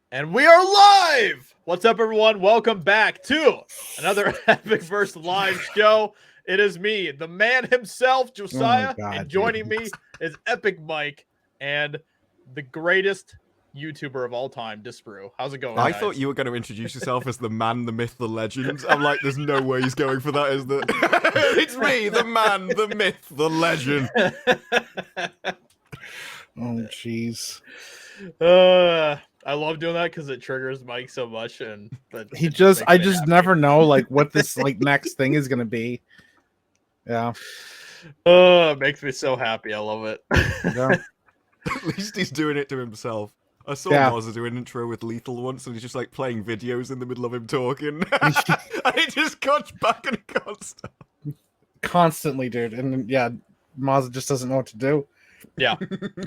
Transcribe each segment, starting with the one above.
And we are live! What's up, everyone? Welcome back to another Epic Verse Live show. It is me, the man himself, Josiah, and joining me is Epic Mike and the greatest YouTuber of all time, Disbrew. How's it going, I guys? thought you were going to introduce yourself as the man, the myth, the legend. I'm like, there's no way he's going for that, is there? It's me, the man, the myth, the legend. Oh, jeez. I love doing that because it triggers Mike so much, and I just never know like what this like next thing is gonna be. Yeah. It makes me so happy. I love it. Yeah. At least he's doing it to himself. I saw Moza do an intro with Lethal once, and he's just like playing videos in the middle of him talking. And he just cuts back and can't stop. Constantly, dude. And yeah, Mazda just doesn't know what to do. Yeah.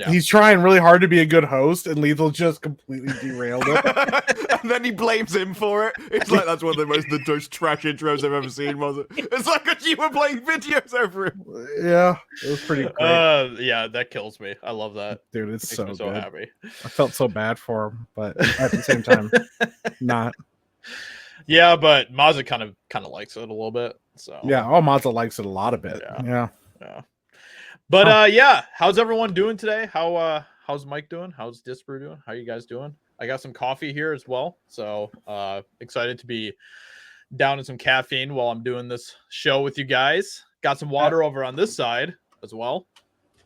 He's trying really hard to be a good host, and Lethal just completely derailed it. And then he blames him for it. It's like that's one of the most trash intros I've ever seen, Moza. It's like you were playing videos over him. Yeah, it was pretty great. Yeah, that kills me. I love that. Dude, it's so me so good. happy. I felt so bad for him, but at the same time, not. Yeah, but Mazda kind of likes it a little bit. So yeah, Mazda likes it a lot of it. Yeah. But yeah, how's everyone doing today? How's Mike doing? How's Disbrew doing? How you guys doing? I got some coffee here as well, so excited to be down in some caffeine while I'm doing this show with you guys. Got some water over on this side as well.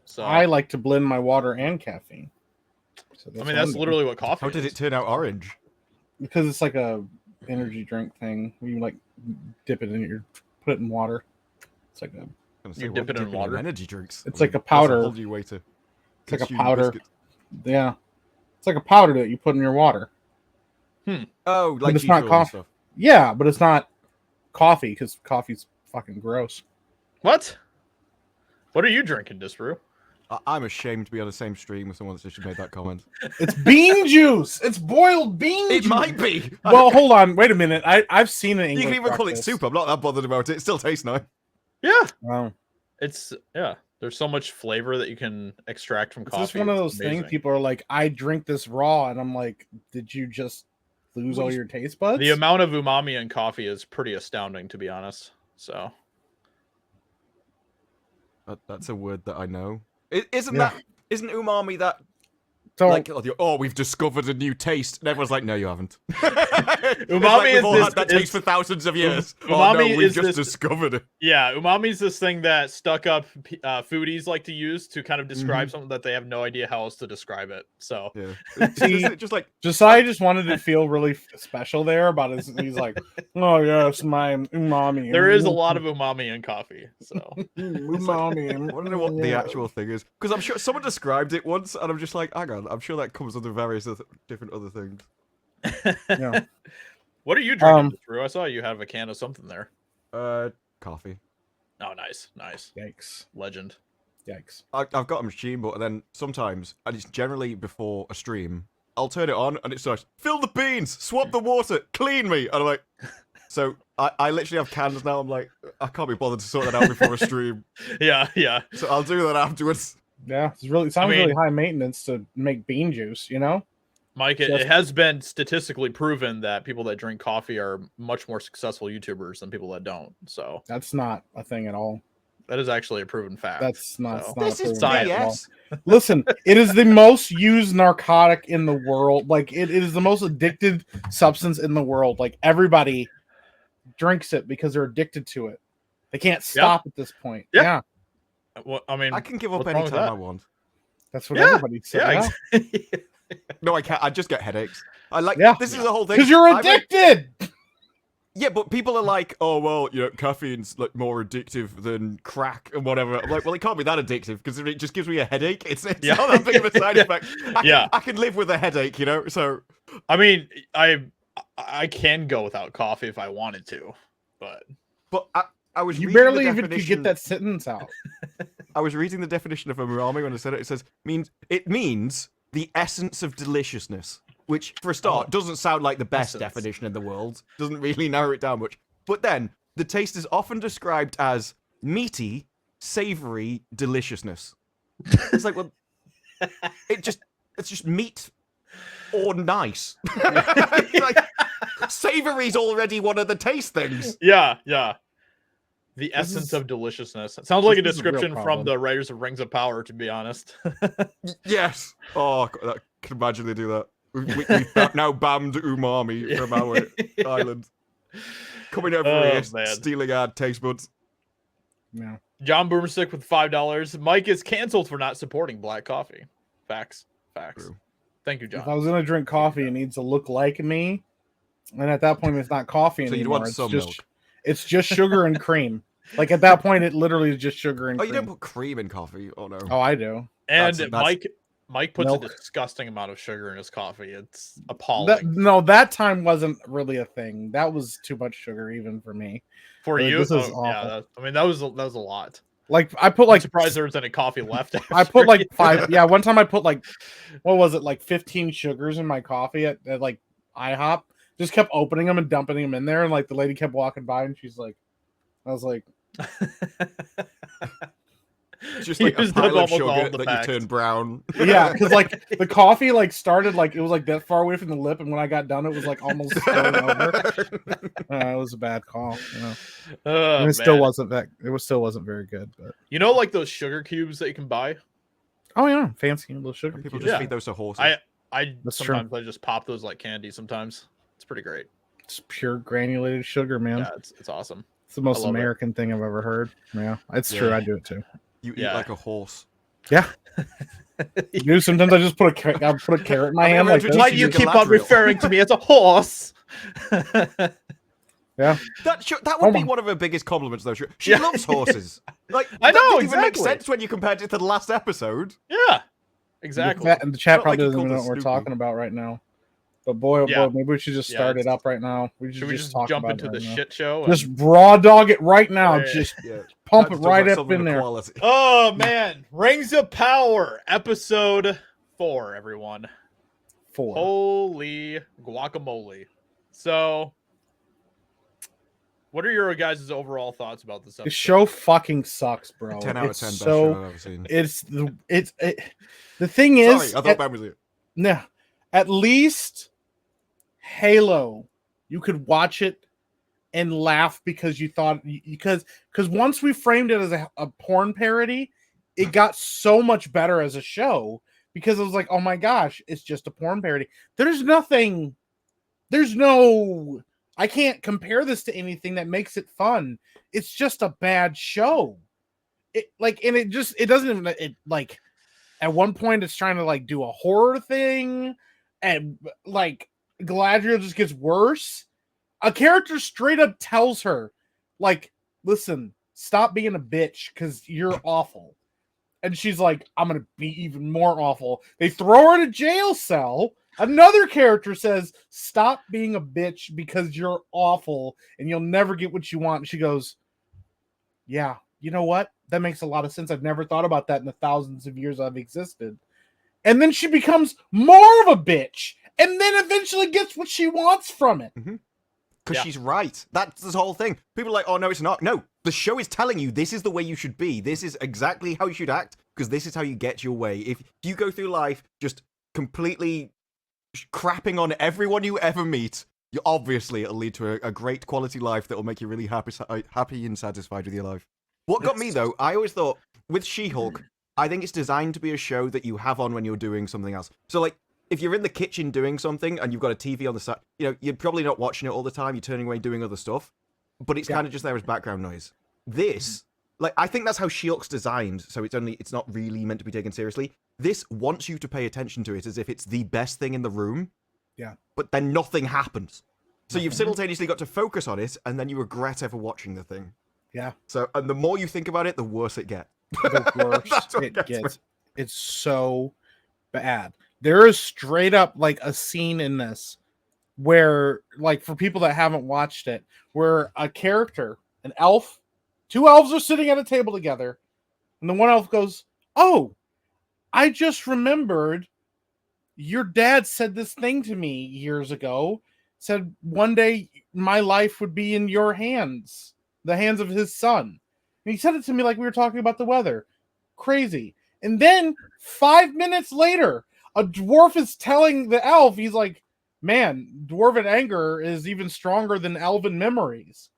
So I like to blend my water and caffeine. So that's literally what coffee How did it turn out orange? Because it's like a energy drink thing. You like dip it in put it in water. It's like a you dip it in water. Energy drinks. It's like a powder. It's like a powder. Biscuits. Yeah, it's like a powder that you put in your water. Oh, like it's not coffee. Stuff. Yeah, but it's not coffee because coffee's fucking gross. What are you drinking, Disbrew? I'm ashamed to be on the same stream with someone that's just made that comment. It's bean juice. It's boiled bean juice. It might be. Well, hold on. Wait a minute. I've seen it. You can even call it soup. I'm not that bothered about it. It still tastes nice. Yeah. Wow. There's so much flavor that you can extract from coffee. It's just one of those things people are like, I drink this raw, and I'm like, did you just lose all your taste buds? The amount of umami in coffee is pretty astounding, to be honest. So that's a word that I know. Isn't umami that? So, like, we've discovered a new taste, and everyone's like, no, you haven't. Umami we've all had that taste for thousands of years. We've just discovered it. Yeah, umami is this thing that stuck up foodies like to use to kind of describe something that they have no idea how else to describe it. So see, just like Josiah just wanted to feel really special there about his. He's like, oh yes, my umami. There is a lot of umami in coffee. So umami. I wonder what the actual thing is, because I'm sure someone described it once, and I'm just like, hang on. I'm sure that comes under various different other things. Yeah. What are you drinking, Drew? I saw you have a can of something there. Coffee. Oh, nice. Yikes. Legend. Yikes. I've got a machine, but then sometimes, and it's generally before a stream, I'll turn it on, and it starts, fill the beans, swap the water, clean me. And I'm like, so I literally have cans now. I'm like, I can't be bothered to sort that out before a stream. Yeah. So I'll do that afterwards. Yeah, it sounds really high maintenance to make bean juice, you know? Mike, it has been statistically proven that people that drink coffee are much more successful YouTubers than people that don't. So that's not a thing at all. That is actually a proven fact. That's not. So. This is science. Listen, it is the most used narcotic in the world. Like it is the most addicted substance in the world. Like everybody drinks it because they're addicted to it. They can't stop at this point. Yeah. Well, I mean, I can give up anytime I want. That's what everybody says. Yeah. No, I can't. I just get headaches. This is the whole thing. Because you're addicted. Yeah, but people are like, oh, well, caffeine's like more addictive than crack and whatever. I'm like, well, it can't be that addictive because it just gives me a headache. It's not that big of a side effect. I can live with a headache, so. I mean, I can go without coffee if I wanted to, but I was. You barely even could get that sentence out. I was reading the definition of umami when I said it. It says it means the essence of deliciousness, which for a start doesn't sound like the best definition in the world. Doesn't really narrow it down much. But then the taste is often described as meaty, savory deliciousness. It's like, well, it's just meat or nice. Like, savory's already one of the taste things. Yeah. The essence of deliciousness. It sounds like a this is a real description from problem. the writers of Rings of Power, to be honest. Yes. Oh, I can imagine they do that. We've now banned umami from our island. Coming over here, man. stealing our taste buds. Yeah. John Boomerstick with $5. Mike is canceled for not supporting black coffee. Facts. True. Thank you, If I John. was gonna drink coffee, it needs to look like me, and at that point, it's not coffee So anymore. you'd want it's some just, milk. It's just sugar and cream. Like at that point, it literally is just sugar and Oh, cream. you don't put cream in coffee? Oh no. Oh, I do. And That's- Mike puts milk. a disgusting amount of sugar in his coffee. It's appalling. That time wasn't really a thing. That was too much sugar even for me. For Like, you, this is yeah. awful. I mean, that was a lot. Like I put I'm like surprised there was any coffee left. I put after like you. 5. Yeah, one time I put like, what was it, like 15 sugars in my coffee at like IHOP. Just kept opening them and dumping them in there, and like the lady kept walking by, and she's like, I was like, It's just He like a used up pile of almost all sugar the that packs. you turn brown. yeah, because like the coffee like started like it was like that far away from the lip, and when I got done, it was like almost spilling over. It was a bad call. You know? Oh, And it still man. wasn't that. It was still wasn't very good. But You know, like those sugar cubes that you can buy. oh yeah, fancy little sugar. People cubes. just Yeah. feed those to horses. I That's true. sometimes I just pop those like candy. Sometimes it's pretty great. It's pure granulated sugar, man. Yeah, it's awesome. It's the most love it. American thing I've ever heard. Yeah, it's Yeah. true. I do it too. You eat Yeah. like a horse. Dude, sometimes I just put a carrot in my I mean, hand I like mean, this. Why This do you is keep on Galadriel. referring to me as a horse? Yeah, That Oh would be my- one of her biggest compliments, though. She Yeah. loves horses. Like I that know, didn't even make exactly. sense when you compared it to the last episode. Yeah, exactly. And the chat Not like probably you doesn't even called know us what we're Snoopy. talking about right now. But boy, oh Yeah. boy, maybe we should just Yeah, start it it's- up right now. We Should we just talk jump about into it the right now. shit show? Just raw dog it right now. Yeah. Just Yeah. pump Time it to talk right about up something in of there. quality. Oh man, Rings of Power, episode 4, everyone. 4. Holy guacamole! So, what are your guys' overall thoughts about this episode? The show fucking sucks, bro. 10 out of It's 10 best so show I've ever seen. the thing is, Sorry, I thought Ben was here. nah, at least Halo, you could watch it and laugh because you thought because once we framed it as a porn parody, it got so much better as a show because it was like, oh my gosh, it's just a porn parody. There's no, I can't compare this to anything that makes it fun. It's just a bad show. It doesn't even, it like at one point it's trying to like do a horror thing, and like Galadriel just gets worse. A character straight up tells her, like, listen, stop being a bitch because you're awful. And she's like, I'm going to be even more awful. They throw her in a jail cell. Another character says, stop being a bitch because you're awful and you'll never get what you want. And she goes, yeah, you know what? That makes a lot of sense. I've never thought about that in the thousands of years I've existed. And then she becomes more of a bitch and then eventually gets what she wants from it. Because Yeah. she's right. That's the whole thing. People are like, oh, no, it's not. No, the show is telling you this is the way you should be. This is exactly how you should act because this is how you get your way. If you go through life just completely crapping on everyone you ever meet, you obviously it'll lead to a great quality life that will make you really happy and satisfied with your life. What got me, though, I always thought with She-Hulk, I think it's designed to be a show that you have on when you're doing something else. So, like, if you're in the kitchen doing something and you've got a TV on the side, you know, you're probably not watching it all the time. You're turning away doing other stuff, but it's kind of just there as background noise. This, like, I think that's how She-Hulk's designed. So it's not really meant to be taken seriously. This wants you to pay attention to it as if it's the best thing in the room. Yeah. But then nothing happens. So you've simultaneously got to focus on it, and then you regret ever watching the thing. Yeah. So, and the more you think about it, the worse it gets. The worst That's what it gets me. gets. It's so bad. There is straight up like a scene in this where, like, for people that haven't watched it, where a character, an elf, two elves are sitting at a table together, and the one elf goes, "Oh, I just remembered your dad said this thing to me years ago. Said one day my life would be in your hands, the hands of his son." And he said it to me like we were talking about the weather. Crazy. And then 5 minutes later, a dwarf is telling the elf, he's like, man, dwarven anger is even stronger than elven memories.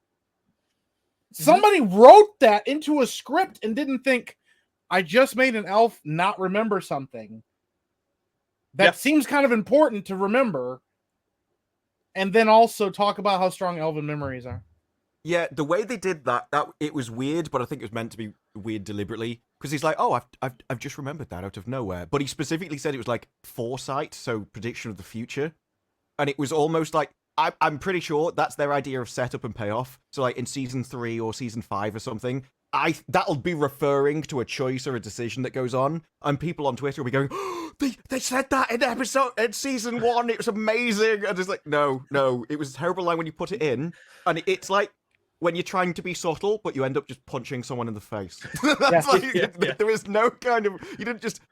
Somebody wrote that into a script and didn't think, I just made an elf not remember something. That seems kind of important to remember. And then also talk about how strong elven memories are. Yeah, the way they did that it was weird, but I think it was meant to be weird deliberately. Because he's like, oh, I've just remembered that out of nowhere. But he specifically said it was like foresight, so prediction of the future. And it was almost like, I'm pretty sure that's their idea of setup and payoff. So like in season 3 or season 5 or something, that'll be referring to a choice or a decision that goes on. And people on Twitter will be going, oh, they said that in season 1, it was amazing. And it's like, no, it was a terrible line when you put it in. And it's like, when you're trying to be subtle, but you end up just punching someone in the face. There is no kind of... You didn't just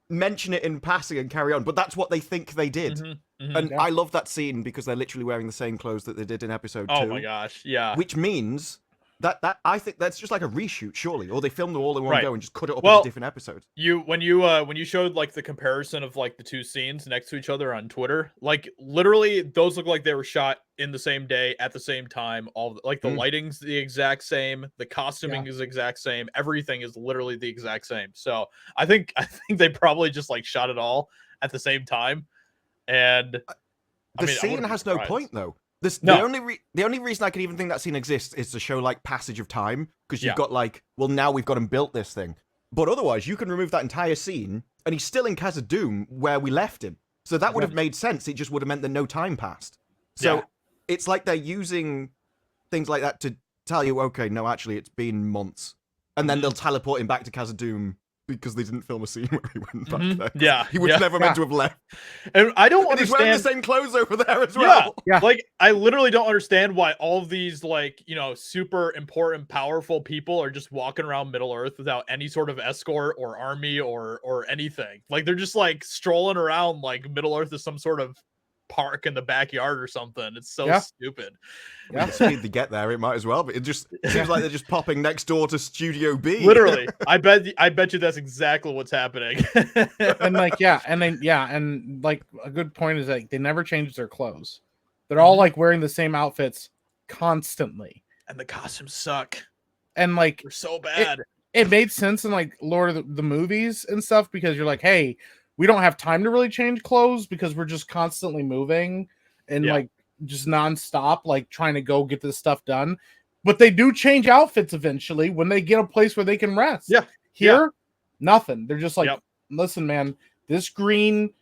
mention it in passing and carry on, but that's what they think they did. And I love that scene because they're literally wearing the same clothes that they did in episode 2. Oh my gosh, yeah. Which means that I think that's just like a reshoot, surely. Or they filmed them all in one go and just cut it up into different episodes. When you showed like the comparison of like the 2 scenes next to each other on Twitter, like literally those look like they were shot in the same day at the same time. All like the lighting's the exact same, the costuming is the exact same, everything is literally the exact same. So I think they probably just like shot it all at the same time. And the scene has no point though. The only reason I can even think that scene exists is to show like passage of time, because you've got like, well, now we've got him built this thing. But otherwise, you can remove that entire scene, and he's still in Casa Doom where we left him. So that would have made sense. It just would have meant that no time passed. So it's like they're using things like that to tell you, okay, no, actually, it's been months, and then they'll teleport him back to Casa Doom. Because they didn't film a scene where he went back there. Yeah. He was never meant to have left. And I don't understand. He's wearing the same clothes over there as well. Yeah. Like, I literally don't understand why all of these, like, you know, super important, powerful people are just walking around Middle Earth without any sort of escort or army or anything. Like, they're just, like, strolling around like Middle Earth is some sort of park in the backyard or something. It's so stupid. The speed they get there, it might as well, but it just seems like they're just popping next door to Studio B. Literally. I bet you that's exactly what's happening. And like and like a good point is like they never change their clothes. They're all like wearing the same outfits constantly. And the costumes suck. And like they're so bad. It made sense in like Lord of the movies and stuff, because you're like, hey, we don't have time to really change clothes because we're just constantly moving and like just nonstop, like trying to go get this stuff done. But they do change outfits eventually when they get a place where they can rest. Yeah. Here, nothing. They're just like, listen, man, this green,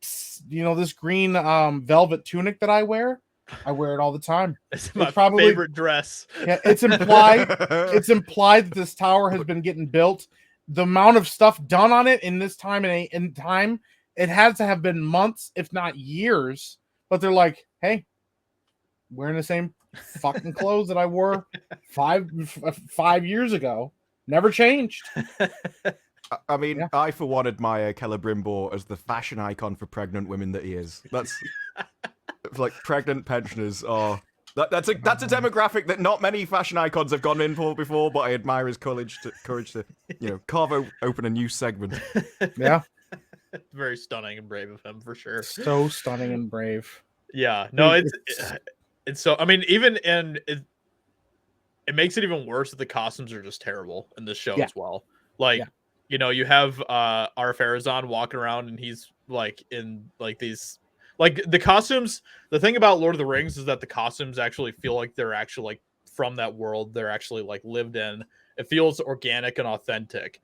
velvet tunic that I wear it all the time. It's my favorite dress. Yeah, it's implied. It's implied that this tower has been getting built. The amount of stuff done on it in this time in time, it has to have been months, if not years. But they're like, hey, wearing the same fucking clothes that I wore 5 years ago. Never changed. I mean, I for one admire Celebrimbor as the fashion icon for pregnant women that he is. That's like pregnant pensioners are. That's a demographic that not many fashion icons have gone in for before, but I admire his courage to carve open a new segment. Yeah. Very stunning and brave of him, for sure. So stunning and brave. Yeah. No, it's so, I mean, even in it makes it even worse that the costumes are just terrible in this show as well. Like, you have our Farazan walking around and he's like in like these. Like the costumes, the thing about Lord of the Rings is that the costumes actually feel like they're actually like from that world. They're actually like lived in. It feels organic and authentic.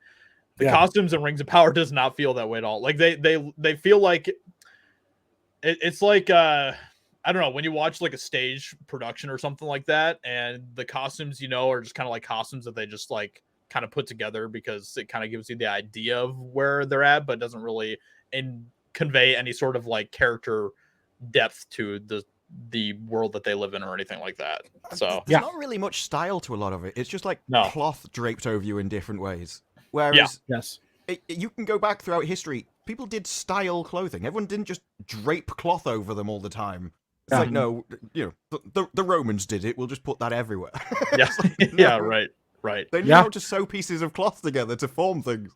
The costumes in Rings of Power does not feel that way at all. Like they feel like it's like I don't know, when you watch like a stage production or something like that, and the costumes are just kind of like costumes that they just like kind of put together because it kind of gives you the idea of where they're at, but doesn't really convey any sort of like character depth to the world that they live in or anything like that. So there's not really much style to a lot of it. It's just like cloth draped over you in different ways. Whereas you can go back throughout history, people did style clothing. Everyone didn't just drape cloth over them all the time. It's like, no, the Romans did it. We'll just put that everywhere. Yeah. Like, no. Yeah, right. They knew how to sew pieces of cloth together to form things.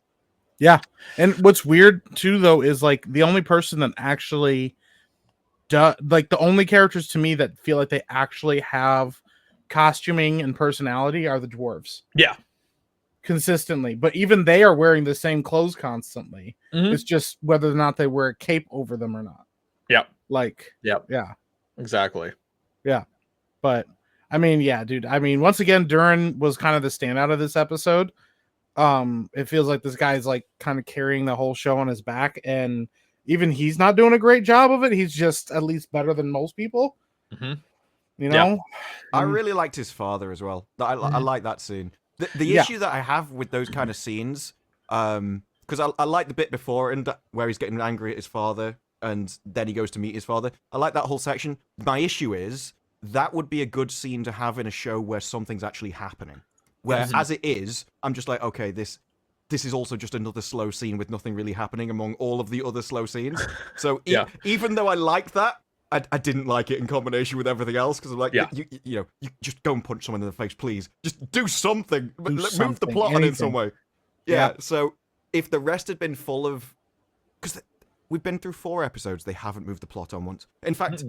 Yeah. And what's weird too, though, is like the only person that actually like the only characters to me that feel like they actually have costuming and personality are the dwarves. Yeah. Consistently, but even they are wearing the same clothes constantly. Mhm. It's just whether or not they wear a cape over them or not. Yep. Like, Yep. yeah, Exactly. yeah. But I mean, yeah, dude. I mean, once again, Durin was kind of the standout of this episode. It feels like this guy's like kind of carrying the whole show on his back, and even he's not doing a great job of it. He's just at least better than most people. Mm-hmm. You know, I really liked his father as well. I like that scene. The issue that I have with those kind of scenes, because I like the bit before and where he's getting angry at his father, and then he goes to meet his father. I like that whole section. My issue is that would be a good scene to have in a show where something's actually happening. Where as it is, I'm just like, okay, this is also just another slow scene with nothing really happening among all of the other slow scenes. So even though I liked that, I didn't like it in combination with everything else, because I'm like, you just go and punch someone in the face, please. Just do something. Move the plot on in some way. Yeah, so if the rest had been full of... Because we've been through 4 episodes, they haven't moved the plot on once. In fact,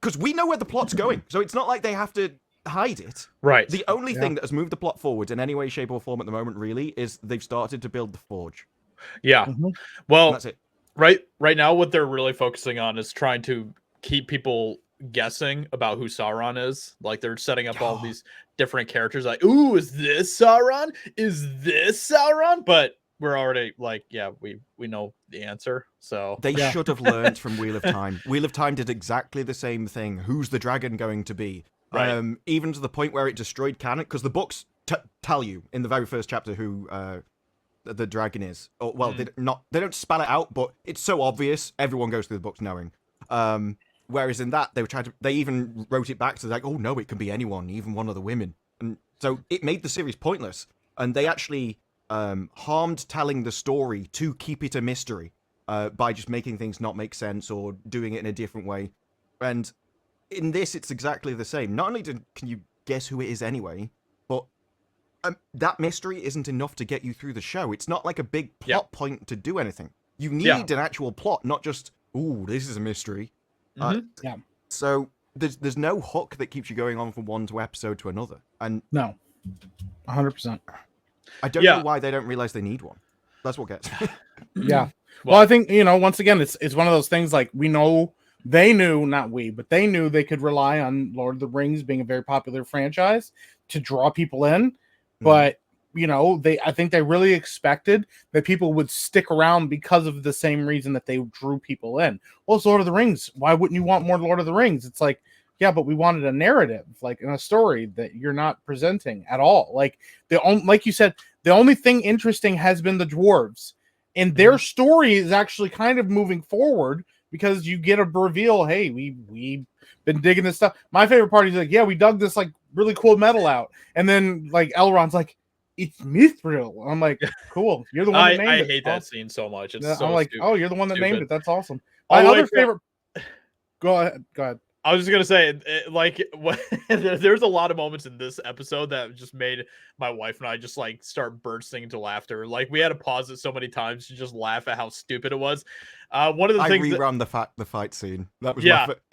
because we know where the plot's going, so it's not like they have to hide it. Right. The only thing that has moved the plot forward in any way, shape, or form at the moment, really, is they've started to build the forge. Yeah. Well, that's it. Right now, what they're really focusing on is trying to keep people guessing about who Sauron is. Like, they're setting up all these different characters. Like, ooh, is this Sauron? Is this Sauron? But we're already like, we know the answer. So they should have learned from Wheel of Time. Wheel of Time did exactly the same thing. Who's the dragon going to be? Right. Even to the point where it destroyed canon, because the books tell you in the very first chapter who the dragon is. Or, well, they don't spell it out, but it's so obvious. Everyone goes through the books knowing. Whereas in that, they even wrote it back to like, oh no, it can be anyone, even one of the women. And so it made the series pointless. And they actually harmed telling the story to keep it a mystery by just making things not make sense or doing it in a different way. And in this, it's exactly the same. Not only can you guess who it is anyway, but that mystery isn't enough to get you through the show. It's not like a big plot point to do anything. You need an actual plot, not just, ooh, this is a mystery. So there's no hook that keeps you going on from one episode to another. And no, 100%. I don't know why they don't realize they need one. That's what gets me. Yeah. Well, I think, once again, it's one of those things like we know. They knew, not we, but they knew they could rely on Lord of the Rings being a very popular franchise to draw people in. But, I think they really expected that people would stick around because of the same reason that they drew people in. Well, it's Lord of the Rings. Why wouldn't you want more Lord of the Rings? It's like, yeah, but we wanted a narrative, like in a story that you're not presenting at all. Like like you said, the only thing interesting has been the dwarves, and their story is actually kind of moving forward. Because you get a reveal, hey, we've been digging this stuff. My favorite part is like, yeah, we dug this like really cool metal out, and then like Elrond's like, it's Mithril. I'm like, cool, you're the one that named it. I hate that scene so much. It's I'm like, stupid. oh, you're the one that named it. That's awesome. My other favorite. Go ahead. I was just gonna say, there's a lot of moments in this episode that just made my wife and I just like start bursting into laughter. Like we had to pause it so many times to just laugh at how stupid it was. One of the things I rerun the fight scene. That was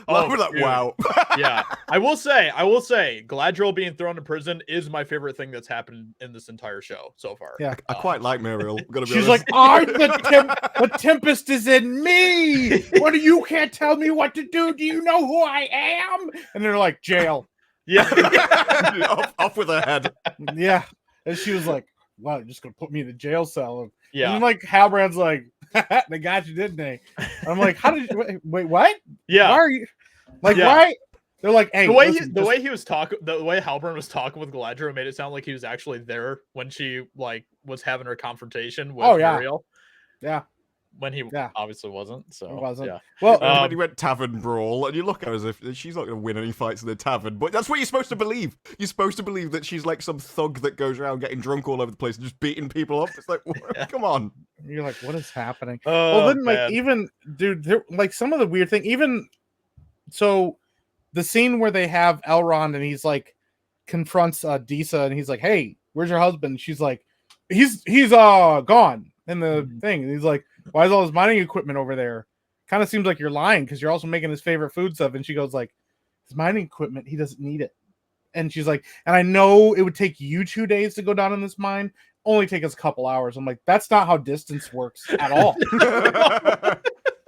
wow. Yeah, I will say, Galadriel being thrown in prison is my favorite thing that's happened in this entire show so far. Yeah, I quite like Muriel. She's like, the Tempest is in me. What you can't tell me what to do? Do you know who I am? And they're like, jail. Yeah, off with her head. Yeah, and she was like, wow, you're just gonna put me in a jail cell. Yeah, and like Halbrand's like, they got you, didn't they? I'm like, how did you wait? What? Yeah, why are you like why? They're like, hey, the way Halbrand was talking with Galadriel made it sound like he was actually there when she like was having her confrontation with Muriel. Yeah. When he obviously wasn't. So he wasn't. Yeah. Well, when he went tavern brawl, and you look at her as if she's not going to win any fights in the tavern. But that's what you're supposed to believe. You're supposed to believe that she's like some thug that goes around getting drunk all over the place and just beating people up. It's like, come on. You're like, what is happening? Well, then, like, even dude, like some of the weird thing, even so, the scene where they have Elrond and he's like confronts Disa and he's like, hey, where's your husband? She's like, he's gone. in the thing. And he's like, why is all his mining equipment over there? Kind of seems like you're lying because you're also making his favorite food stuff. And she goes like, his mining equipment, he doesn't need it. And she's like, and I know it would take you 2 days to go down in this mine. Only take us a couple hours. I'm like, that's not how distance works at all.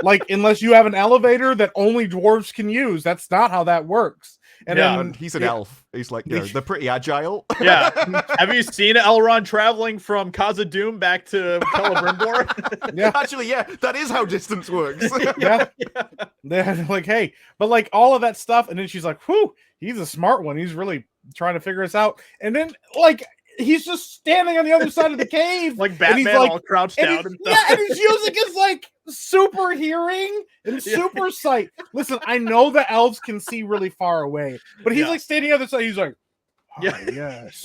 Like, unless you have an elevator that only dwarves can use, that's not how that works. And then he's an elf. He's like, they're pretty agile. Yeah. Have you seen Elrond traveling from Khazad-dûm back to Celebrimbor? Yeah. Actually, yeah, that is how distance works. Yeah. They're like, hey, but like all of that stuff. And then she's like, whew, he's a smart one. He's really trying to figure us out. And then, like, he's just standing on the other side of the cave, like Batman, all crouched down and stuff. Yeah, and he's using his like super hearing and super sight. Listen, I know the elves can see really far away, but he's like standing on the other side. He's like, yes,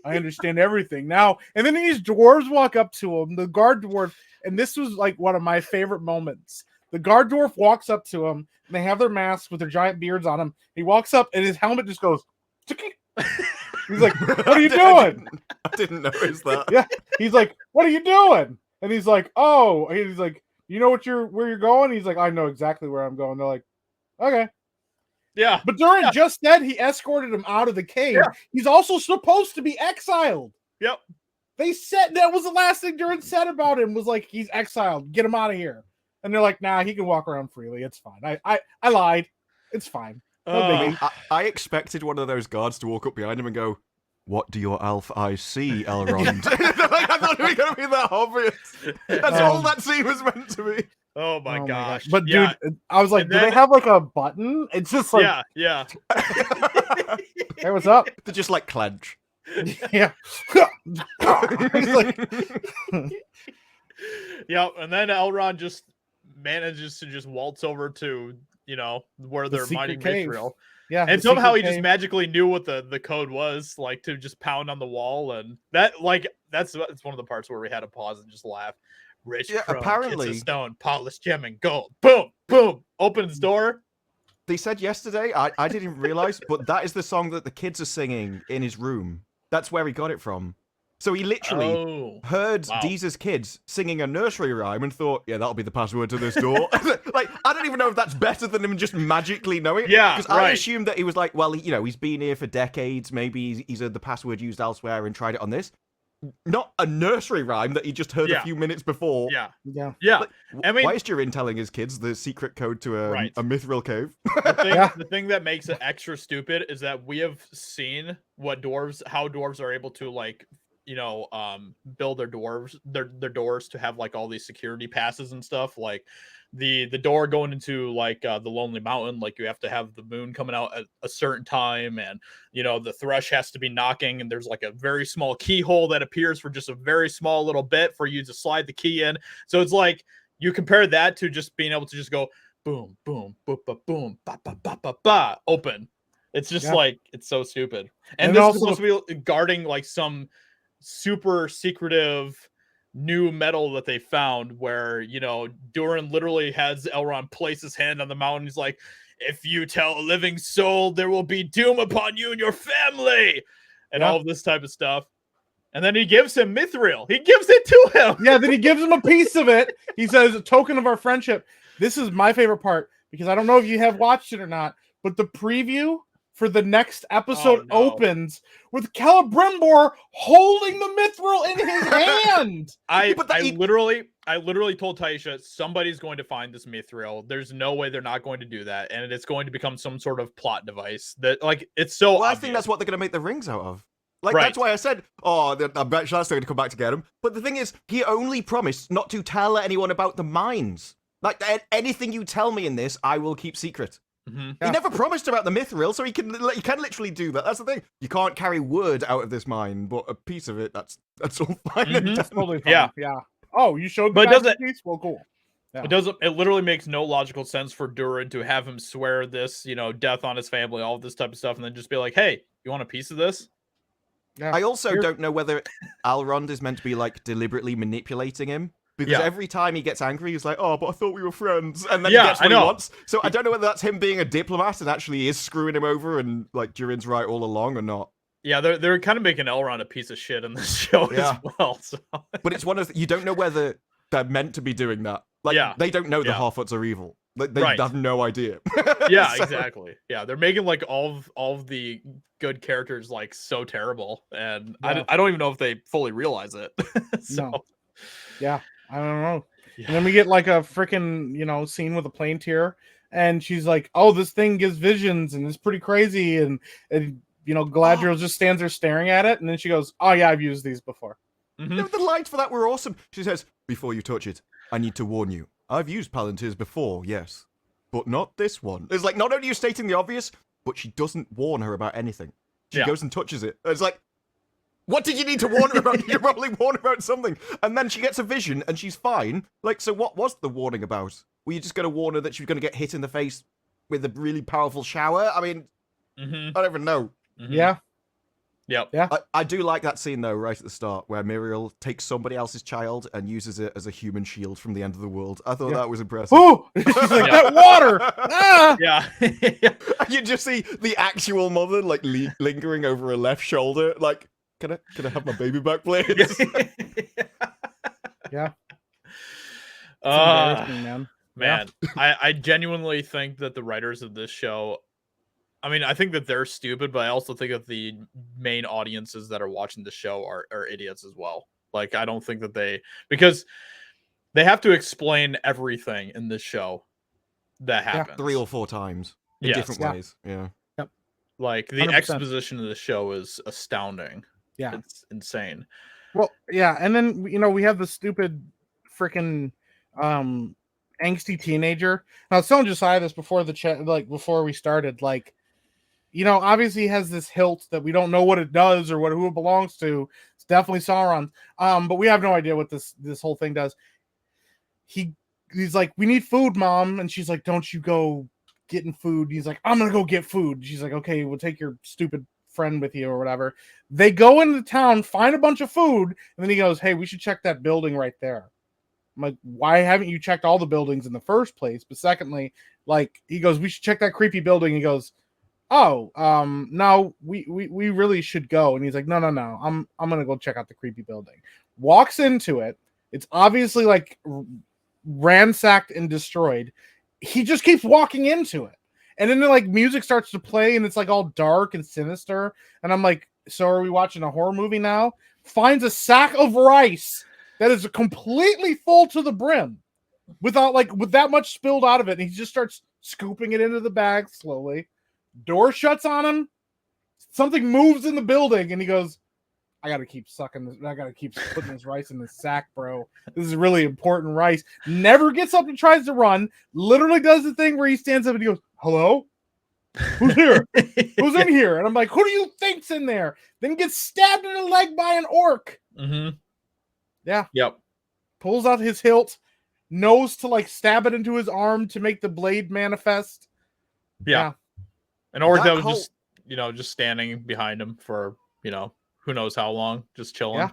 I understand everything now. And then these dwarves walk up to him, the guard dwarf, and this was like one of my favorite moments. The guard dwarf walks up to him, and they have their masks with their giant beards on them. He walks up, and his helmet just goes. He's like, what are you doing? I didn't notice that. Yeah. He's like, what are you doing? And he's like, oh, he's like, you know where you're going? He's like, I know exactly where I'm going. They're like, okay. Yeah. But Durin just said he escorted him out of the cave. Yeah. He's also supposed to be exiled. Yep. They said that was the last thing Durin said about him was like, he's exiled. Get him out of here. And they're like, nah, he can walk around freely. It's fine. I lied. It's fine. I expected one of those guards to walk up behind him and go, what do your elf eyes see, Elrond? Like, I thought it was going to be that obvious. That's all that scene was meant to be. Oh my gosh. But dude, I was like, do they have like a button? It's just like... Yeah. Hey, what's up? They just like clench. Yeah. Like... Yeah, and then Elrond just manages to just waltz over to... where they're mining mithril. Yeah. And somehow he just magically knew what the code was, like to just pound on the wall. And that's one of the parts where we had to pause and just laugh. Rich, apparently, hits a stone, polished gem and gold. Boom, boom. Opens door. They said yesterday, I didn't realize, but that is the song that the kids are singing in his room. That's where he got it from. So he literally heard Deeza's kids singing a nursery rhyme and thought, yeah, that'll be the password to this door. Like, I don't even know if that's better than him just magically knowing. Yeah, because I assumed that he was like, well, he's been here for decades. Maybe he's heard the password used elsewhere and tried it on this. Not a nursery rhyme that he just heard a few minutes before. Yeah. Like, I mean, why is Durin telling his kids the secret code to a mithril cave? The thing that makes it extra stupid is that we have seen how dwarves are able to like build their doors to have like all these security passes and stuff. Like the door going into like the Lonely Mountain, like you have to have the moon coming out at a certain time, and the thrush has to be knocking, and there's like a very small keyhole that appears for just a very small little bit for you to slide the key in. So it's like you compare that to just being able to just go boom, boom, boom, boom, boom, ba ba ba ba ba, open. It's just like it's so stupid. And this is supposed to be guarding like some super secretive new metal that they found where Durin literally has Elrond place his hand on the mountain. He's like, if you tell a living soul, there will be doom upon you and your family, and all of this type of stuff. And then he gives him mithril. He gives it to him. Yeah, then he gives him a piece of it. He says, a token of our friendship. This is my favorite part because I don't know if you have watched it or not, but the preview for the next episode opens with Celebrimbor holding the mithril in his hand. I literally told Taisha, somebody's going to find this mithril. There's no way they're not going to do that, and it's going to become some sort of plot device. That like it's so. Well, obvious. I think that's what they're going to make the rings out of. Like that's why I said, I'm sure that's going to come back to get him. But the thing is, he only promised not to tell anyone about the mines. Like anything you tell me in this, I will keep secret. Mm-hmm. He never promised about the mithril, so he can literally do that. That's the thing. You can't carry wood out of this mine, but a piece of it, that's all fine. Mm-hmm. That's totally fine. Yeah. Oh, you showed the piece? Well, cool. Yeah. It literally makes no logical sense for Durin to have him swear this, death on his family, all of this type of stuff, and then just be like, hey, you want a piece of this? Yeah. I also don't know whether Elrond is meant to be like deliberately manipulating him. Because every time he gets angry, he's like, oh, but I thought we were friends. And then he gets what he wants. So I don't know whether that's him being a diplomat and actually is screwing him over and like Durin's right all along or not. Yeah, they're kind of making Elrond a piece of shit in this show Yeah. as well. So. But it's one of you don't know whether they're meant to be doing that. Like Yeah. they don't know the Yeah. Harfoots are evil. They Right. have no idea. Yeah, So- exactly. Yeah, they're making like all of the good characters like so terrible, and Yeah. I don't even know if they fully realize it. So, No. Yeah, I don't know. yeah. And then we get like a freaking scene with a plane tier, and she's like, "Oh, this thing gives visions, and it's pretty crazy." And Galadriel just stands there staring at it, and then she goes, "Oh yeah, I've used these before." Mhm. The lines for that were awesome. She says, "Before you touch it, I need to warn you. I've used Palantirs before, yes, but not this one." It's like not only are you stating the obvious, but she doesn't warn her about anything. She Yeah. goes and touches it. It's like, what did you need to warn her about? You probably warn her about something, and then she gets a vision and she's fine. Like, so what was the warning about? Were you just going to warn her that she was going to get hit in the face with a really powerful shower? I mean, Mhm. I don't even know. Mhm. Yeah, Yep. Yeah. I do like that scene though, right at the start, where Muriel takes somebody else's child and uses it as a human shield from the end of the world. I thought Yeah. that was impressive. oh, she's like Yeah. that water. Ah! Yeah. You just see the actual mother like lingering over her left shoulder, like, can I have my baby back, please? Yeah. It's Uh, embarrassing, man. man, I genuinely think that the writers of this show, I mean, I think that they're stupid, but I also think that the main audiences that are watching the show are idiots as well. Like, I don't think that because they have to explain everything in this show that happens 3 or 4 times in Yes. different Yeah. ways. Yeah. Like, the 100%. exposition of the show is astounding. Yeah. It's insane. Well, yeah, and then we have the stupid freaking angsty teenager. Now, I was telling Josiah this before the chat, like before we started, like, obviously he has this hilt that we don't know what it does or who it belongs to. It's definitely Sauron. But we have no idea what this whole thing does. He's like, "We need food, Mom," and she's like, "Don't you go getting food." He's like, "I'm gonna go get food." She's like, "Okay, we'll take your stupid friend with you or whatever." They go into town, find a bunch of food, and then he goes, "Hey, we should check that building right there." I'm like, "Why haven't you checked all the buildings in the first place?" But secondly, like, he goes, "We should check that creepy building." He goes, "Oh, no, we really should go." And he's like, "No, I'm gonna go check out the creepy building." Walks into it. It's obviously like ransacked and destroyed. He just keeps walking into it, and then like music starts to play, and it's like all dark and sinister. And I'm like, "So are we watching a horror movie now?" Finds a sack of rice that is completely full to the brim, with that much spilled out of it, and he just starts scooping it into the bag slowly. Door shuts on him. Something moves in the building, and he goes, "I gotta keep sucking this. I gotta keep putting this rice in this sack, bro. This is really important rice." Never gets up and tries to run. Literally does the thing where he stands up and he goes, "Hello? Who's here? Who's in here?" And I'm like, "Who do you think's in there?" Then gets stabbed in the leg by an orc. Mm-hmm. Yeah. Yep. Pulls out his hilt, knows to like stab it into his arm to make the blade manifest. Yeah. An orc that was whole- just standing behind him for, who knows how long, just chilling. Yeah.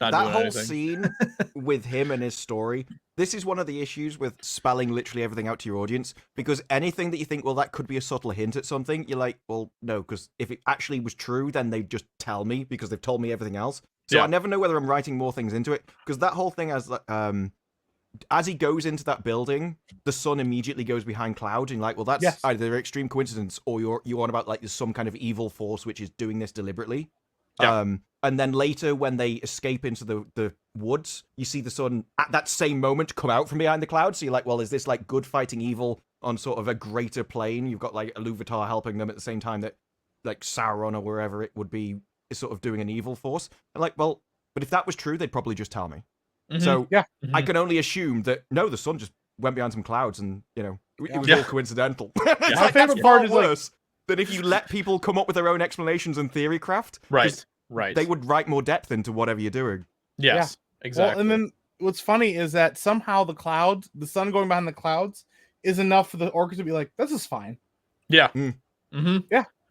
Not That doing whole anything. scene with him and his story, this is one of the issues with spelling literally everything out to your audience, because anything that you think, well, that could be a subtle hint at something, you're like, well, no, because if it actually was true, then they'd just tell me, because they've told me everything else. So Yeah. I never know whether I'm writing more things into it, because that whole thing as he goes into that building, the sun immediately goes behind clouds, and you're like, well, that's Yes. either an extreme coincidence, or you're on about like there's some kind of evil force which is doing this deliberately. Yeah. And then later, when they escape into the woods, you see the sun at that same moment come out from behind the clouds. So you're like, well, is this like good fighting evil on sort of a greater plane? You've got like Iluvatar helping them at the same time that like Sauron or wherever it would be is sort of doing an evil force. And like, well, but if that was true, they'd probably just tell me. Mhm. So Yeah. I can only assume that no, the sun just went behind some clouds, and it was Yeah. all coincidental. It's My like, favorite that's part far is, like- worse than if you let people come up with their own explanations and theory craft. 'cause Right. They would write more depth into whatever you're doing. Yes. Exactly. Well, and then what's funny is that somehow the sun going behind the clouds, is enough for the orcs to be like, "This is fine." Yeah. Mm. Mm-hmm.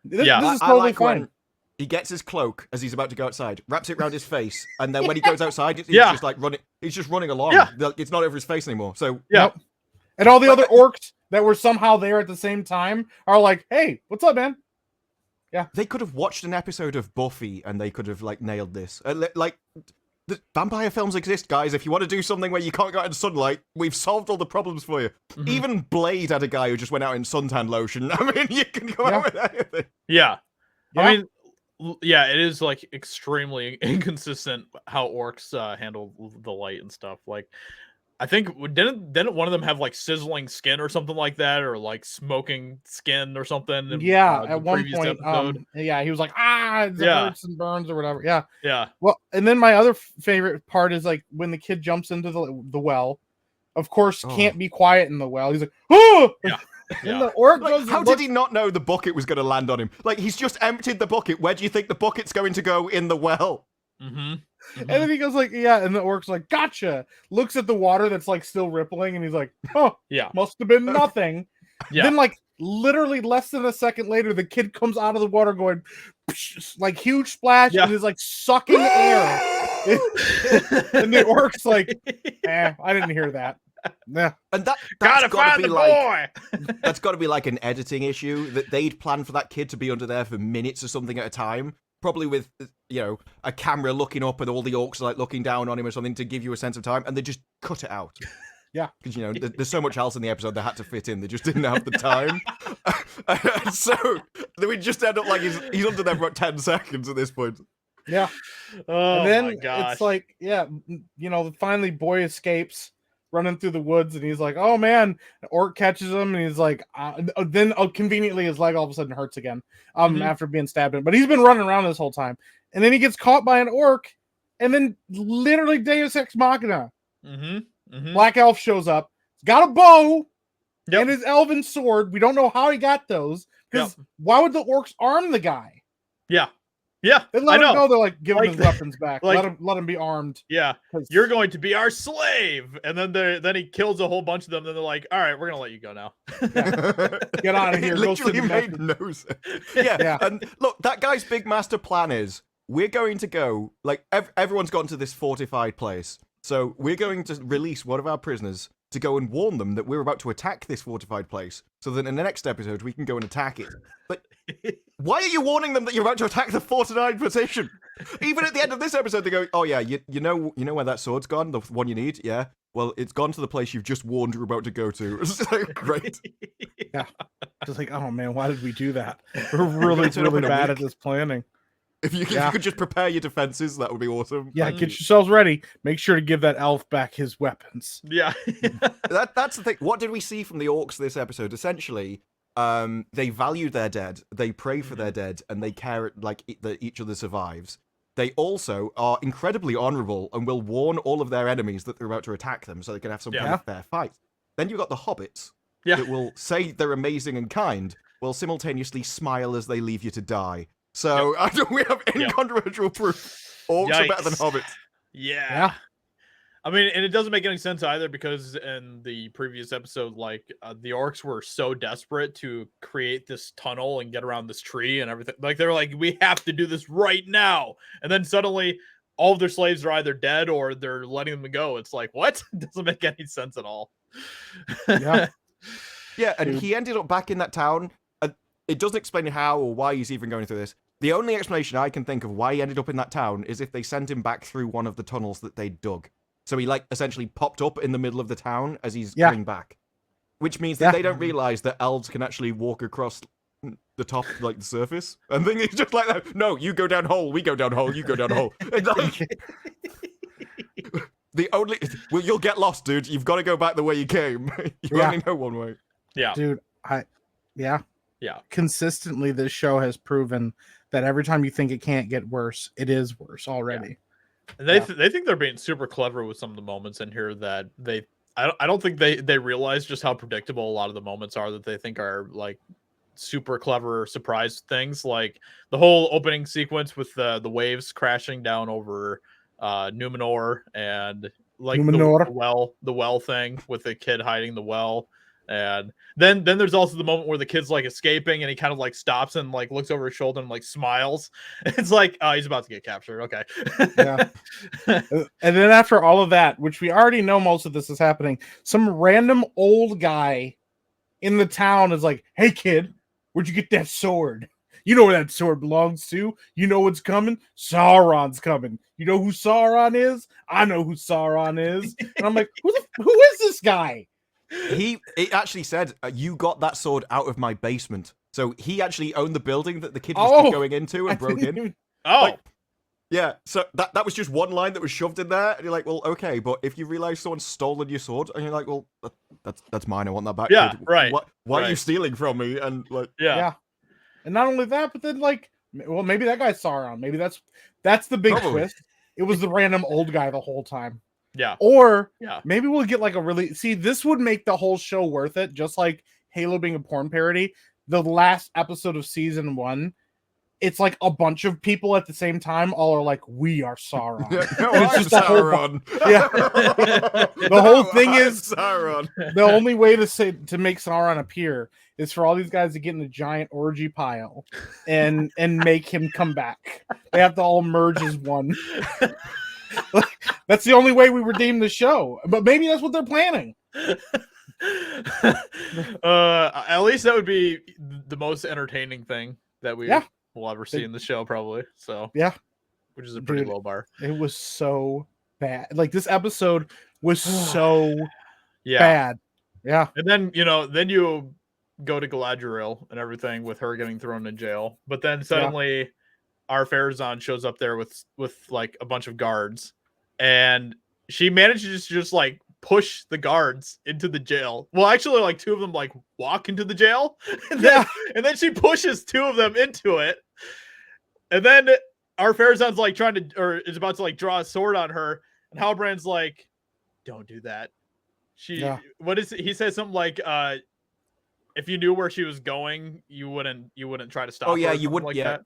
This, Yeah. this is I totally like fine. when he gets his cloak as he's about to go outside, wraps it around his face, and then when he goes outside, he's Yeah. just like running. He's just running along. Yeah. It's not over his face anymore. So Yeah. Nope. And all the Like other orcs that were somehow there at the same time are like, "Hey, what's up, man?" They could have watched an episode of Buffy and they could have like nailed this. Like the vampire films exist, guys. If you want to do something where you can't go out in sunlight, we've solved all the problems for you. Mhm. Even Blade had a guy who just went out in suntan lotion. I mean, you can go out with anything. Yeah. Yeah. I mean, yeah, it is like extremely inconsistent how orcs handle the light and stuff. Like, I think didn't one of them have like sizzling skin or something like that, or like smoking skin or something? In, Yeah, the at one previous point, episode? yeah, he was like, it Yeah. hurts and burns or whatever. Yeah. Yeah. Well, and then my other favorite part is like when the kid jumps into the well. Of course, can't be quiet in the well. He's like, oh! Yeah. And the orc Like, goes. how did he not know the bucket was going to land on him? Like, he's just emptied the bucket. Where do you think the bucket's going to go in the well? Mm-hmm. And then he goes like, yeah, and the orc's like, gotcha. Looks at the water that's like still rippling, and he's like, oh, Yeah. must have been nothing. Yeah. Then like literally less than a second later, the kid comes out of the water going, like huge splash, and is like sucking air. And the orc's like, I didn't hear that. Yeah. And that's Gotta got to find be the like boy. that's got to be like an editing issue that they'd planned for that kid to be under there for minutes or something at a time, probably with a camera looking up and all the orcs are like looking down on him or something to give you a sense of time, and they just cut it out. Yeah, because there's so much else in the episode they had to fit in. They just didn't have the time, and so we just end up like he's under there for about 10 seconds at this point. Yeah. Oh And then my gosh. it's like, finally boy escapes running through the woods, and he's like, oh man, the orc catches him, and he's like, then conveniently his leg all of a sudden hurts again after being stabbed in. But he's been running around this whole time, and then he gets caught by an orc, and then literally Deus Ex Machina. Black Elf shows up. He's got a bow and his elven sword. We don't know how he got those, because why would the orcs arm the guy? Yeah. Yeah, They let him go. They're like, give him his weapons back. Like, let him be armed. Yeah, you're going to be our slave, and then he kills a whole bunch of them. Then they're like, all right, we're gonna let you go now. Get out of here. It literally made no sense. Yeah, and look, that guy's big master plan is we're going to go. Like everyone's gotten to this fortified place, so we're going to release one of our prisoners to go and warn them that we're about to attack this fortified place, so that in the next episode we can go and attack it. But why are you warning them that you're about to attack the fortified position? Even at the end of this episode, they go, "Oh yeah, you know where that sword's gone, the one you need. Yeah, well, it's gone to the place you've just warned you're about to go to." It's like, great. Yeah, just like, oh man, why did we do that? We're really bad at this planning. If you could just prepare your defenses, that would be awesome. Yeah, get yourselves ready. Make sure to give that elf back his weapons. Yeah. That's the thing. What did we see from the orcs this episode? Essentially, they value their dead, they pray for their dead, and they care like that each other survives. They also are incredibly honorable and will warn all of their enemies that they're about to attack them, so they can have some kind of fair fight. Then you've got the hobbits that will say they're amazing and kind, while simultaneously smile as they leave you to die. So we have incontrovertible proof. Orcs are better than hobbits. Yeah. I mean, and it doesn't make any sense either, because in the previous episode, like the orcs were so desperate to create this tunnel and get around this tree and everything. Like they're like, we have to do this right now. And then suddenly all of their slaves are either dead or they're letting them go. It's like, what? It doesn't make any sense at all. Yeah, and he ended up back in that town. It doesn't explain how or why he's even going through this. The only explanation I can think of why he ended up in that town is if they sent him back through one of the tunnels that they dug. So he like essentially popped up in the middle of the town as he's coming back. Which means that they don't realize that elves can actually walk across the top, like the surface. And then he's just like that. No, you go down hole, we go down hole, you go down hole. And like, you'll get lost, dude. You've got to go back the way you came. You only know one way. Yeah. Dude, Yeah. Consistently, this show has proven that every time you think it can't get worse, it is worse already. Yeah. And they think they're being super clever with some of the moments in here that I don't think they realize just how predictable a lot of the moments are that they think are like super clever surprise things. Like the whole opening sequence with the waves crashing down over Numenor, and like the well thing with the kid hiding the well. And then there's also the moment where the kid's like escaping and he kind of like stops and like looks over his shoulder and like smiles. It's like, oh, he's about to get captured. Okay. Yeah. And then after all of that, which we already know most of this is happening, some random old guy in the town is like, hey kid, where'd you get that sword? You know where that sword belongs to. You know what's coming. Sauron's coming. You know who Sauron is? I know who Sauron is. And I'm like, who is this guy? It actually said, you got that sword out of my basement. So he actually owned the building that the kid was just going into and broke in. Yeah, so that was just one line that was shoved in there, and you're like, well, okay, but if you realize someone's stolen your sword, and you're like, well, that's mine, I want that back. Yeah, kid. right. Why are you stealing from me? And like, yeah. And not only that, but then like, well, maybe that guy's Sauron. Maybe that's the big twist. It was the random old guy the whole time. Yeah. Or maybe we'll get like this would make the whole show worth it, just like Halo being a porn parody. The last episode of season 1, it's like a bunch of people at the same time all are like, we are Sauron. It's just Sauron. The whole thing is Sauron. The only way to make Sauron appear is for all these guys to get in a giant orgy pile and make him come back. They have to all merge as one. That's the only way we redeem the show. But maybe that's what they're planning. At least that would be the most entertaining thing that we will ever see in the show, probably. So which is a pretty low bar. It was so bad. Like this episode was so bad. Yeah. And then then you go to Galadriel and everything with her getting thrown in jail, but then suddenly our Farazan shows up there with like a bunch of guards, and she manages to just like push the guards into the jail. Well, actually, like 2 of them like walk into the jail, and then she pushes 2 of them into it, and then our Farazan's like is about to like draw a sword on her, and Halbrand's like, "Don't do that." What is it? He says something like, "If you knew where she was going, you wouldn't try to stop." Oh yeah, her, you wouldn't. Like that.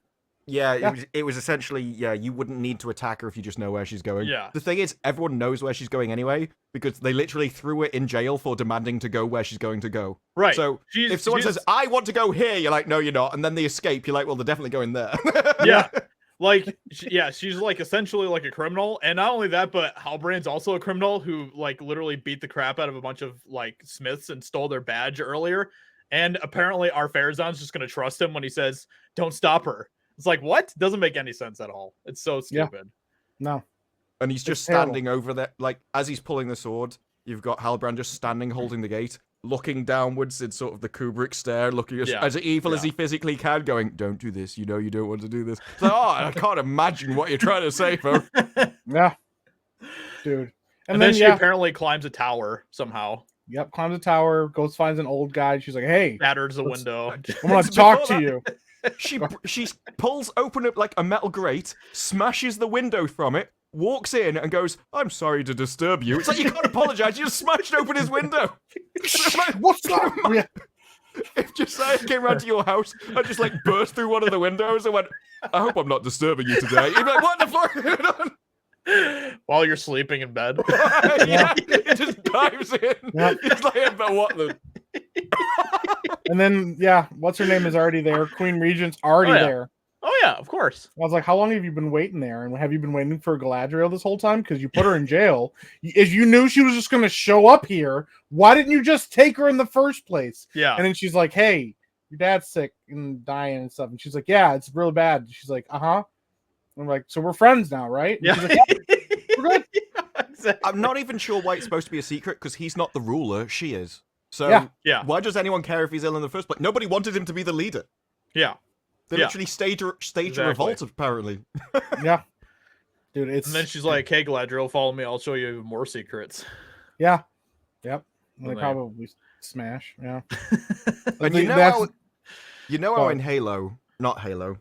Yeah, it was essentially, you wouldn't need to attack her if you just know where she's going. Yeah. The thing is, everyone knows where she's going anyway, because they literally threw her in jail for demanding to go where she's going to go. Right. So if someone says, I want to go here, you're like, no, you're not. And then they escape, you're like, well, they're definitely going there. Yeah. Like, she's like essentially like a criminal. And not only that, but Halbrand's also a criminal who like literally beat the crap out of a bunch of like smiths and stole their badge earlier. And apparently our Farazan's just going to trust him when he says, don't stop her. It's like, what? Doesn't make any sense at all. It's so stupid. No. And he's just standing over there. Like, as he's pulling the sword, you've got Halbrand just standing, holding the gate, looking downwards in sort of the Kubrick stare, looking as evil as he physically can, going, don't do this. You know you don't want to do this. It's like, I can't imagine what you're trying to say, folks. Yeah. Dude. And then she apparently climbs a tower somehow. Yep, climbs a tower, goes finds an old guy. She's like, hey. Batters the window. I want to talk to you. She pulls open up like a metal grate, smashes the window from it, walks in and goes, I'm sorry to disturb you. It's like, you can't apologize, you just smashed open his window. Like, what's that? If Josiah came round to your house and just like burst through one of the windows and went, I hope I'm not disturbing you today. You'd be like, what the fuck are you doing? While you're sleeping in bed. He just dives in. He's like, but what the... And then, what's her name is already there. Queen Regent's already there. Oh, yeah, of course. I was like, how long have you been waiting there? And have you been waiting for Galadriel this whole time? Because you put her in jail. If you knew she was just going to show up here, why didn't you just take her in the first place? Yeah. And then she's like, hey, your dad's sick and dying and stuff. And she's like, yeah, it's really bad. She's like, uh-huh. I'm like, so we're friends now, right? And she's like, yeah, we're good. Exactly. I'm not even sure why it's supposed to be a secret, because he's not the ruler, she is. So why does anyone care if he's ill in the first place? Nobody wanted him to be the leader. Yeah. They literally staged a revolt, apparently. Yeah. Dude, it's... And then she's like, hey, Galadriel, follow me. I'll show you even more secrets. Yeah. Yep. And they probably smash. Yeah. And you know how in Halo, not Halo,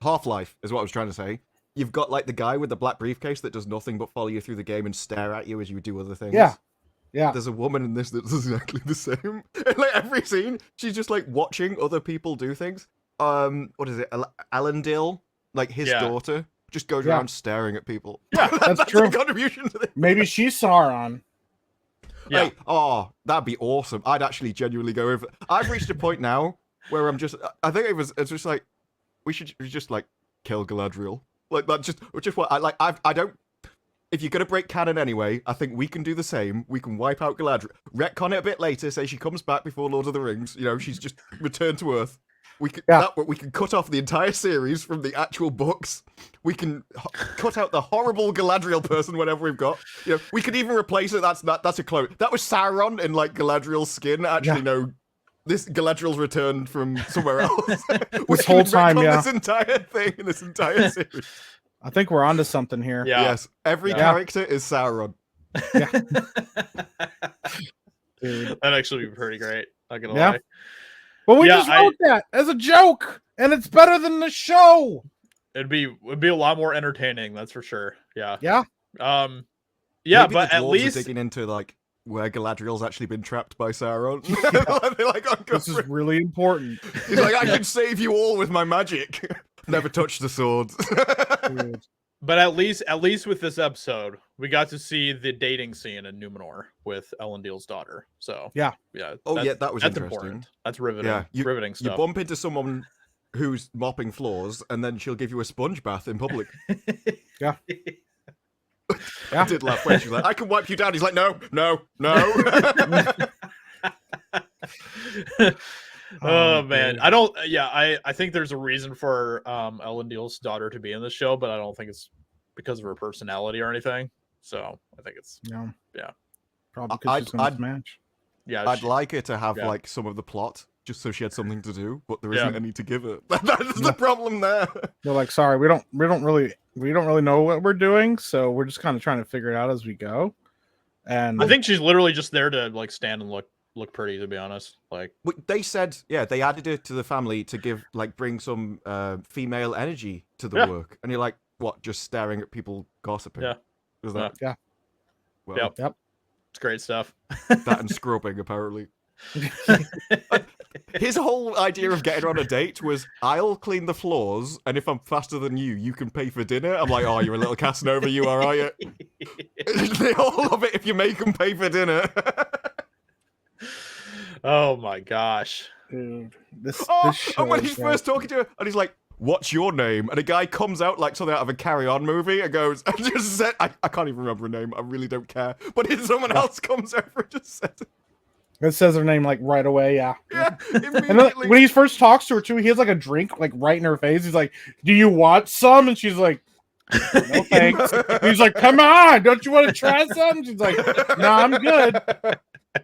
Half-Life is what I was trying to say. You've got like the guy with the black briefcase that does nothing but follow you through the game and stare at you as you do other things. Yeah. Yeah. There's a woman in this that's exactly the same. In like every scene, she's just like watching other people do things. What is it? Alendil, like his daughter, just goes around staring at people. Yeah, that's true. A contribution to this. Maybe she's Sauron. Yeah. Hey, that'd be awesome. I'd actually genuinely go over. I've reached a point now where I'm just. I think it's just like we should just like kill Galadriel. Like that. Just what I like. I don't. If you're gonna break canon anyway, I think we can do the same. We can wipe out Galadriel, retcon it a bit later, say she comes back before Lord of the Rings. You know, she's just returned to Earth. We can Yeah. we can cut off the entire series from the actual books. We can cut out the horrible Galadriel person, whatever we've got. You know, we could even replace it. That's a clone. That was Sauron in like Galadriel's skin. Actually, no. This Galadriel's returned from somewhere else. This whole time, this entire thing in this entire series. I think we're onto something here. Yeah. Yes, every character is Sauron. Yeah. Dude. That'd actually be pretty great. Not gonna Yeah. lie. But we just wrote that as a joke, and it's better than the show. It'd be a lot more entertaining, that's for sure. Yeah. Yeah. Yeah, Maybe but the at dwarves least are digging into like where Galadriel's actually been trapped by Sauron. They're like, This is really important. He's like, I can save you all with my magic. Never touch the swords. Dude. But at least with this episode, we got to see the dating scene in Numenor with Elendil's daughter. So yeah. Oh yeah, that was that's interesting. important. That's riveting. Yeah, riveting stuff. You bump into someone who's mopping floors, and then she'll give you a sponge bath in public. Yeah. I did laugh when she's like, I can wipe you down. He's like, no. Oh man, I think there's a reason for Elendil's daughter to be in the show, but I don't think it's because of her personality or anything. So I think it's probably because she's gonna match. Yeah, I'd like her to have like some of the plot, just so she had something to do, but there isn't any to give her. That's the problem there. They're like, sorry, we don't really know what we're doing, so we're just kind of trying to figure it out as we go. And I think she's literally just there to like stand and look pretty, to be honest. Like they said, they added it to the family to bring some female energy to the work, and you're like, what? Just staring at people gossiping? Yeah, is that? Yeah. Well, yep. It's great stuff. That and scrubbing, apparently. His whole idea of getting on a date was, I'll clean the floors, and if I'm faster than you, you can pay for dinner. I'm like, oh, you're a little Casanova, you are you? They all love it if you make them pay for dinner. Oh my gosh. Dude, this and when he's first talking to her, and he's like, what's your name? And a guy comes out like something out of a Carry On movie and goes, I just said, I can't even remember her name, I really don't care. But if someone else comes over and just says it. It says her name like right away, Yeah, and then, when he first talks to her too, he has like a drink like right in her face. He's like, "Do you want some?" And she's like, "No thanks." He's like, "Come on, don't you want to try some?" She's like, "No, I'm good."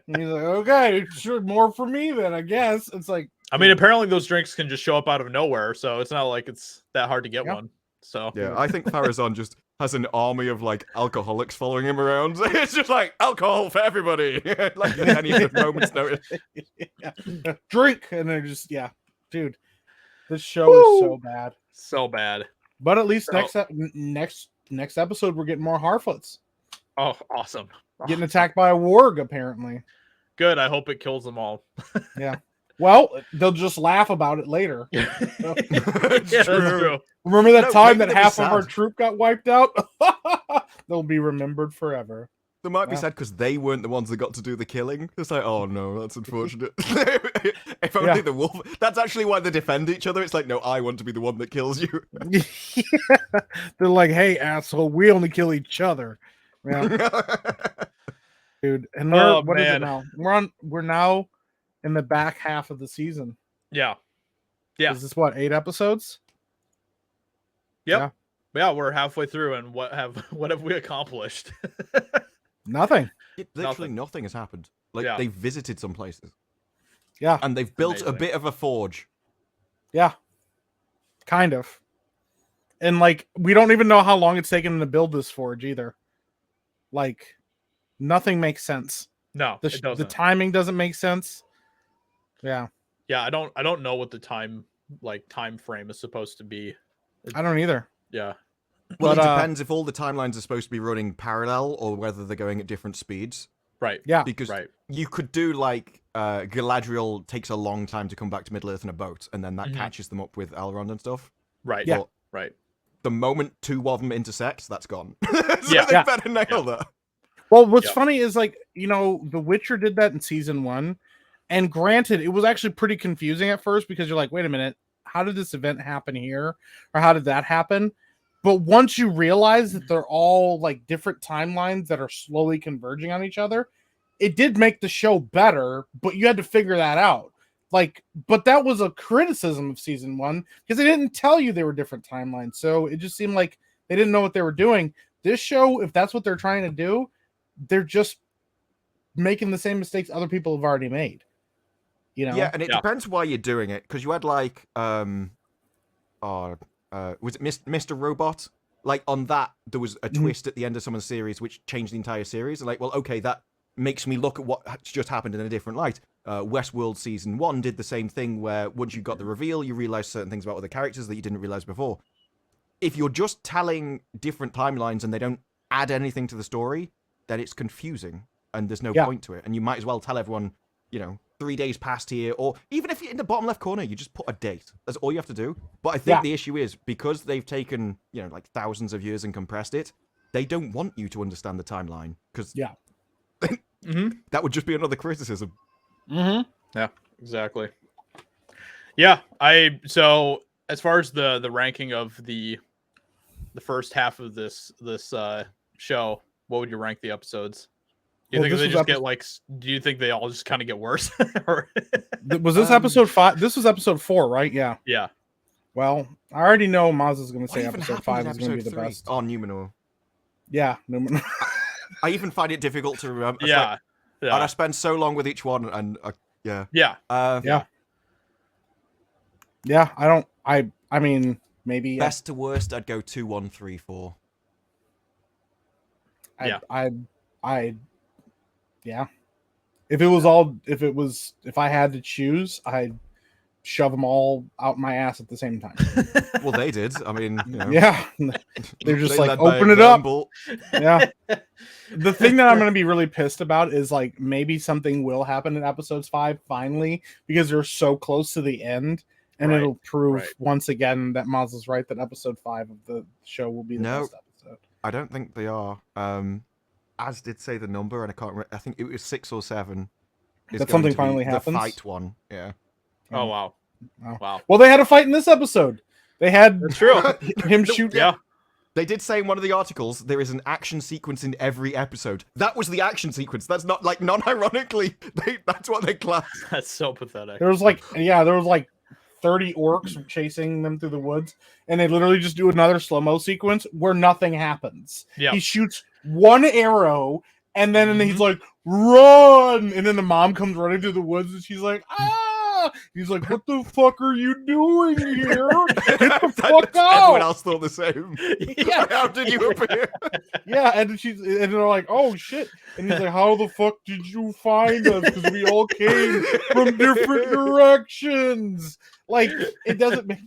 And he's like, "Okay, sure, more for me then, I guess." It's like, I mean, apparently those drinks can just show up out of nowhere, so it's not like it's that hard to get one. So yeah, I think Farazan just has an army of like alcoholics following him around. It's just like alcohol for everybody, like at any moment's notice. Drink, and they're just dude. This show is so bad. But at least next episode we're getting more Harfoots. Oh, awesome! Getting attacked by a warg, apparently. Good. I hope it kills them all. Yeah. Well, they'll just laugh about it later. That's true. Remember that time that half of our troop got wiped out? They'll be remembered forever. They might be sad because they weren't the ones that got to do the killing. It's like, oh no, that's unfortunate. If only the wolf. That's actually why they defend each other. It's like, no, I want to be the one that kills you. They're like, hey, asshole, we only kill each other. Yeah. Dude, and what is it now? We're now in the back half of the season. Yeah. Is this 8 episodes? Yep. Yeah, we're halfway through, and what have we accomplished? Nothing. Literally nothing has happened. Like they've visited some places. Yeah. And they've built a bit of a forge. Yeah. Kind of. And like we don't even know how long it's taken them to build this forge either. Like nothing makes sense. No, it doesn't. The timing doesn't make sense. Yeah. Yeah, I don't know what the time frame is supposed to be. I don't either. Yeah. Well, it depends if all the timelines are supposed to be running parallel or whether they're going at different speeds. Right. Yeah. Because you could do like Galadriel takes a long time to come back to Middle Earth in a boat, and then that catches them up with Elrond and stuff. Right. Yeah. But right. The moment two of them intersect, that's gone. So they better nail that. Well, what's funny is like, The Witcher did that in season 1. And granted, it was actually pretty confusing at first because you're like, wait a minute, how did this event happen here? Or how did that happen? But once you realize that they're all like different timelines that are slowly converging on each other, it did make the show better, but you had to figure that out. but that was a criticism of season 1 because they didn't tell you they were different timelines. So it just seemed like they didn't know what they were doing. This show, if that's what they're trying to do, they're just making the same mistakes other people have already made. Yeah, and it depends why you're doing it, because you had was it Mr. Robot? Like on that, there was a twist at the end of some of the series which changed the entire series. Like, well, okay, that makes me look at what just happened in a different light. Westworld season 1 did the same thing, where once you got the reveal, you realized certain things about other characters that you didn't realize before. If you're just telling different timelines and they don't add anything to the story, then it's confusing and there's no point to it. And you might as well tell everyone, 3 days past here, or even if you're in the bottom left corner, you just put a date. That's all you have to do. But I think the issue is, because they've taken, like thousands of years and compressed it, they don't want you to understand the timeline, because that would just be another criticism. Yeah, exactly. Yeah, so as far as the ranking of the first half of this show, what would you rank the episodes? Do you think they just get do you think they all just kind of get worse? Was this episode 5? This was episode 4, right? Yeah. Yeah. Well, I already know Maz is going to say episode 5 is going to be the best. Oh, Numenor. Yeah, Numenor. I even find it difficult to remember. Yeah. And I spend so long with each one, and yeah. Yeah, I mean, maybe best to worst, I'd go 2, 1, 3, 4. Yeah. If I had to choose, I'd shove them all out my ass at the same time. Well, they did. I mean, yeah, they're just like, open it up. Yeah. The thing that I'm going to be really pissed about is like maybe something will happen in episodes 5 finally, because they're so close to the end, and it'll prove once again that Maz is right, that episode 5 of the show will be the best episode. I don't think they are. Az did say the number, and I can't remember. I think it was 6 or 7. That something finally happens. The fight one, yeah. Oh wow. Wow. Well, they had a fight in this episode. They had That's true. him shoot. Yeah. They did say in one of the articles there is an action sequence in every episode. That was the action sequence. That's not like non-ironically. That's what they class. That's so pathetic. There was like 30 orcs chasing them through the woods, and they literally just do another slow-mo sequence where nothing happens. Yeah. He shoots one arrow, and then he's like, run! And then the mom comes running through the woods, and she's like, ah! He's like, what the fuck are you doing here? Get the fuck out! Everyone else thought the same. Yeah. How did you appear? Yeah, and they're like, oh shit. And he's like, how the fuck did you find us? Because we all came from different directions. Like, it doesn't make...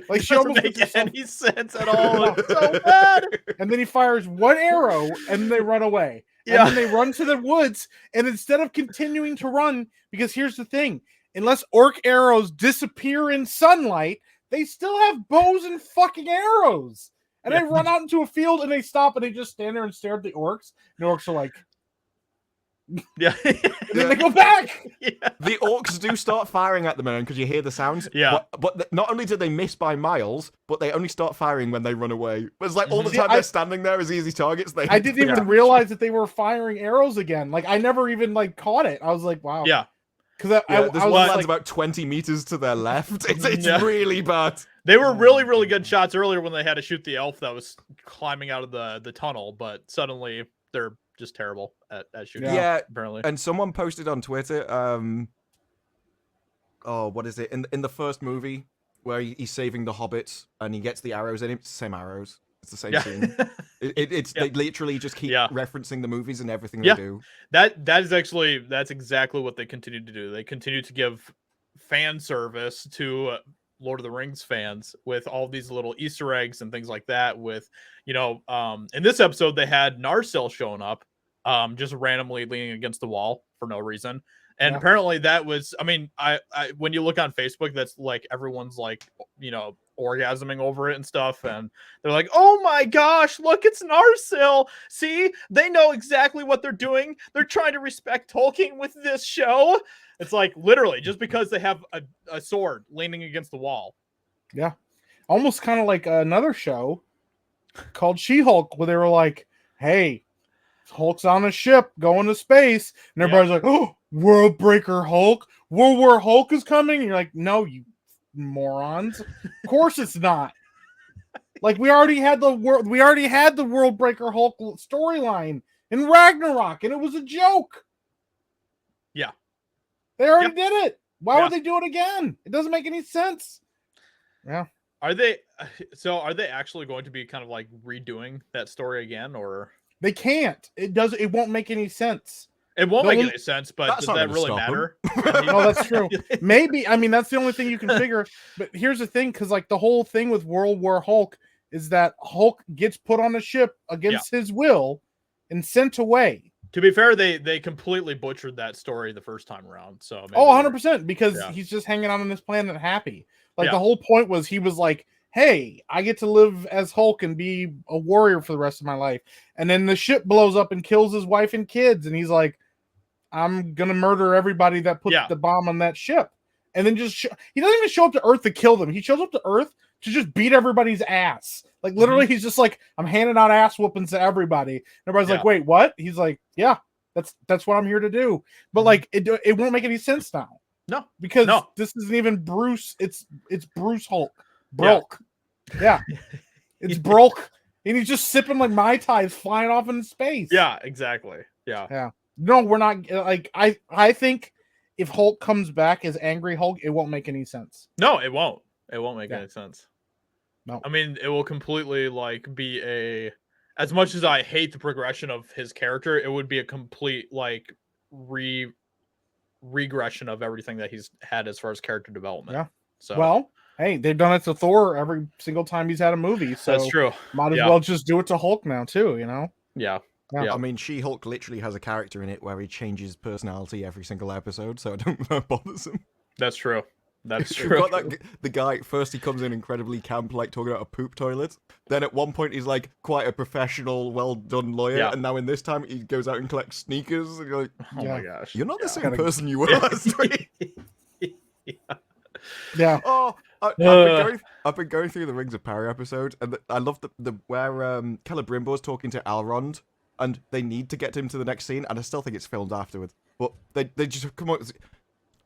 Like, she almost make any sense at all. It's so bad. And then he fires one arrow, and they run away. Yeah. And then they run to the woods, and instead of continuing to run, because here's the thing, unless orc arrows disappear in sunlight, they still have bows and fucking arrows. And they run out into a field, and they stop, and they just stand there and stare at the orcs. And the orcs are like... Yeah. And then they go back. Yeah. The orcs do start firing at them because you hear the sounds. Yeah. But not only do they miss by miles, but they only start firing when they run away. It's like all the time they're standing there as easy targets. I didn't even realize that they were firing arrows again. Like, I never even caught it. I was like, wow. Yeah. Because there's one lands about 20 meters to their left. It's really bad. They were really, really good shots earlier when they had to shoot the elf that was climbing out of the tunnel, but suddenly they're just terrible at shooting. Yeah, apparently. And someone posted on Twitter, what is it? In the first movie where he's saving the hobbits and he gets the arrows in him, it's the same arrows. It's the same scene. They literally just keep referencing the movies and everything they do. That's exactly what they continue to do. They continue to give fan service to Lord of the Rings fans with all these little Easter eggs and things like that. With, in this episode, they had Narsil showing up, just randomly leaning against the wall for no reason. And apparently that was, I when you look on Facebook, that's like everyone's like, orgasming over it and stuff. And they're like, oh my gosh, look, it's Narsil. See, they know exactly what they're doing. They're trying to respect Tolkien with this show. It's like literally just because they have a sword leaning against the wall. Yeah. Almost kind of like another show called She-Hulk, where they were like, hey, Hulk's on a ship going to space. And everybody's like, oh, World Breaker Hulk, World War Hulk is coming. And you're like, no, you morons. Of course it's not. Like we already had the World Breaker Hulk storyline in Ragnarok, and it was a joke. Yeah. They already did it. Why Yeah. would they do it again? It doesn't make any sense. Yeah. Are they actually going to be kind of like redoing that story again, or They can't. It won't make any sense. it won't The make only- any sense, but That's does not that gonna really stop 'em. matter? No, that's true. Maybe. I mean, that's the only thing you can figure. But here's the thing, because like the whole thing with World War Hulk is that Hulk gets put on a ship against his will and sent away. To be fair, they completely butchered that story the first time around. So maybe Oh, they're- 100%, because Yeah. he's just hanging out on this planet happy. Like Yeah. the whole point was he was like, hey, I get to live as Hulk and be a warrior for the rest of my life. And then the ship blows up and kills his wife and kids. And he's like, I'm going to murder everybody that put Yeah. the bomb on that ship. And then just, he doesn't even show up to Earth to kill them. He shows up to Earth to just beat everybody's ass. Like literally, he's just like, I'm handing out ass whoopings to everybody. And everybody's like, wait, what? He's like, yeah, that's what I'm here to do. But like, it won't make any sense now. No, Because No. this isn't even Bruce. It's Bruce Hulk. Broke. Yeah. It's broke. And he's just sipping like Mai Tais flying off into space. Yeah, exactly. Yeah. No, we're not. Like I think if Hulk comes back as Angry Hulk, it won't make any sense. No, it won't. It won't make Yeah. any sense. No. I mean, it will completely like be as much as I hate the progression of his character, it would be a complete like regression of everything that he's had as far as character development. Yeah. So Well, hey, they've done it to Thor every single time he's had a movie. So that's true. might as Yeah. well just do it to Hulk now too, you know? Yeah. Yeah. I mean, She-Hulk literally has a character in it where he changes personality every single episode, so I don't know if that bothers him. That's true. That's You've true. got the guy, first he comes in incredibly camp, like talking about a poop toilet. Then at one point he's like quite a professional, well-done lawyer. Yeah. And now in this time he goes out and collects sneakers. And you're like, Oh Yeah. my gosh. you're not the Yeah. same Gotta- person you were last week. Yeah. Oh, I've been going through the Rings of Power episode, and I love the where Celebrimbor's talking to Elrond, and they need to get him to the next scene, and I still think it's filmed afterwards. But they just come up.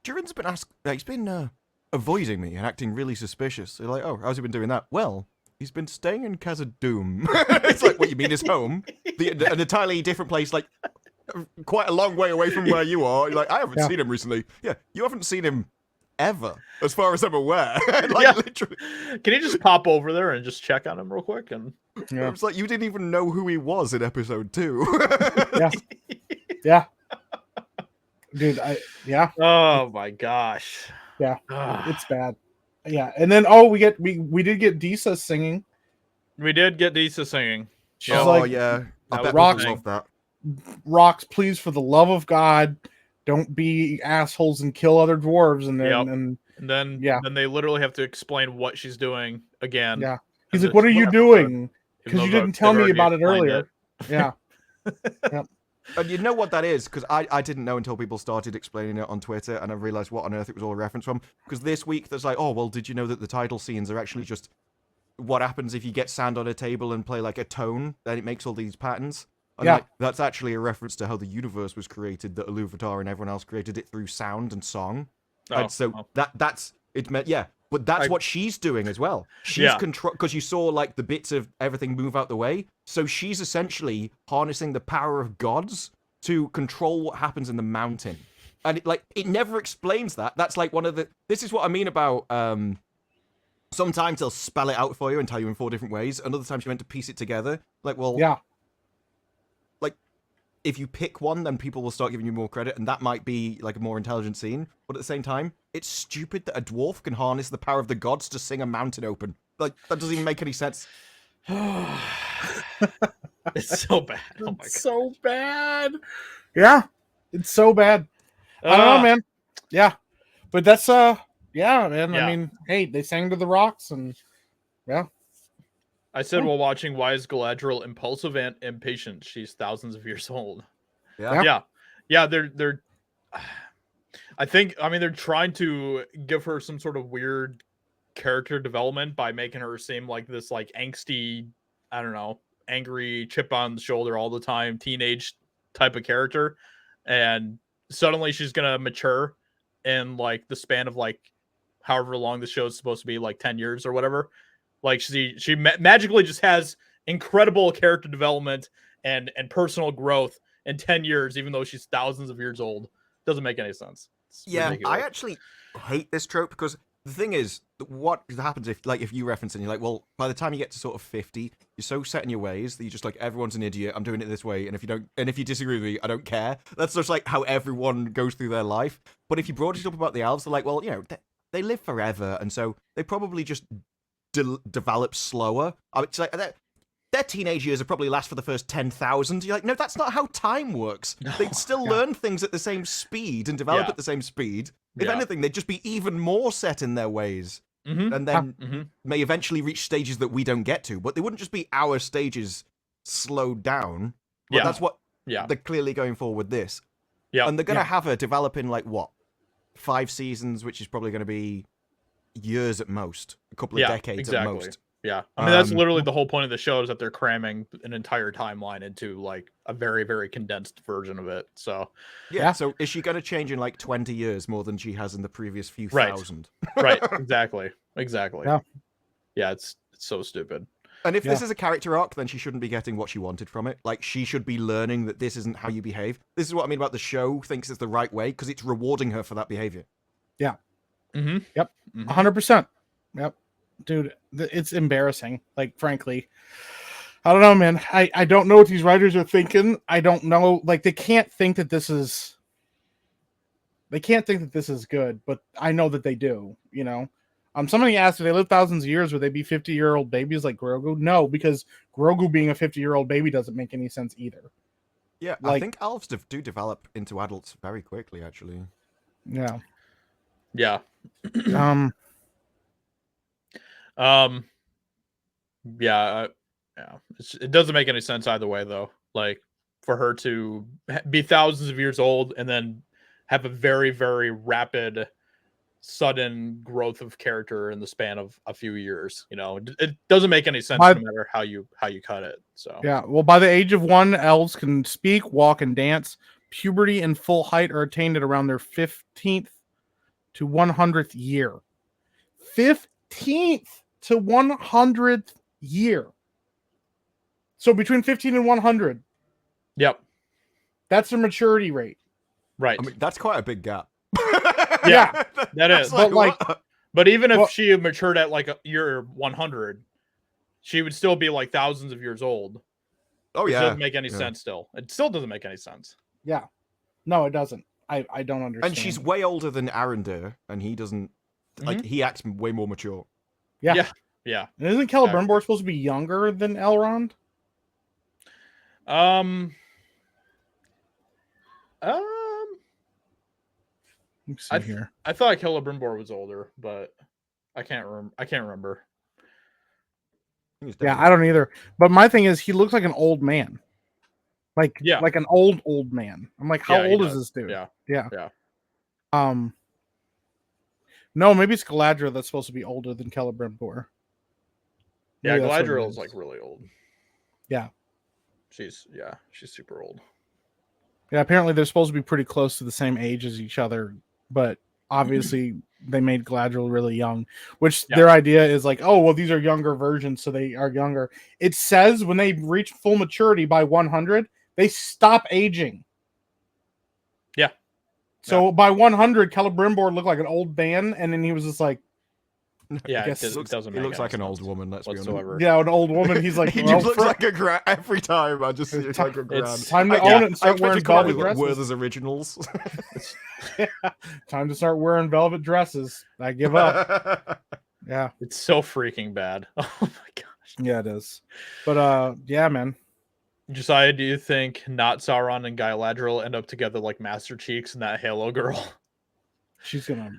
Durin's been he's been avoiding me and acting really suspicious. They're like, oh, how's he been doing that? Well, he's been staying in Khazad-dûm. It's like, what you mean his home? An entirely different place, like quite a long way away from where you are. You're like, I haven't seen him recently. Yeah, you haven't seen him ever, as far as I'm aware. Like, Yeah. literally. Can you just pop over there and just check on him real quick? And Yeah. It's like you didn't even know who he was in episode 2. Yeah. Yeah. Dude, oh my gosh. Yeah. Ah. It's bad. Yeah. And then we did get Disa singing. We did get Disa singing. She's Yeah. like, yeah. I That bet was people amazing. love that. rocks, please, for the love of God, don't be assholes and kill other dwarves. And then Yep. and And then Yeah. then they literally have to explain what she's doing again. yeah. He's And like, what are you whatever, doing? even Because though you they've didn't tell me already about it explained earlier. Yeah. And you know what that is? Because I didn't know until people started explaining it on Twitter, and I realized what on earth it was all a reference from. Because this week there's like, oh, well, did you know that the title scenes are actually just what happens if you get sand on a table and play like a tone, then it makes all these patterns? And Yeah. like, that's actually a reference to how the universe was created, that Iluvatar and everyone else created it through sound and song. And so that's it meant, yeah. But that's what she's doing as well. She's control, because you saw like the bits of everything move out the way. So she's essentially harnessing the power of gods to control what happens in the mountain. And it never explains that. That's like one of the. This is what I mean about. Sometimes they'll spell it out for you and tell you in 4 different ways. And other times you're meant to piece it together. Like, well, Yeah. like if you pick one, then people will start giving you more credit, and that might be like a more intelligent scene. But at the same time, it's stupid that a dwarf can harness the power of the gods to sing a mountain open. Like, that doesn't even make any sense. It's so bad. Oh my god. So bad. Yeah. It's so bad. I don't know, man. Yeah. But that's yeah, man. Yeah. I mean, hey, they sang to the rocks and yeah. I said while watching, why is Galadriel impulsive and impatient? She's thousands of years old. Yeah. Yeah. They're I mean they're trying to give her some sort of weird character development by making her seem like this like angsty, I don't know, angry chip on the shoulder all the time, teenage type of character. And suddenly she's gonna mature in like the span of like however long the show is supposed to be, like 10 years or whatever. Like she magically just has incredible character development and personal growth in 10 years, even though she's thousands of years old. Doesn't make any sense. It's ridiculous. I actually hate this trope because the thing is, what happens if you reference it and you're like, well, by the time you get to sort of 50, you're so set in your ways that you're just like, everyone's an idiot, I'm doing it this way, and if you disagree with me, I don't care. That's just like how everyone goes through their life. But if you brought it up about the elves, they're like, well, they live forever, and so they probably just develop slower. I mean, it's like their teenage years will probably last for the first 10,000. You're like, no, that's not how time works. They still learn things at the same speed and develop at the same speed. If anything, they'd just be even more set in their ways. And then may eventually reach stages that we don't get to. But they wouldn't just be our stages slowed down. But that's what they're clearly going for with this. Yeah. And they're going to have her develop in, 5 seasons, which is probably going to be years at most. A couple of decades at most. Yeah, I mean, that's literally the whole point of the show, is that they're cramming an entire timeline into like a very, very condensed version of it. So so is she going to change in 20 years more than she has in the previous few thousand? Right, exactly. Yeah, it's so stupid. And if this is a character arc, then she shouldn't be getting what she wanted from it. Like, she should be learning that this isn't how you behave. This is what I mean about the show thinks it's the right way, because it's rewarding her for that behavior. Yeah. Yep. 100%. Yep. Dude, it's embarrassing. Like, frankly, I don't know, man. I don't know what these writers are thinking. I don't know. Like, they can't think that this is good, but I know that they do, Somebody asked if they live thousands of years, would they be 50-year-old babies like Grogu? No, because Grogu being a 50-year-old baby doesn't make any sense either. Yeah, I think elves do develop into adults very quickly, actually. Yeah. Yeah. It doesn't make any sense either way, though. Like, for her to be thousands of years old and then have a very, very rapid, sudden growth of character in the span of a few years, it doesn't make any sense no matter how you cut it. So well, by the age of 1, elves can speak, walk, and dance. Puberty and full height are attained at around their 15th to 100th year. 15th to 100th year. So between 15 and 100. Yep. That's their maturity rate. Right. I mean, that's quite a big gap. Yeah, that is. But even if she matured at year 100, she would still be thousands of years old. Oh, yeah. It doesn't make any sense still. It still doesn't make any sense. Yeah. No, it doesn't. I don't understand. And she's way older than Arendelle, and he doesn't... he acts way more mature. Yeah. And isn't Celebrimbor supposed to be younger than Elrond? Here. I thought Celebrimbor was older, but I can't remember. Yeah, I don't either. But my thing is, he looks like an old man. Like an old man. I'm like, how old is this dude? Yeah. No, maybe it's Galadriel that's supposed to be older than Celebrimbor. Yeah, Galadriel is really old. Yeah. She's super old. Yeah, apparently they're supposed to be pretty close to the same age as each other, but obviously they made Galadriel really young, which their idea is these are younger versions, so they are younger. It says when they reach full maturity by 100, they stop aging. Yeah. So by 100, Celebrimbor looked like an old man, and then he was just like, it doesn't. He looks like an old woman. Let's be honest. Yeah, an old woman. He's like, he just looks like a grand every time. I just see it like a grand. It's time to own it and start wearing velvet dresses. Werther's originals. Time to start wearing velvet dresses. I give up. Yeah, it's so freaking bad. Oh my gosh. Yeah, it is. But man. Josiah, do you think not Sauron and Galadriel end up together like Master Cheeks and that Halo girl? She's gonna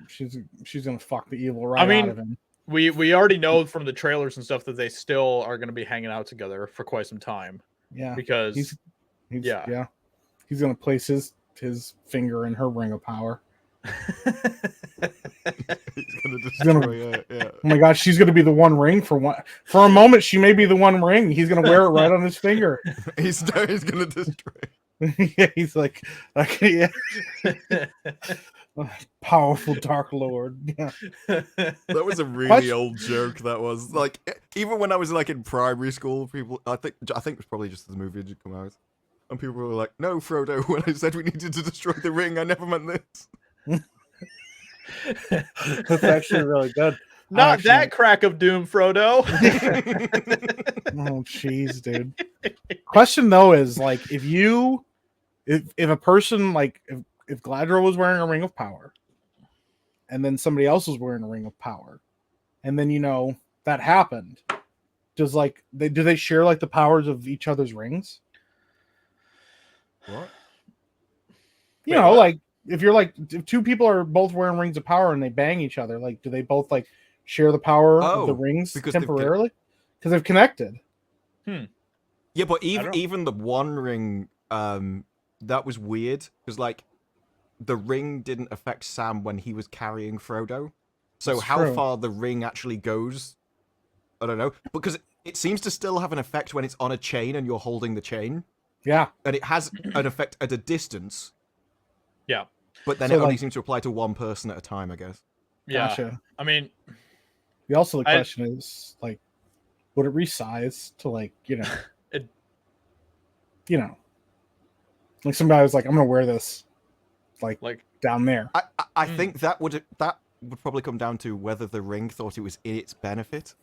fuck the evil out of him. We already know from the trailers and stuff that they still are gonna be hanging out together for quite some time. Yeah, because he's gonna place his finger in her ring of power. He's gonna destroy it. Yeah. Oh my god, she's gonna be the one ring for a moment. She may be the one ring. He's gonna wear it right on his finger. He's gonna destroy. Yeah, he's like yeah, powerful Dark Lord. Yeah. That was a really Question- old joke. That was like, even when I was like in primary school, people, I think it was probably just as the movie had come out, and people were like, "No, Frodo, when I said we needed to destroy the ring, I never meant this." That's actually really good. Not that crack of doom, Frodo. Oh, jeez, dude. Question though is like, if a person like if Galadriel was wearing a ring of power, and then somebody else was wearing a ring of power, and then that happened, does like do they share like the powers of each other's rings? What? You Wait, know, what? like if two people are both wearing rings of power and they bang each other, like do they both like share the power of the rings because temporarily because they've connected? Yeah, but I don't- even the One Ring, that was weird because like the ring didn't affect Sam when he was carrying Frodo. So That's how true. far the ring actually goes, I don't know. Because it seems to still have an effect when it's on a chain and you're holding the chain, Yeah. and it has an effect at a distance. Yeah. But then So, it only like- seems to apply to one person at a time, I guess. Yeah. Gotcha. I mean, The question is like, would it resize to like It- like somebody was like, I'm gonna wear this like down there. I think that would probably come down to whether the ring thought it was in its benefit.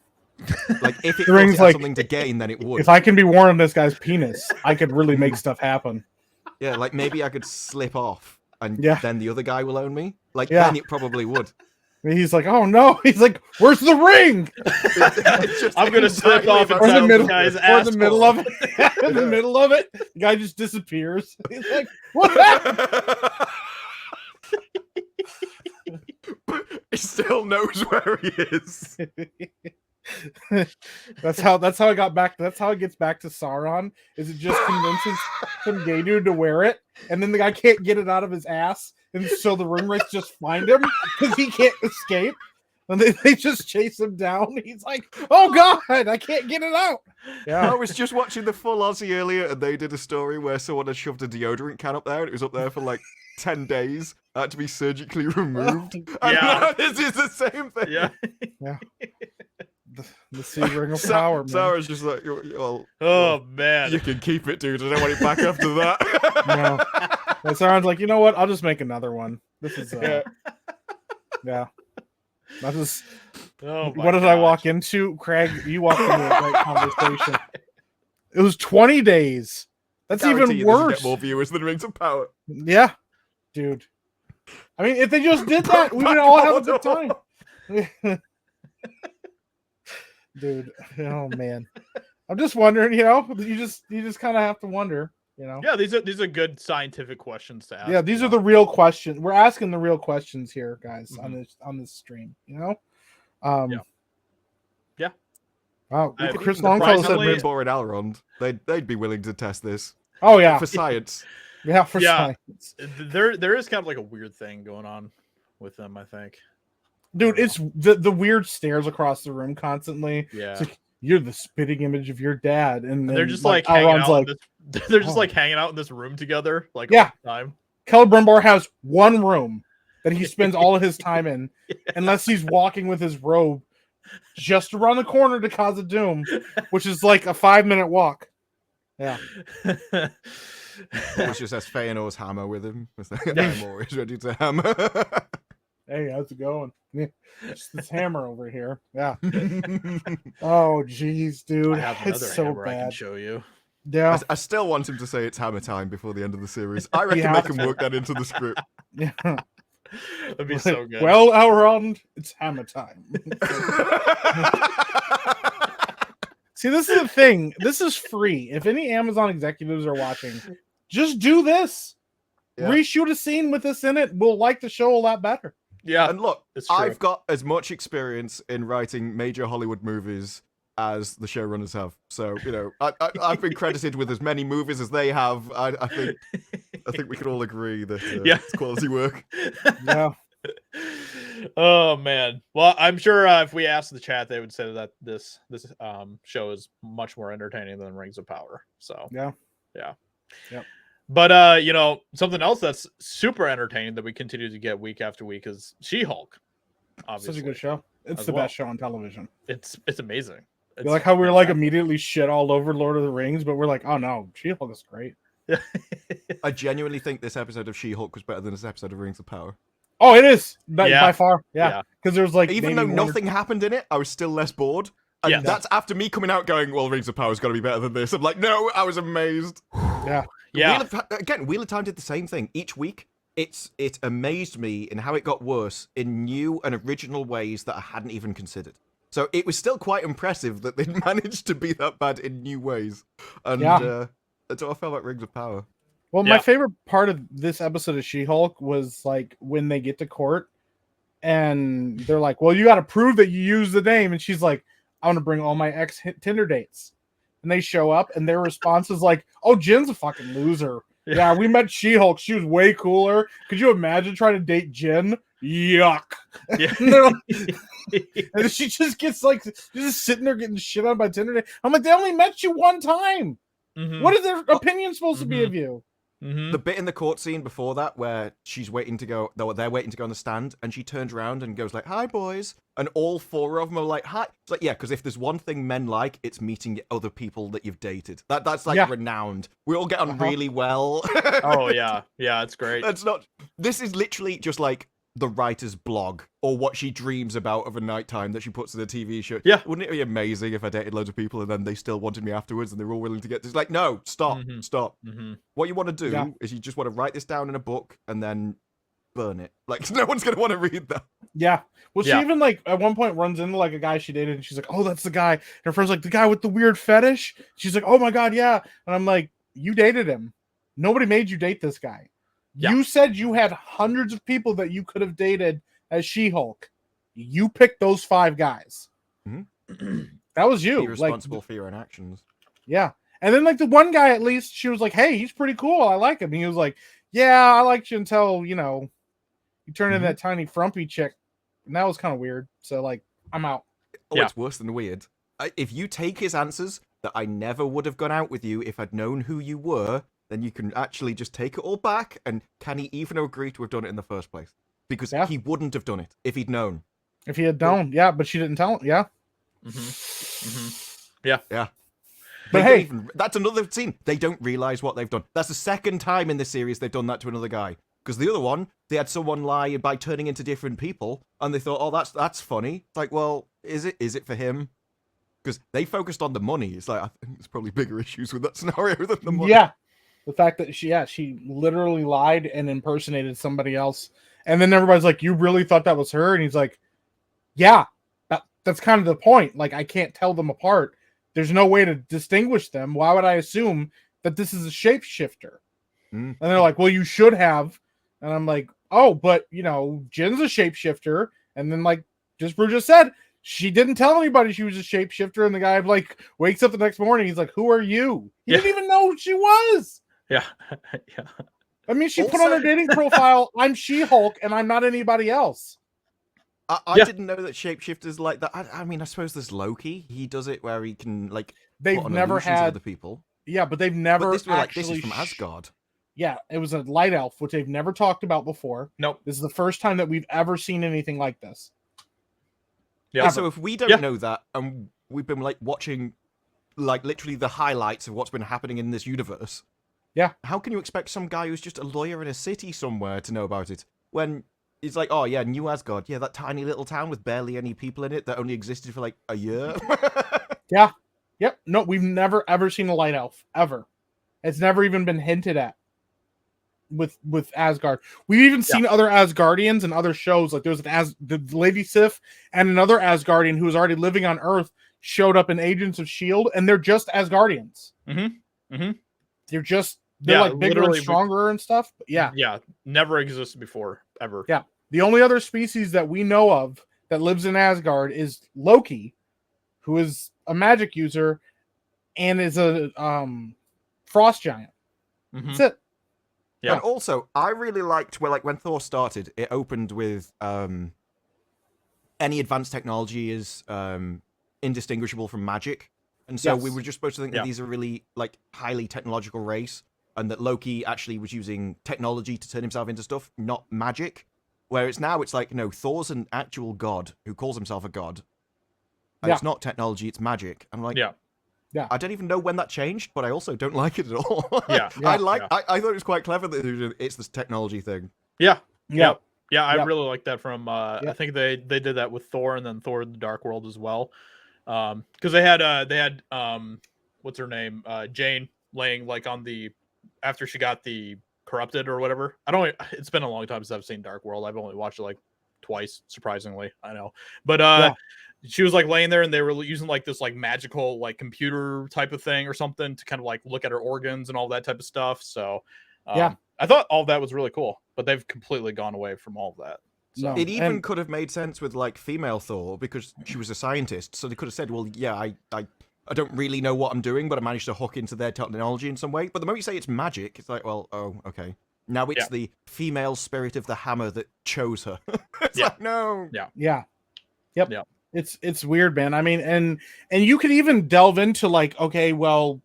Like if it The ring's thought it had like, something to gain, then it would. If I can be worn on this guy's penis, I could really make stuff happen. Yeah, like maybe I could slip off, and Yeah. then the other guy will own me. Like Yeah. then it probably would. And he's like, oh no, he's like, where's the ring? It's just I'm gonna slip entirely off about Or in the inside middle, the guy's or in the middle asshole. of it. In the middle of it, the guy just disappears. He's like, what happened? But he still knows where he is. That's how it got back. That's how it gets back to Sauron. Is it just convinces some gay dude to wear it, and then the guy can't get it out of his ass, and so the ring wraiths just find him because he can't escape, and they just chase him down. He's like, "Oh God, I can't get it out." I Yeah, was just watching the Full Aussie earlier, and they did a story where someone had shoved a deodorant can up there, and it was up there for like 10 days. Had to be surgically removed. And Yeah. now this is the same thing. Yeah. the sea ring of power, man. Sarah's just like, well, Oh man. you can keep it, dude. I don't want it back after that. No. And Sauron's like, you know what? I'll just make another one. This is yeah. That is. Oh my What did I gosh. walk into, Craig? You walked into a great conversation. It was 20 days. That's Guarantee even you this will worse. Get more viewers than Rings of Power. Yeah, dude. I mean, if they just did that, we would all have a good time. Dude, oh man. I'm just wondering, you just kind of have to wonder, Yeah, these are good scientific questions to ask. Yeah, these are the real questions. We're asking the real questions here, guys, Mhm. on this stream, Yeah. Wow, I- Chris the Longfellow said, surprisingly- Rimbor and Elrond, they'd be willing to test this "Oh yeah, for science. yeah, for Yeah. science, There is kind of like a weird thing going on with them, I think. dude." It's the weird stares across the room constantly. Yeah. It's like, you're the spitting image of your dad, and And they're then, just like hanging Elrond's out. like, They're just "Oh." like hanging out in this room together, like Yeah. all the time. Celebrimbor has one room that he spends all of his time in, unless he's walking with his robe just around the corner to Cause of Doom, which is like a 5-minute walk. Yeah. Which just has Feanor's hammer with him. It's like, I'm always ready to hammer. Hey, how's it going? Yeah, just this hammer over here. Yeah. Oh, jeez, dude. I have another It's so hammer I can bad. show you. Yeah. I still want him to say it's hammer time before the end of the series. I reckon Yeah. they can work that into the script. Yeah. That'd be so good. Well, Elrond, it's hammer time. See, this is the thing. This is free. If any Amazon executives are watching, just do this. Yeah. Reshoot a scene with this in it. We'll like the show a lot better. yeah, And look, it's true. I've got as much experience in writing major Hollywood movies as the showrunners have. So, I've been credited with as many movies as they have. I think we can all agree that it's quality work. Yeah. Oh man. Well, I'm sure if we asked the chat, they would say that this show is much more entertaining than Rings of Power. So Yeah. yeah. Yep. But you know, something else that's super entertaining that we continue to get week after week is She-Hulk. Obviously, Such a good show. It's as the well. best show on television. It's amazing. You It's like how we're like fantastic. immediately shit all over Lord of the Rings, but we're like, oh no, She-Hulk is great. I genuinely think this episode of She-Hulk was better than this episode of Rings of Power. Oh, it is Yeah. by far. Yeah, Yeah. because there's like Even though nothing happened in it, I was still less bored. And Yes. that's after me coming out going, well, Rings of Power's got to be better than this. I'm like, no, I was amazed. Yeah. Yeah. Wheel of Time did the same thing. Each week, it amazed me in how it got worse in new and original ways that I hadn't even considered. So it was still quite impressive that they'd managed to be that bad in new ways. And that's how I felt about Rings of Power. Well, Yeah. my favorite part of this episode of She-Hulk was like when they get to court and they're like, well, you got to prove that you use the name. And she's like, I want to bring all my ex Tinder dates. And they show up and their response is like, oh, Jin's a fucking loser. Yeah, we met She-Hulk. She was way cooler. Could you imagine trying to date Jin? Yuck. Yeah. And she just gets like, just sitting there getting shit on by Tinder. I'm like, they only met you one time. Mhm. What is their opinion supposed to be Mhm. of you? Mhm. The bit in the court scene before that where she's waiting to go, they're waiting to go on the stand, and she turns around and goes like, "Hi, boys," and all four of them are like, "Hi." It's like, yeah, because if there's one thing men like, it's meeting other people that you've dated. That's like renowned. We all get on really well. Oh yeah, yeah, it's great. That's not. This is literally just like the writer's blog or what she dreams about of a nighttime that she puts in a TV show. Yeah. Wouldn't it be amazing if I dated loads of people and then they still wanted me afterwards and they were all willing to get this? Like, no, stop. Mhm. What you want to do is you just want to write this down in a book and then burn it. Like, no one's going to want to read that. Yeah. Well, she even like at one point runs into like a guy she dated and she's like, oh, that's the guy. And her friend's like, the guy with the weird fetish. She's like, oh my God, yeah. And I'm like, you dated him. Nobody made you date this guy. Yeah. You said you had hundreds of people that you could have dated as She-Hulk. You picked those 5 guys. Mm-hmm. That was you. Be responsible for your own actions. Yeah. And then like the one guy, at least she was like, hey, he's pretty cool. I like him. And he was like, yeah, I liked you until, you know, you turned into that tiny frumpy chick. And that was kind of weird. So like, I'm out. Oh, it's worse than weird. If you take his answers that I never would have gone out with you if I'd known who you were, then you can actually just take it all back. And can he even agree to have done it in the first place? Because he wouldn't have done it if he'd known. If he had known, yeah, but she didn't tell him. Yeah. Yeah. Yeah. But hey, that's another scene. They don't realize what they've done. That's the second time in this series they've done that to another guy. Because the other one, they had someone lie by turning into different people, and they thought, oh, that's funny. It's like, well, is it for him? Because they focused on the money. It's like, I think there's probably bigger issues with that scenario than the money. Yeah. The fact that she literally lied and impersonated somebody else. And then everybody's like, you really thought that was her? And he's like, yeah, that's kind of the point. Like, I can't tell them apart. There's no way to distinguish them. Why would I assume that this is a shapeshifter? And they're like, well, you should have. And I'm like, oh, but, you know, Jin's a shapeshifter. And then, like, Brew just said, she didn't tell anybody she was a shapeshifter. And the guy, like, wakes up the next morning. He's like, who are you? He didn't even know who she was. Yeah. I mean, she put on her dating profile, I'm She-Hulk, and I'm not anybody else. I didn't know that shapeshifters like that. I mean, I suppose there's Loki. He does it where he can, like, they've never had other people. Yeah, but they've never this is from Asgard. Yeah, it was a light elf, which they've never talked about before. Nope. This is the first time that we've ever seen anything like this. Yeah. So if we don't know that, and we've been like watching, like literally the highlights of what's been happening in this universe. Yeah. How can you expect some guy who's just a lawyer in a city somewhere to know about it when it's like, oh yeah, New Asgard, yeah, that tiny little town with barely any people in it that only existed for like a year. Yeah. Yep. No, we've never ever seen a light elf ever. It's never even been hinted at with Asgard. We've even seen other Asgardians in other shows. Like there was the Lady Sif and another Asgardian who was already living on Earth showed up in Agents of S.H.I.E.L.D. and they're just Asgardians. They're like bigger and stronger and stuff. But yeah, never existed before ever. Yeah, the only other species that we know of that lives in Asgard is Loki, who is a magic user and is a frost giant. That's it. Yeah. And also, I really liked where, like, when Thor started, it opened with any advanced technology is indistinguishable from magic. And so we were just supposed to think that these are really, like, highly technological race. and that Loki actually was using technology to turn himself into stuff, not magic. Whereas now it's like, no, Thor's an actual god who calls himself a god. And it's not technology, it's magic. I'm like, I don't even know when that changed, but I also don't like it at all. I thought it was quite clever that it's this technology thing. Yeah, I really like that from I think they did that with Thor and then Thor the Dark World as well. Because they had what's her name? Jane laying like on the after she got the corrupted or whatever. It's been a long time since I've seen Dark World. I've only watched it like twice, surprisingly. I know. But she was like laying there and they were using like this like magical like computer type of thing or something to kind of like look at her organs and all that type of stuff. So I thought all that was really cool, but they've completely gone away from all of that. So. It even could have made sense with like female Thor because she was a scientist. So they could have said, well, yeah, I don't really know what I'm doing, but I managed to hook into their technology in some way. But the moment you say it's magic, it's like, well, oh, okay. Now it's the female spirit of the hammer that chose her. It's like, no. Yep. It's weird, man. I mean, and you could even delve into like, okay, well,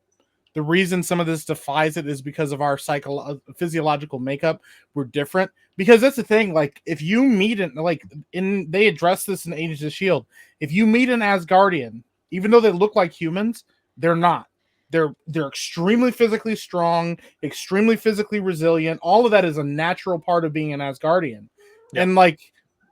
the reason some of this defies it is because of our physiological makeup. We're different because that's the thing. Like, if you meet they address this in Agents of S.H.I.E.L.D. If you meet an Asgardian, even though they look like humans, they're not. They're extremely physically strong, extremely physically resilient. All of that is a natural part of being an Asgardian. Yeah. And like,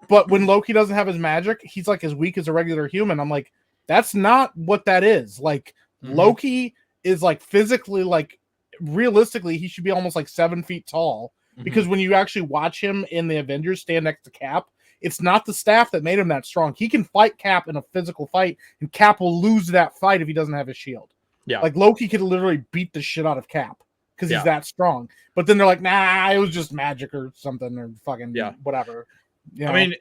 but when Loki doesn't have his magic, he's like as weak as a regular human. I'm like, that's not what that is. Like Loki is like physically, like realistically, he should be almost like 7 feet tall because when you actually watch him in the Avengers stand next to Cap, it's not the staff that made him that strong. He can fight Cap in a physical fight, and Cap will lose that fight if he doesn't have his shield. Yeah, like Loki could literally beat the shit out of Cap because he's that strong. But then they're like, nah, it was just magic or something or fucking whatever. You know? I mean,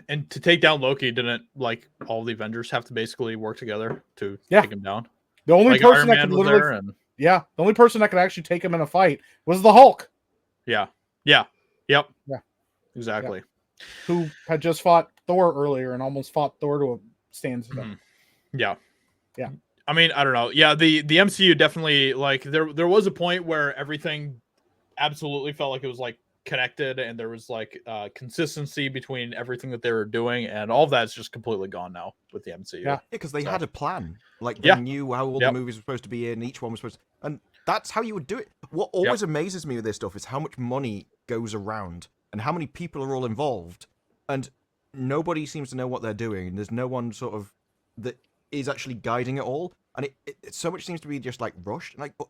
and to take down Loki, didn't like all the Avengers have to basically work together to take him down? The only person that could literally, the only person that could actually take him in a fight was the Hulk. Exactly. Who had just fought Thor earlier and almost fought Thor to a standstill. Yeah. I mean, I don't know. Yeah, the MCU definitely like there was a point where everything absolutely felt like it was like connected and there was like consistency between everything that they were doing, and all of that's just completely gone now with the MCU. Yeah, because they had a plan. Like they knew how all the movies were supposed to be in, each one was supposed to, and that's how you would do it. What always amazes me with this stuff is how much money goes around and how many people are all involved, and nobody seems to know what they're doing, and there's no one sort of that is actually guiding it all, and it so much seems to be just like rushed. Like, but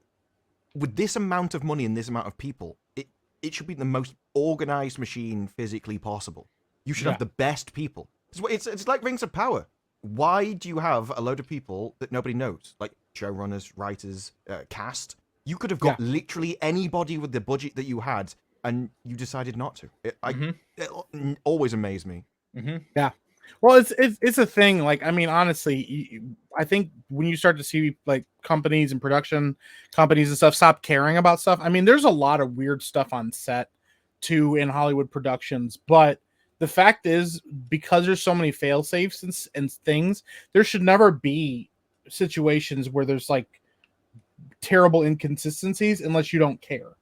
with this amount of money and this amount of people, it should be the most organized machine physically possible. You should have the best people. It's like Rings of Power. Why do you have a load of people that nobody knows? Like showrunners, writers, cast. You could have got literally anybody with the budget that you had, and you decided not to. It always amazed me. Yeah. Well, it's a thing. Like, I mean, honestly, I think when you start to see like companies and production companies and stuff stop caring about stuff. I mean, there's a lot of weird stuff on set too in Hollywood productions, but the fact is, because there's so many fail safes and things, there should never be situations where there's like terrible inconsistencies unless you don't care.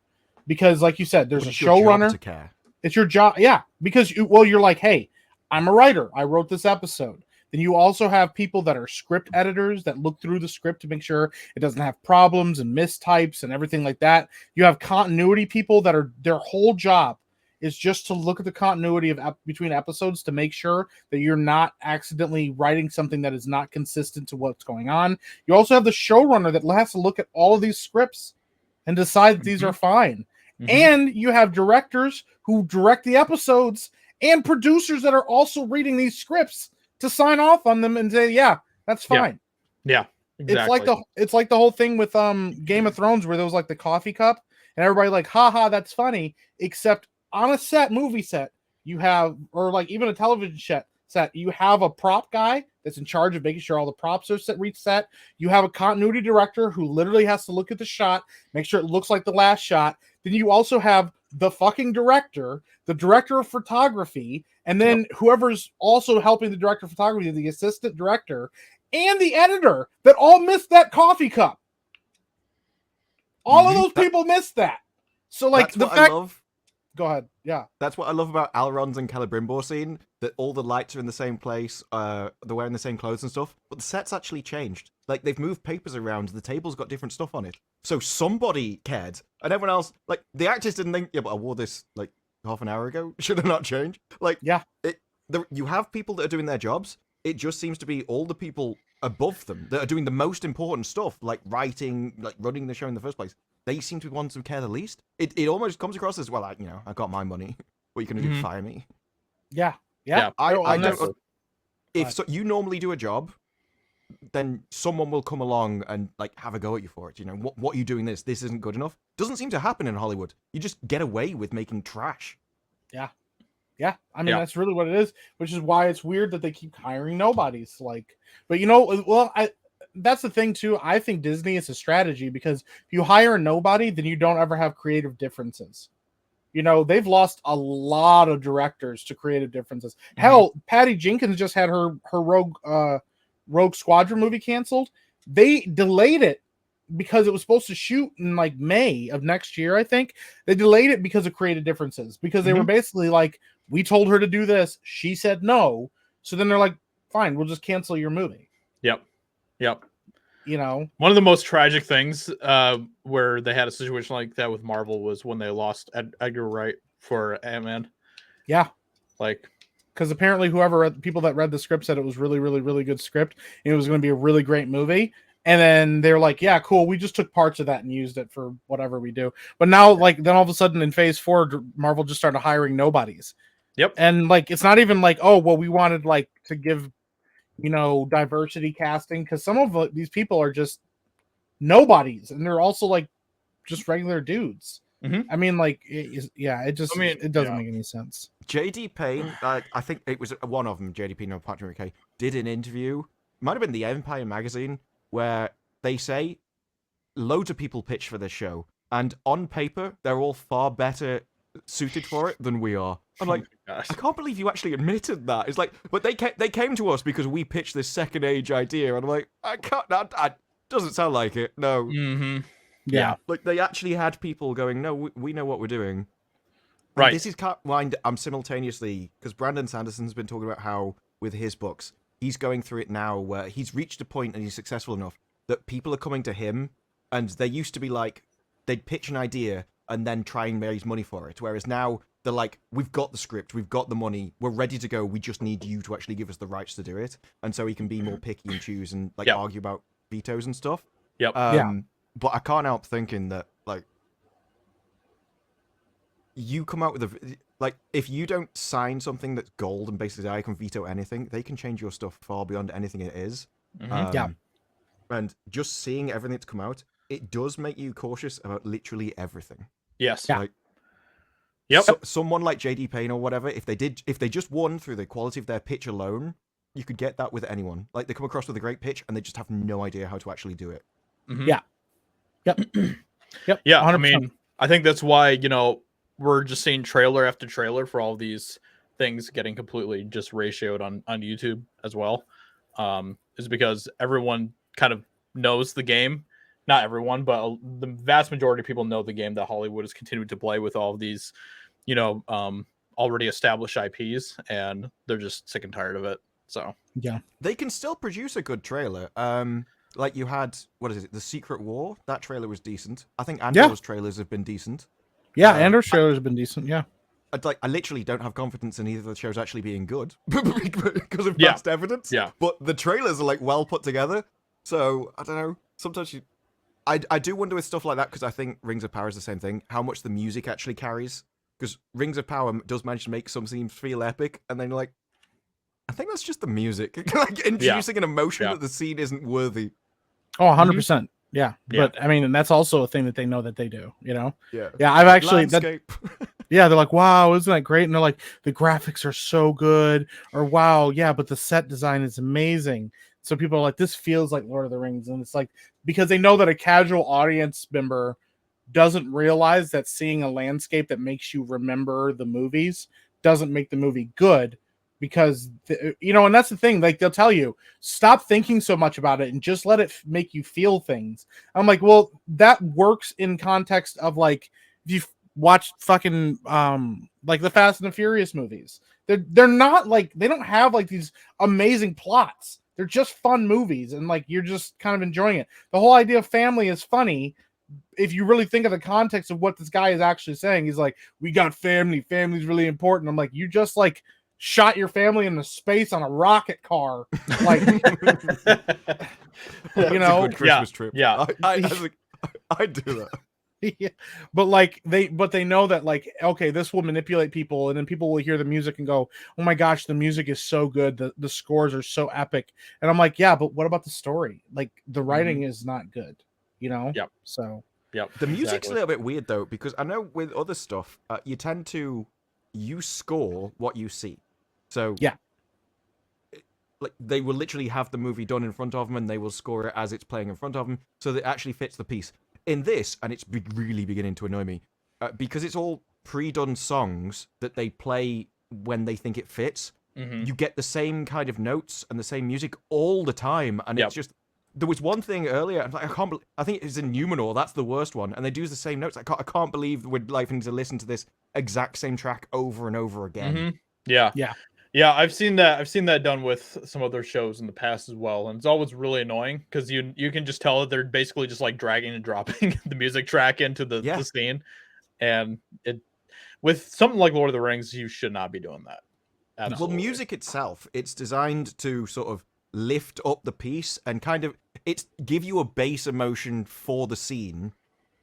Because, like you said, there's a showrunner. It's your job, because you're like, hey, I'm a writer. I wrote this episode. Then you also have people that are script editors that look through the script to make sure it doesn't have problems and mistypes and everything like that. You have continuity people that are their whole job is just to look at the continuity of between episodes to make sure that you're not accidentally writing something that is not consistent to what's going on. You also have the showrunner that has to look at all of these scripts and decide that these are fine. And you have directors who direct the episodes and producers that are also reading these scripts to sign off on them and say, yeah, that's fine. Yeah, exactly. It's like the whole thing with Game of Thrones where there was like the coffee cup and everybody like, haha, that's funny. Except on a movie set, you have, or like even a television set, you have a prop guy that's in charge of making sure all the props are set. You have a continuity director who literally has to look at the shot, make sure it looks like the last shot. Then you also have the fucking director, the director of photography, and then whoever's also helping the director of photography, the assistant director, and the editor that all missed that coffee cup. All of those people missed that. So like That's the what fact. I love. Go ahead. Yeah. That's what I love about Alron's and Celebrimbor scene, that all the lights are in the same place, they're wearing the same clothes and stuff, but the set's actually changed. Like, they've moved papers around, the table's got different stuff on it. So somebody cared, and everyone else, like, the actors didn't think, yeah, but I wore this, like, half an hour ago, should it not change? Like, Yeah. You have people that are doing their jobs, it just seems to be all the people above them that are doing the most important stuff, like writing, like running the show in the first place. They seem to be the ones who care the least. It almost comes across as, well, I got my money. What are you going to do? Fire me? Yeah. I don't. If you normally do a job, then someone will come along and like have a go at you for it. You know, what are you doing this? This isn't good enough. Doesn't seem to happen in Hollywood. You just get away with making trash. Yeah, I mean that's really what it is, which is why it's weird that they keep hiring nobodies. Like, but you know, well, that's the thing too. I think Disney is a strategy, because if you hire a nobody, then you don't ever have creative differences. You know, they've lost a lot of directors to creative differences. Hell, Patty Jenkins just had her Rogue Squadron movie canceled. They delayed it because it was supposed to shoot in like May of next year, I think. They delayed it because of creative differences, because they were basically like, we told her to do this, she said no. So then they're like, fine, we'll just cancel your movie. Yep. You know, one of the most tragic things where they had a situation like that with Marvel was when they lost Edgar Wright for Ant-Man. Yeah. Like, because apparently people that read the script said it was really, really, really good script, and it was going to be a really great movie. And then they're like, yeah, cool. We just took parts of that and used it for whatever we do. But now, like, then all of a sudden in phase 4, Marvel just started hiring nobodies. Yep. And like, it's not even like, oh, well, we wanted like to give, you know, diversity casting, because some of these people are just nobodies, and they're also like just regular dudes. I mean, like, it doesn't make any sense. JD Payne, I think it was one of them, JD Payne or Patrick McKay, did an interview, might have been the Empire magazine, where they say loads of people pitch for this show, and on paper, they're all far better suited for it than we are. I'm like, I can't believe you actually admitted that. It's like, but they came to us because we pitched this second age idea, and I'm like, I can't. That doesn't sound like it. No. Yeah. Like, they actually had people going, no, we know what we're doing. Right. And this is kind of, I'm simultaneously, because Brandon Sanderson's been talking about how with his books, he's going through it now where he's reached a point and he's successful enough that people are coming to him, and they used to be like, they'd pitch an idea and then try and raise money for it. Whereas now they're like, we've got the script, we've got the money, we're ready to go. We just need you to actually give us the rights to do it. And so he can be more picky and choose and like argue about vetoes and stuff. Yep. But I can't help thinking that, like, you come out with like, if you don't sign something that's gold and basically I can veto anything, they can change your stuff far beyond anything it is. And just seeing everything that's come out, it does make you cautious about literally everything. Yes. Like, someone like JD Payne or whatever, if they just won through the quality of their pitch alone, you could get that with anyone. Like, they come across with a great pitch and they just have no idea how to actually do it. Yeah. Yep. Yeah. 100%. I mean, I think that's why, you know, we're just seeing trailer after trailer for all these things getting completely just ratioed on YouTube as well. Is because everyone kind of knows the game. Not everyone, but the vast majority of people know the game that Hollywood has continued to play with all of these, you know, already established IPs, and they're just sick and tired of it. So yeah, they can still produce a good trailer. Like you had, what is it, The Secret War? That trailer was decent. I think Andor's trailers have been decent. Yeah, Andor's trailers have been decent. Yeah. I literally don't have confidence in either of the shows actually being good because of past evidence. Yeah. But the trailers are like well put together. So I don't know. Sometimes I do wonder with stuff like that, because I think Rings of Power is the same thing. How much the music actually carries, because Rings of Power does manage to make some scenes feel epic, and then you're like, I think that's just the music, like introducing an emotion that the scene isn't worthy. Oh, 100%. Yeah. But I mean, and that's also a thing that they know that they do, you know? Yeah. Yeah, I've actually yeah, they're like, wow, isn't that great? And they're like, the graphics are so good, or wow, yeah, but the set design is amazing. So people are like, this feels like Lord of the Rings. And it's like, because they know that a casual audience member doesn't realize that seeing a landscape that makes you remember the movies doesn't make the movie good. because and that's the thing. Like they'll tell you, stop thinking so much about it and just let it make you feel things. I'm like, well, that works in context of like if you watch fucking like the Fast and the Furious movies. They're not like they don't have like these amazing plots. They're just fun movies, and like you're just kind of enjoying it. The whole idea of family is funny if you really think of the context of what this guy is actually saying. He's like, we got family. Family's really important. I'm like, you just like shot your family into space on a rocket car. Like, you know, a good Christmas trip. Yeah. I'd do that. Yeah. But like they know that like, okay, this will manipulate people, and then people will hear the music and go, oh my gosh, the music is so good, the scores are so epic. And I'm like, yeah, but what about the story? Like the writing is not good, Yep. So the music's a little bit weird though, because I know with other stuff you tend to score what you see. So yeah, like they will literally have the movie done in front of them and they will score it as it's playing in front of them, so that it actually fits the piece. In this, and it's really beginning to annoy me, because it's all pre-done songs that they play when they think it fits. You get the same kind of notes and the same music all the time, and it's just. There was one thing earlier, I'm like, I think it's in Numenor, that's the worst one, and they do the same notes. I can't believe we're like having to listen to this exact same track over and over again. Yeah. I've seen that done with some other shows in the past as well, and it's always really annoying because you can just tell that they're basically just like dragging and dropping the music track into the scene, and it with something like Lord of the Rings, you should not be doing that. Absolutely. Well, music itself, it's designed to sort of lift up the piece and kind of give you a base emotion for the scene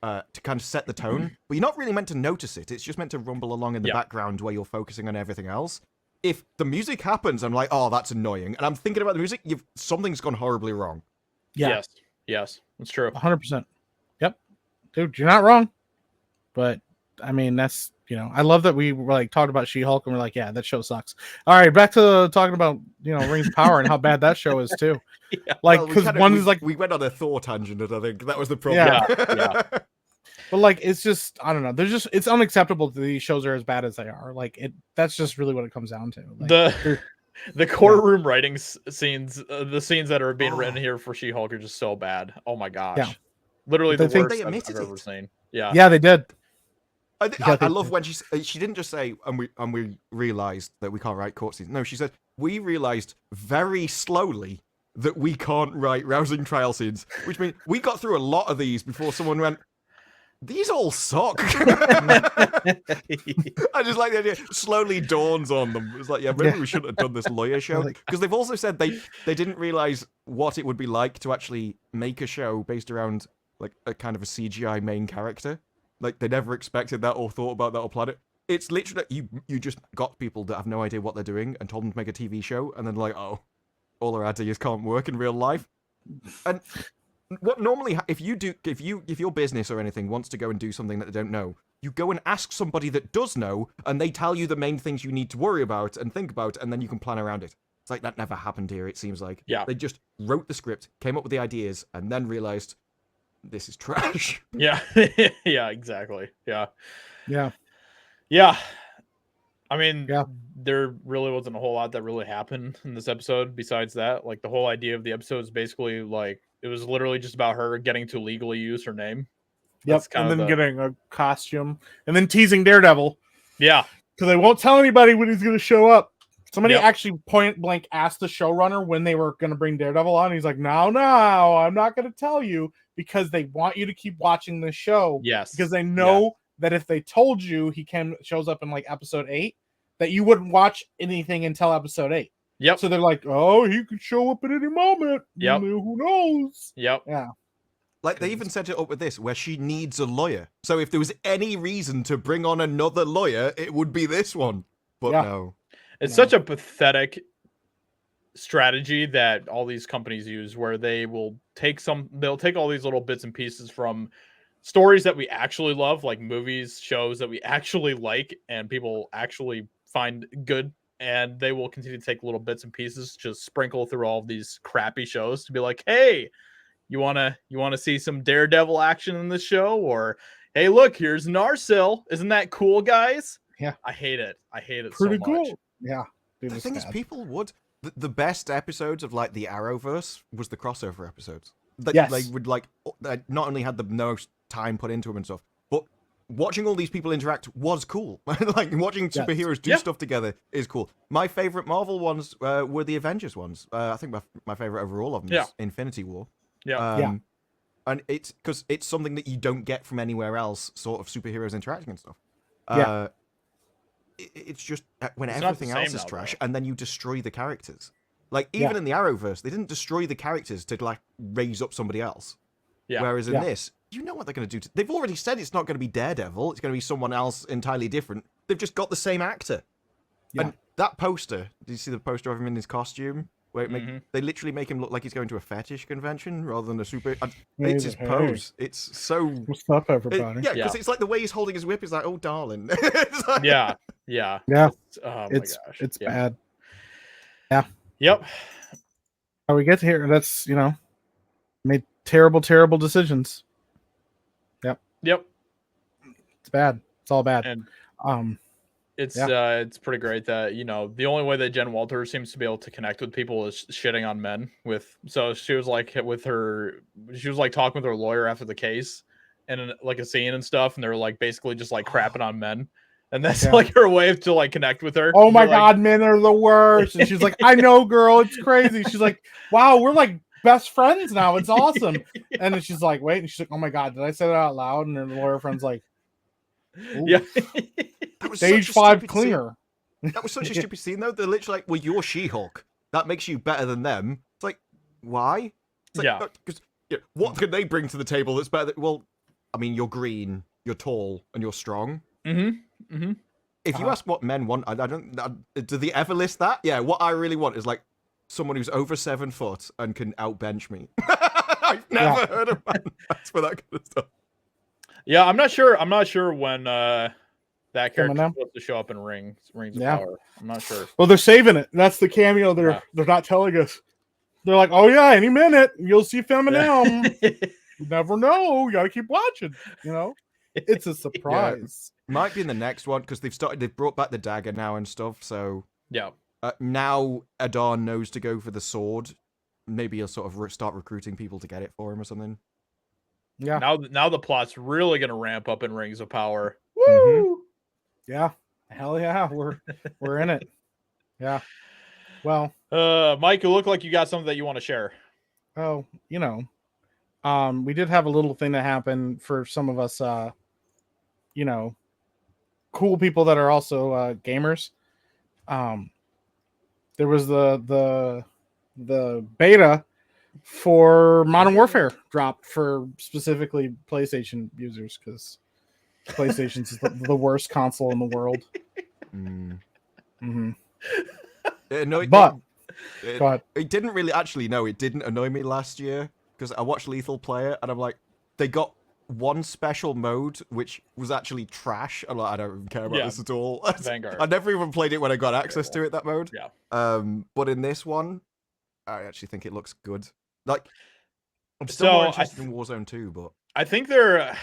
to kind of set the tone, but you're not really meant to notice it. It's just meant to rumble along in the background where you're focusing on everything else. If the music happens, I'm like, oh, that's annoying. And I'm thinking about the music, something's gone horribly wrong. Yeah. Yes, that's true. 100%. Yep. Dude, you're not wrong. But I mean, that's, I love that we were like talked about She-Hulk and we're like, yeah, that show sucks. All right, back to talking about, Rings of Power and how bad that show is too. Like, because one is like, we went on a Thor tangent, I think that was the problem. Yeah. But like, it's just, I don't know. It's unacceptable that these shows are as bad as they are. Like that's just really what it comes down to. Like, the courtroom writing scenes, the scenes that are being written here for She-Hulk are just so bad. Oh my gosh. Yeah. Literally the worst I've ever seen. Yeah. Yeah, they did. I love when she didn't just say, and we realized that we can't write court scenes. No, she said, we realized very slowly that we can't write rousing trial scenes, which means we got through a lot of these before someone went, these all suck. I just like the idea. Slowly dawns on them. It's like, yeah, maybe we shouldn't have done this lawyer show. Because they've also said they didn't realize what it would be like to actually make a show based around like a kind of a CGI main character. Like they never expected that or thought about that or planned it. It's literally you just got people that have no idea what they're doing and told them to make a TV show, and then like, oh, all our ideas can't work in real life. And what normally, if your business or anything wants to go and do something that they don't know, you go and ask somebody that does know, and they tell you the main things you need to worry about and think about, and then you can plan around it. It's like that never happened here, it seems like. Yeah. They just wrote the script, came up with the ideas, and then realized this is trash. Yeah. Yeah, exactly. Yeah. I mean, there really wasn't a whole lot that really happened in this episode besides that. Like the whole idea of the episode is basically like it was literally just about her getting to legally use her name. Yep, and then getting a costume, and then teasing Daredevil. Yeah, because they won't tell anybody when he's going to show up. Somebody actually point blank asked the showrunner when they were going to bring Daredevil on. He's like, no, I'm not going to tell you because they want you to keep watching the show. Yes, because they know that if they told you he shows up in like episode 8, that you wouldn't watch anything until episode 8. Yep. So they're like, oh, he could show up at any moment. Yep. Who knows? Yep. Yeah. Like, they even set it up with this, where she needs a lawyer. So if there was any reason to bring on another lawyer, it would be this one. But no. It's such a pathetic strategy that all these companies use, where they'll take all these little bits and pieces from stories that we actually love, like movies, shows that we actually like, and people actually find good. And they will continue to take little bits and pieces, just sprinkle through all of these crappy shows to be like, hey, you wanna see some Daredevil action in this show? Or, hey, look, here's Narsil. Isn't that cool, guys? Yeah. I hate it. I hate it Pretty so much. cool. Yeah. It The was thing is, bad. people would. The best episodes of like the Arrowverse was the crossover episodes. Yes. They would like not only had the most time put into them and stuff, but watching all these people interact was cool. Like watching Yes. superheroes do Yeah. stuff together is cool. My favorite Marvel ones were the Avengers ones. I think my favorite overall of them is Infinity War. Yeah. And it's because it's something that you don't get from anywhere else, sort of superheroes interacting and stuff. Yeah. It's just when It's not the everything same else is now, trash, though. and then you destroy the characters. Like even in the Arrowverse, they didn't destroy the characters to like raise up somebody else. Yeah. Whereas in Yeah. this, you know what they're going to do. They've already said it's not going to be Daredevil. It's going to be someone else entirely different. They've just got the same actor. Yeah. And that poster, did you see the poster of him in his costume? Where they literally make him look like he's going to a fetish convention rather than a super. It's his pose. It's so. What's up, everybody? Yeah, because it's like the way he's holding his whip is like, oh, darling. It's like- Yeah. Yeah. Oh It's my gosh. it's Yeah. bad. Yeah. Yep. How we get to here? That's made terrible decisions. Yep. It's bad. It's all bad. And it's pretty great that the only way that Jen Walters seems to be able to connect with people is shitting on men so she was like talking with her lawyer after the case and like a scene and stuff, and they're like basically just like crapping on men, and that's like her way to like connect with her. Oh my They're god, men are the worst. And she's like, I know, girl, it's crazy. She's like, wow, we're like best friends now. It's awesome. And then she's like, wait, and she's like, oh my god, did I say that out loud? And her lawyer friend's like, ooh. Yeah. That was Stage such a 5 stupid clinger. Scene. That was such a stupid scene, though. They're literally like, well, you're She-Hulk. That makes you better than them. It's like, why? It's like, Yeah. Because what can they bring to the table that's better? Well, I mean, you're green, you're tall, and you're strong. If you ask what men want, I don't. Do they ever list that? Yeah, what I really want is like someone who's over 7 foot and can outbench me. I've never heard of man that's for that kind of stuff. Yeah, I'm not sure when that character Coming is supposed to show up in Rings of Yeah. Power. I'm not sure. Well, they're saving it. That's the cameo they're not telling us. They're like, oh yeah, any minute you'll see Feminem. You never know. You gotta keep watching. It's a surprise. Might be in the next one because they've brought back the dagger now and stuff. So Yeah. now Adar knows to go for the sword. Maybe he'll sort of start recruiting people to get it for him or something. Yeah. Now the plot's really gonna ramp up in Rings of Power. Woo! Yeah. Hell yeah. We're in it. Yeah. Well. Mike, you look like you got something that you want to share. Oh, we did have a little thing that happened for some of us, cool people that are also gamers. There was the beta for Modern Warfare dropped for specifically PlayStation users because PlayStation's the worst console in the world. Mm-hmm. But go ahead. It didn't really actually. No, it didn't annoy me last year because I watched Lethal play it and I'm like, they got one special mode which was actually trash. I'm like, I don't even care about this at all. Vanguard. I never even played it when I got access to it. That mode. Yeah. But in this one, I actually think it looks good. Like, I'm still more interested in Warzone 2, but I think they're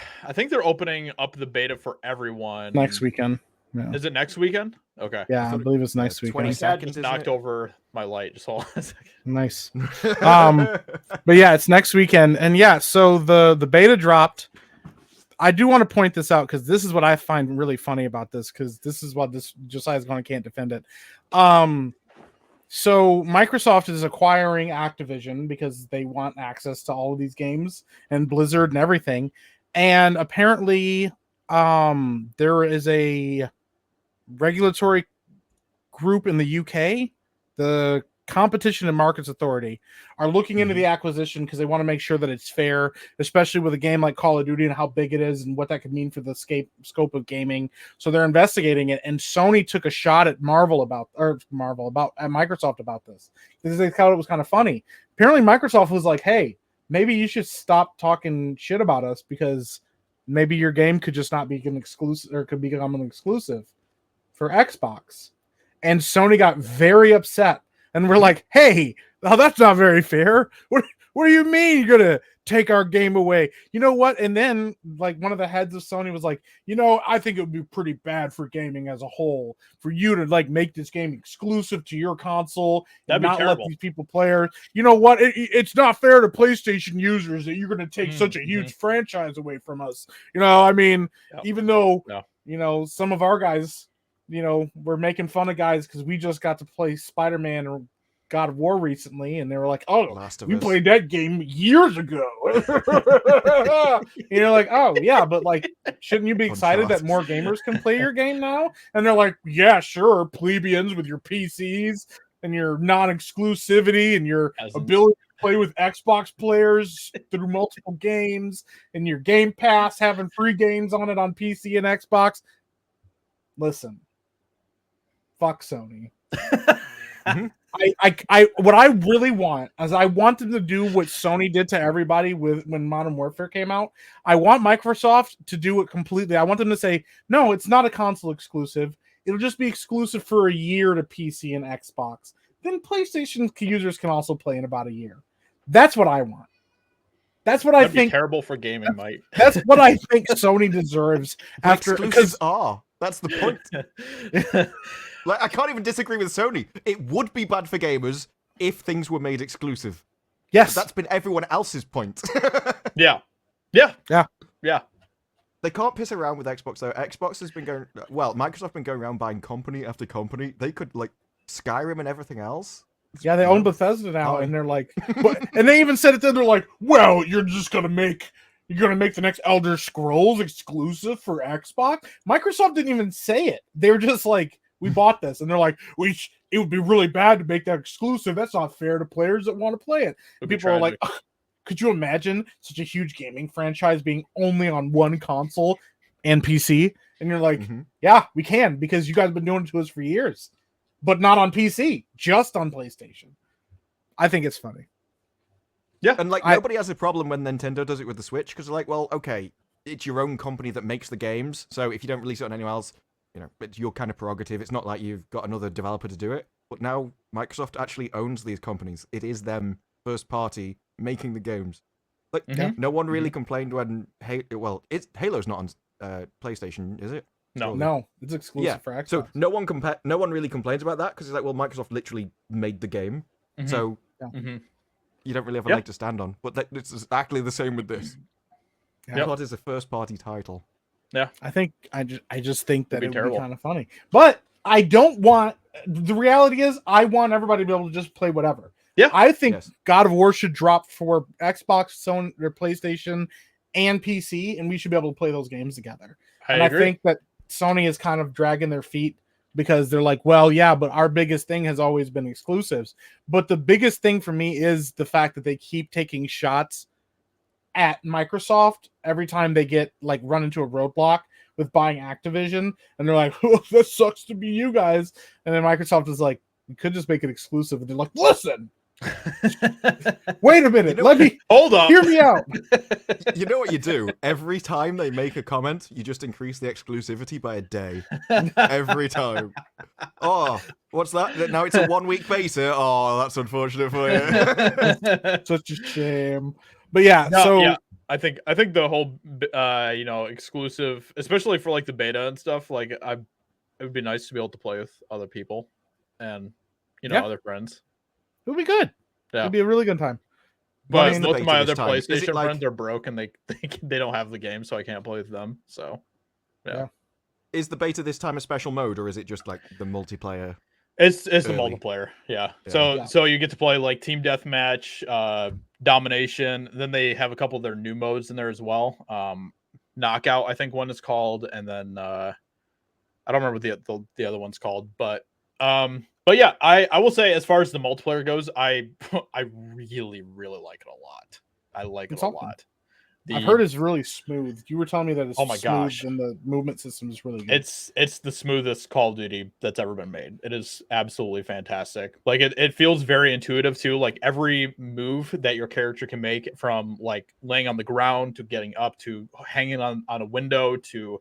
opening up the beta for everyone Next weekend. Yeah. Is it next weekend? Okay. Yeah, I believe it's next weekend. 20 seconds. Just knocked over my light. Just hold on a second. Nice. But yeah, it's next weekend, and yeah, so the beta dropped. I do want to point this out because this is what I find really funny about this because this is what this Josiah's going to can't defend it. So Microsoft is acquiring Activision because they want access to all of these games and Blizzard and everything, and apparently, there is a regulatory group in the UK, the Competition and Markets Authority, are looking into the acquisition because they want to make sure that it's fair, especially with a game like Call of Duty and how big it is and what that could mean for the scope of gaming. So they're investigating it, and Sony took a shot at Microsoft about this because they thought it was kind of funny. Apparently, Microsoft was like, "Hey, maybe you should stop talking shit about us because maybe your game could just not be an exclusive or could become an exclusive for Xbox." And Sony got very upset. And we're like, hey, that's not very fair. What What do you mean you're gonna take our game away? You know what? And then like one of the heads of Sony was like, I think it would be pretty bad for gaming as a whole for you to like make this game exclusive to your console and That'd be not let terrible. these people play it. You know what? It's not fair to PlayStation users that you're gonna take such a huge franchise away from us. I mean, even though some of our guys, we're making fun of guys because we just got to play Spider-Man or God of War recently, and they were like, "Oh, we played that game years ago." You're like, "Oh yeah, but like, shouldn't you be excited that more gamers can play your game now?" And they're like, "Yeah, sure, plebeians with your PCs and your non-exclusivity and your ability to play with Xbox players through multiple games and your Game Pass having free games on it on PC and Xbox." Listen, fuck Sony. What I really want is I want them to do what Sony did to everybody when Modern Warfare came out. I want Microsoft to do it completely. I want them to say, no, it's not a console exclusive. It'll just be exclusive for a year to PC and Xbox. Then PlayStation users can also play in about a year. That's what I want. That's what I think. Terrible for gaming, Mike. That's what I think Sony deserves. Exclusives are. That's the point. Like, I can't even disagree with Sony. It would be bad for gamers if things were made exclusive. Yes. But that's been everyone else's point. Yeah. They can't piss around with Xbox, though. Xbox has been going... Well, Microsoft has been going around buying company after company. They could, like, Skyrim and everything else. Yeah, they own Bethesda now, and they're like... and they even said it then, they're like, well, you're going to make the next Elder Scrolls exclusive for Xbox? Microsoft didn't even say it. They were just like, we bought this. And they're like, it would be really bad to make that exclusive. That's not fair to players that want to play it. And people are like, could you imagine such a huge gaming franchise being only on one console and PC? And you're like, yeah, we can, because you guys have been doing it to us for years. But not on PC, just on PlayStation. I think it's funny. Yeah, and like nobody has a problem when Nintendo does it with the Switch, because they're like, well, okay, it's your own company that makes the games, so if you don't release it on anyone else, it's your kind of prerogative. It's not like you've got another developer to do it. But now Microsoft actually owns these companies. It is them, first party, making the games. Like, no one really complained when Halo's not on PlayStation, is it? No, it's exclusive for Xbox. So no one really complains about that, because it's like, well, Microsoft literally made the game, so you don't really have a leg to stand on. But it's exactly the same with this. COD is a first-party title. Yeah, I just think that it would be kind of funny, but I don't want. The reality is, I want everybody to be able to just play whatever. Yeah, I think God of War should drop for Xbox, Sony, or PlayStation, and PC, and we should be able to play those games together. I think that Sony is kind of dragging their feet because they're like, well, yeah, but our biggest thing has always been exclusives. But the biggest thing for me is the fact that they keep taking shots at Microsoft every time they get like run into a roadblock with buying Activision, and they're like, oh, that sucks to be you guys. And then Microsoft is like, you could just make it exclusive. And they're like, listen, wait a minute, let me hold on, hear me out. You know what you do? Every time they make a comment, you just increase the exclusivity by a day. Every time. Oh, what's that? Now it's a 1 week beta. Oh, that's unfortunate for you. Such a shame. But yeah, I think the whole exclusive, especially for like the beta and stuff, like it would be nice to be able to play with other people and other friends. It would be good. Yeah, it'd be a really good time. But most of my other PlayStation friends are broke and they don't have the game, so I can't play with them. So yeah. Is the beta this time a special mode, or is it just like the multiplayer? It's the multiplayer, yeah. So you get to play like team deathmatch, domination. Then they have a couple of their new modes in there as well. Knockout, I think one is called, and then I don't remember what the other one's called, but yeah, I will say as far as the multiplayer goes, I really really like it a lot. I like it a lot. I've heard it's really smooth. You were telling me that it's smooth gosh. and the movement system is really good. It's the smoothest Call of Duty that's ever been made. It is absolutely fantastic. Like it feels very intuitive too. Like every move that your character can make, from like laying on the ground to getting up to hanging on a window to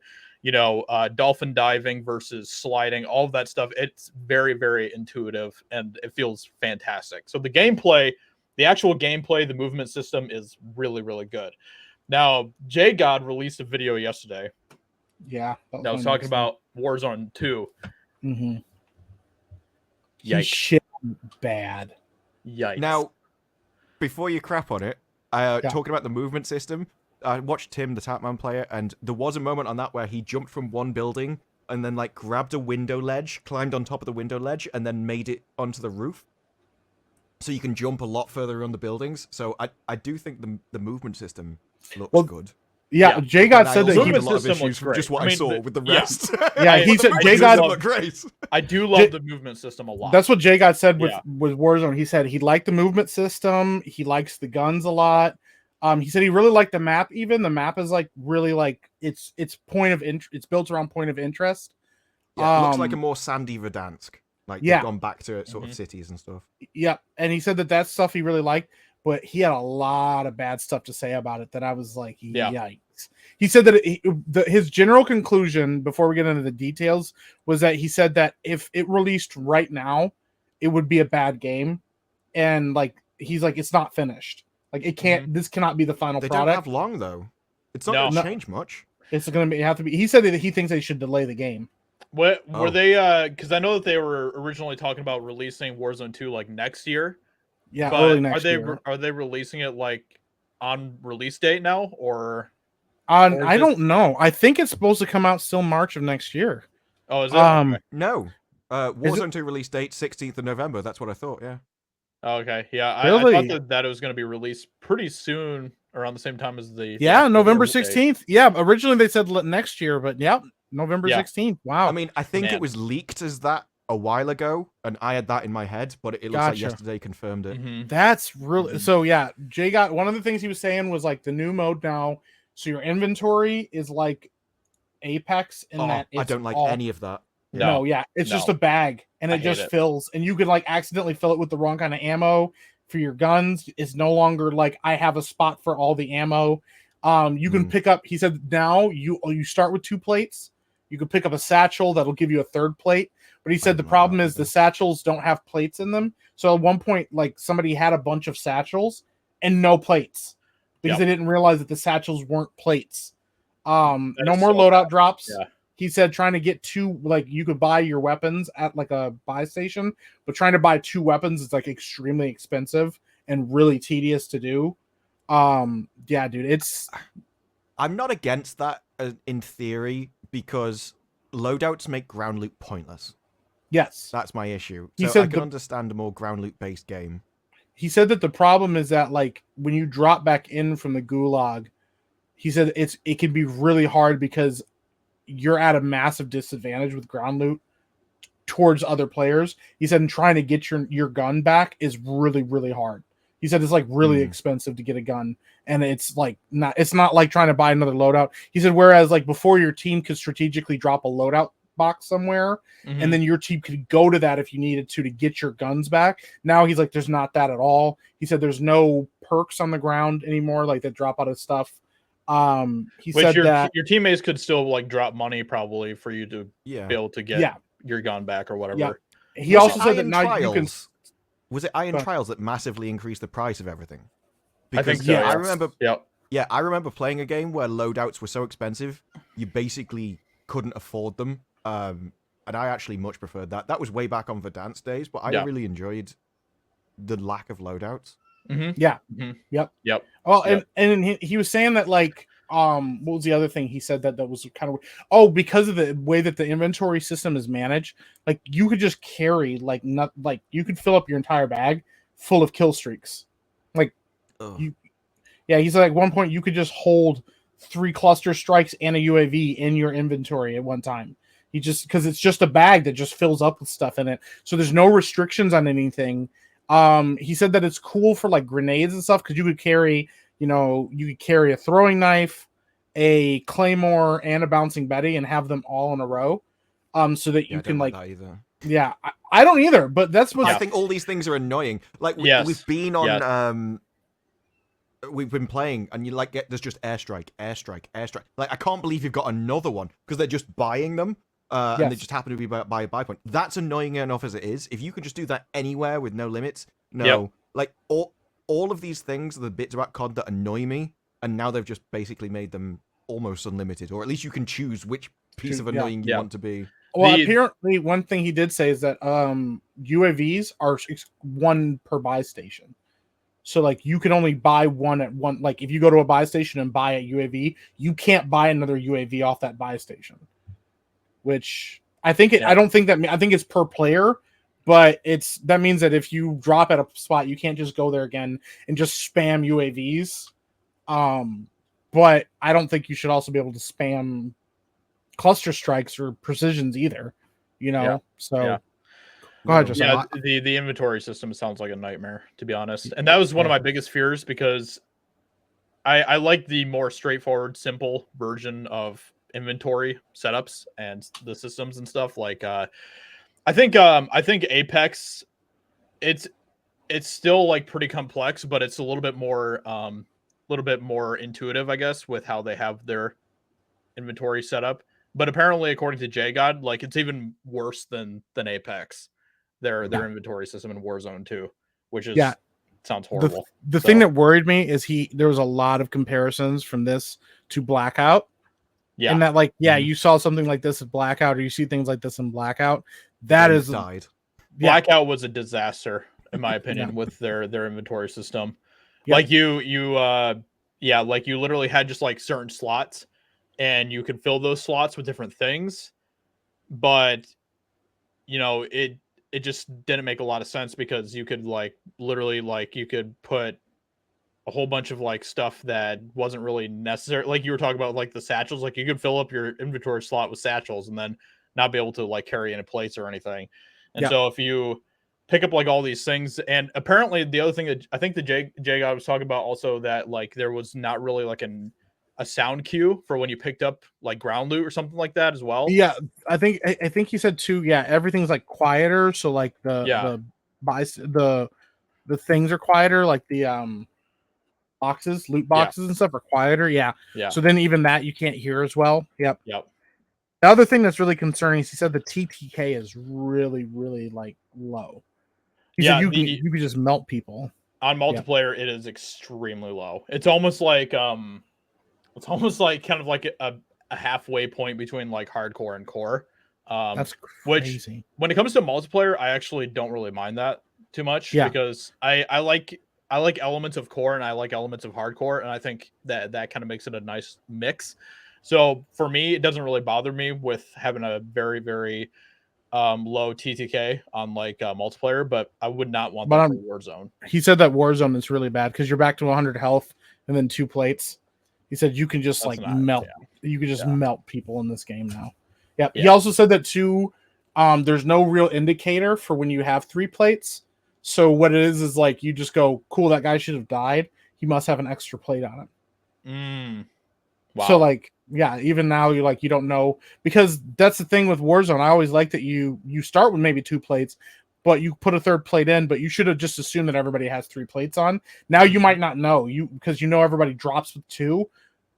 dolphin diving versus sliding, all of that stuff. It's very, very intuitive and it feels fantastic. So the gameplay the actual gameplay, the movement system is really, really good. Now, J God released a video yesterday Yeah. that was talking about Warzone 2. Mm-hmm. He Yikes. shit bad. Yikes. Now, before you crap on it, talking about the movement system, I watched Tim, the Tapman player, and there was a moment on that where he jumped from one building and then like grabbed a window ledge, climbed on top of the window ledge, and then made it onto the roof. So you can jump a lot further around the buildings. So I do think the movement system looks good. Yeah, J God said that he movement had a lot of system issues looks from great. just what I I, mean, saw with the rest. Yeah, he said J God look great. I do love the movement system a lot. That's what J God said with Warzone. He said he liked the movement system. He likes the guns a lot. He said he really liked the map. Even the map is like really like it's point of interest. It's built around point of interest. Yeah, it looks like a more sandy Verdansk. Like they've gone back to sort of cities and stuff. Yeah, and he said that stuff he really liked, but he had a lot of bad stuff to say about it that I was like, yikes. He said that his general conclusion, before we get into the details, was that he said that if it released right now, it would be a bad game. And like he's like, it's not finished. Like it can't. This cannot be the final product. They don't have long though. It's not going to change much. It's going to have to be. He said that he thinks they should delay the game. What were they? Because I know that they were originally talking about releasing Warzone 2 like next year. Yeah, but early next year. Are they releasing it like on release date now or? I don't know. I think it's supposed to come out still March of next year. Oh, is it? No. Warzone 2 release date 16th of November. That's what I thought. Yeah. Okay. Yeah. Really? I thought that it was going to be released pretty soon, around the same time as the. Yeah, November 16th. Yeah, originally they said next year, but November 16th. Wow. I mean, I think it was leaked as that a while ago, and I had that in my head, but it looks like yesterday confirmed it. That's really so. Yeah, Jay got one of the things he was saying was like the new mode now. So your inventory is like Apex in that it's I don't like any of that. No, it's just a bag and it just fills, and you could like accidentally fill it with the wrong kind of ammo for your guns. It's no longer like I have a spot for all the ammo. You can pick up. He said now you start with 2 plates. You can pick up a satchel that'll give you a 3rd plate. But he said the problem is the satchels don't have plates in them. So at one point, like somebody had a bunch of satchels and no plates because they didn't realize that the satchels weren't plates. No more loadout drops. Yeah. He said trying to get 2, like you could buy your weapons at like a buy station, but trying to buy 2 weapons is like extremely expensive and really tedious to do. Yeah, dude, I'm not against that in theory because loadouts make ground loot pointless. Yes. That's my issue. He so said I can understand a more ground loot based game. He said that the problem is that like when you drop back in from the gulag, he said it can be really hard because you're at a massive disadvantage with ground loot towards other players. He said and trying to get your gun back is really, really hard. He said it's like really expensive to get a gun, and it's not like trying to buy another loadout. He said whereas like before your team could strategically drop a loadout box somewhere, and then your team could go to that if you needed to get your guns back. Now he's like, there's not that at all. He said there's no perks on the ground anymore, like that drop out of stuff. He said that your teammates could still like drop money probably for you to be able to get your gun back or whatever. Yeah. He also said that now you can. Was it Iron Trials that massively increased the price of everything? Because, I think so. I remember. Yeah, I remember playing a game where loadouts were so expensive you basically couldn't afford them. And I actually much preferred that. That was way back on Verdansk days, but I really enjoyed the lack of loadouts. Yep. Well, and he was saying that like what was the other thing he said that was kind of because of the way that the inventory system is managed, like you could just carry like not like you could fill up your entire bag full of kill streaks. Like he's like at one point you could just hold 3 cluster strikes and a UAV in your inventory at one time. He just because it's just a bag that just fills up with stuff in it. So there's no restrictions on anything. He said that it's cool for like grenades and stuff because you could carry a throwing knife, a claymore, and a bouncing Betty and have them all in a row. So that you can like that either. Yeah, I don't either, but that's what I think all these things are annoying. Like we've been on we've been playing and you like there's just airstrike. Like I can't believe you've got another one because they're just buying them. And they just happen to be by a buy point. That's annoying enough as it is. If you could just do that anywhere with no limits, like all all of these things are the bits about COD that annoy me, and now they've just basically made them almost unlimited, or at least you can choose which piece of annoying you want to be. Well, apparently, one thing he did say is that UAVs are 1 per buy station. So, like, you can only buy one at one. Like, if you go to a buy station and buy a UAV, you can't buy another UAV off that buy station. Which I think I don't think that. I think it's per player, but that means that if you drop at a spot, you can't just go there again and just spam UAVs. But I don't think you should also be able to spam cluster strikes or precisions either. So. Go ahead, Josiah. Yeah, the inventory system sounds like a nightmare, to be honest. And that was one of my biggest fears because I like the more straightforward, simple version of inventory setups and the systems and stuff. Like I think Apex, it's still like pretty complex, but it's a little bit more intuitive, I guess, with how they have their inventory set up. But apparently, according to JGod, like it's even worse than Apex. Their inventory system in Warzone 2, which is sounds horrible. The thing that worried me is there was a lot of comparisons from this to Blackout. Yeah. And that you saw something like this in Blackout, or you see things like this in Blackout. Died. Blackout was a disaster, in my opinion, with their inventory system. Yep. Like you literally had just like certain slots, and you could fill those slots with different things, but it just didn't make a lot of sense because you could you could put a whole bunch of like stuff that wasn't really necessary. Like you were talking about like the satchels, like you could fill up your inventory slot with satchels and then not be able to like carry any plates or anything. And so if you pick up like all these things, and apparently the other thing that I think the J guy was talking about also, that like there was not really like a sound cue for when you picked up like ground loot or something like that as well. Yeah, I think he said too. Yeah, everything's like quieter, so like the things are quieter, like the loot boxes and stuff are quieter. Yeah. So then even that you can't hear as well. Yep. The other thing that's really concerning is he said the TTK is really, really like low. He said you can just melt people. On multiplayer, it is extremely low. It's almost like kind of like a halfway point between like hardcore and core. That's crazy. Which when it comes to multiplayer, I actually don't really mind that too much because I like elements of core and I like elements of hardcore, and I think that kind of makes it a nice mix. So for me, it doesn't really bother me with having a very, very low TTK on like multiplayer, but I would not want that for Warzone. He said that Warzone is really bad because you're back to 100 health and then 2 plates. He said you can just melt. Yeah. You can just melt people in this game now. Yep. Yeah. He also said that too. There's no real indicator for when you have 3 plates. So what it is like you just go, cool, that guy should have died. He must have an extra plate on him. Wow. So like, yeah, even now you don't know, because that's the thing with Warzone. I always like that you start with maybe 2 plates, but you put a 3rd plate in, but you should have just assumed that everybody has 3 plates on. Now you might not know because everybody drops with 2.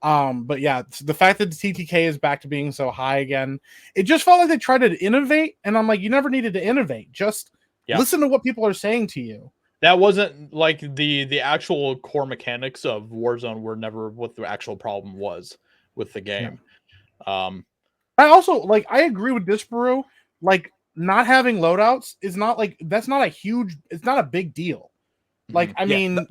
But yeah, the fact that the TTK is back to being so high again, it just felt like they tried to innovate, and I'm like, you never needed to innovate. Just listen to what people are saying to you. That wasn't like the actual core mechanics of Warzone were never what the actual problem was with the game. Yeah. I also I agree with Disparu. Like not having loadouts is not that's not it's not a big deal. Like I mean,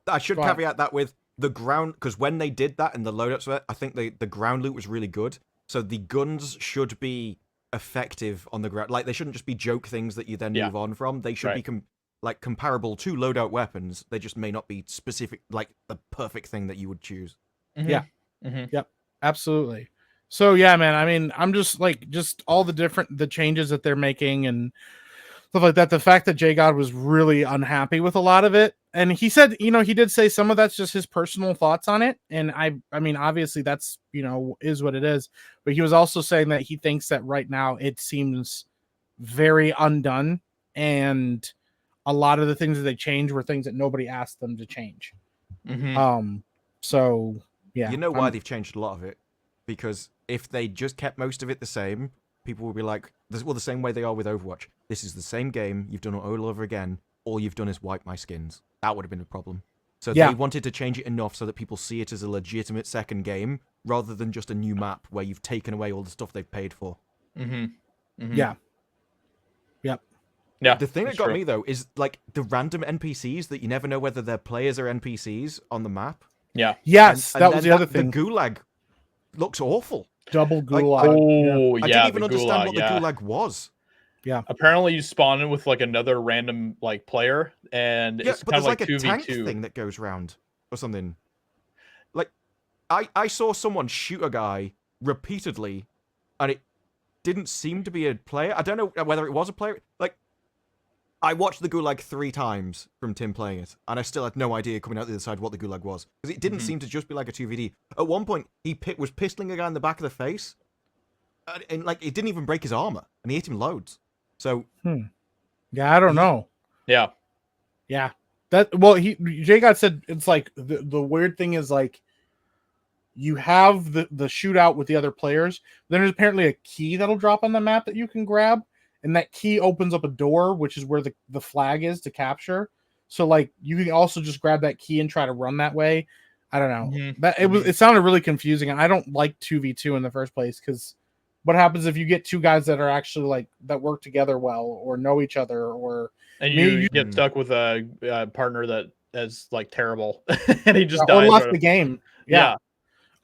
I should caveat that with the ground, because when they did that and the loadouts, I think the ground loot was really good. So the guns should be effective on the ground. Like they shouldn't just be joke things that you then move on from. They should be comparable to loadout weapons. They just may not be specific, like the perfect thing that you would choose. Yeah. Yep. Absolutely. So yeah, man. I mean, I'm just all the changes that they're making and stuff like that. The fact that JGod was really unhappy with a lot of it, and he said, he did say some of that's just his personal thoughts on it, and I mean, obviously that's is what it is. But he was also saying that he thinks that right now it seems very undone, and a lot of the things that they changed were things that nobody asked them to change. So yeah, why they've changed a lot of it, because if they just kept most of it the same, people would be like, the same way they are with Overwatch. This is the same game. You've done it all over again. all you've done is wipe my skins. That would have been a problem. So Yeah. they wanted to change it enough so that people see it as a legitimate second game rather than just a new map where you've taken away all the stuff they've paid for. Mm-hmm. Mm-hmm. Yeah. Yep. Yeah. The thing that that's got true. me though is like the random NPCs that you never know whether they're players or NPCs on the map. Yeah. Yes, And that then was the other thing. The gulag looks awful. Double Like, gulag. Oh, I yeah. didn't even the understand gulag, what yeah. the gulag was. Apparently, you spawn in with like another random like player, and Yeah, it's but kind there's of like like a tank 2v2. thing that goes round or something. Like, I saw someone shoot a guy repeatedly, and it didn't seem to be a player. I don't know whether it was a player. Like, I watched the Gulag 3 times from Tim playing it, and I still had no idea coming out the other side what the Gulag was. Because it didn't seem to just be like a 2v2. At one point, he was pistoling a guy in the back of the face, and like, it didn't even break his armor, and he hit him loads. So, Yeah, I don't know. Yeah. Yeah. Jay God said it's like the weird thing is like you have the shootout with the other players. Then there's apparently a key that'll drop on the map that you can grab, and that key opens up a door, which is where the flag is to capture. So like you can also just grab that key and try to run that way. I don't know. Mhm. It sounded really confusing, and I don't like 2v2 in the first place because what happens if you get two guys that are actually like that work together well or know each other or And maybe you get stuck with a partner that is like terrible, and he just or dies. left right the game. Yeah. Yeah.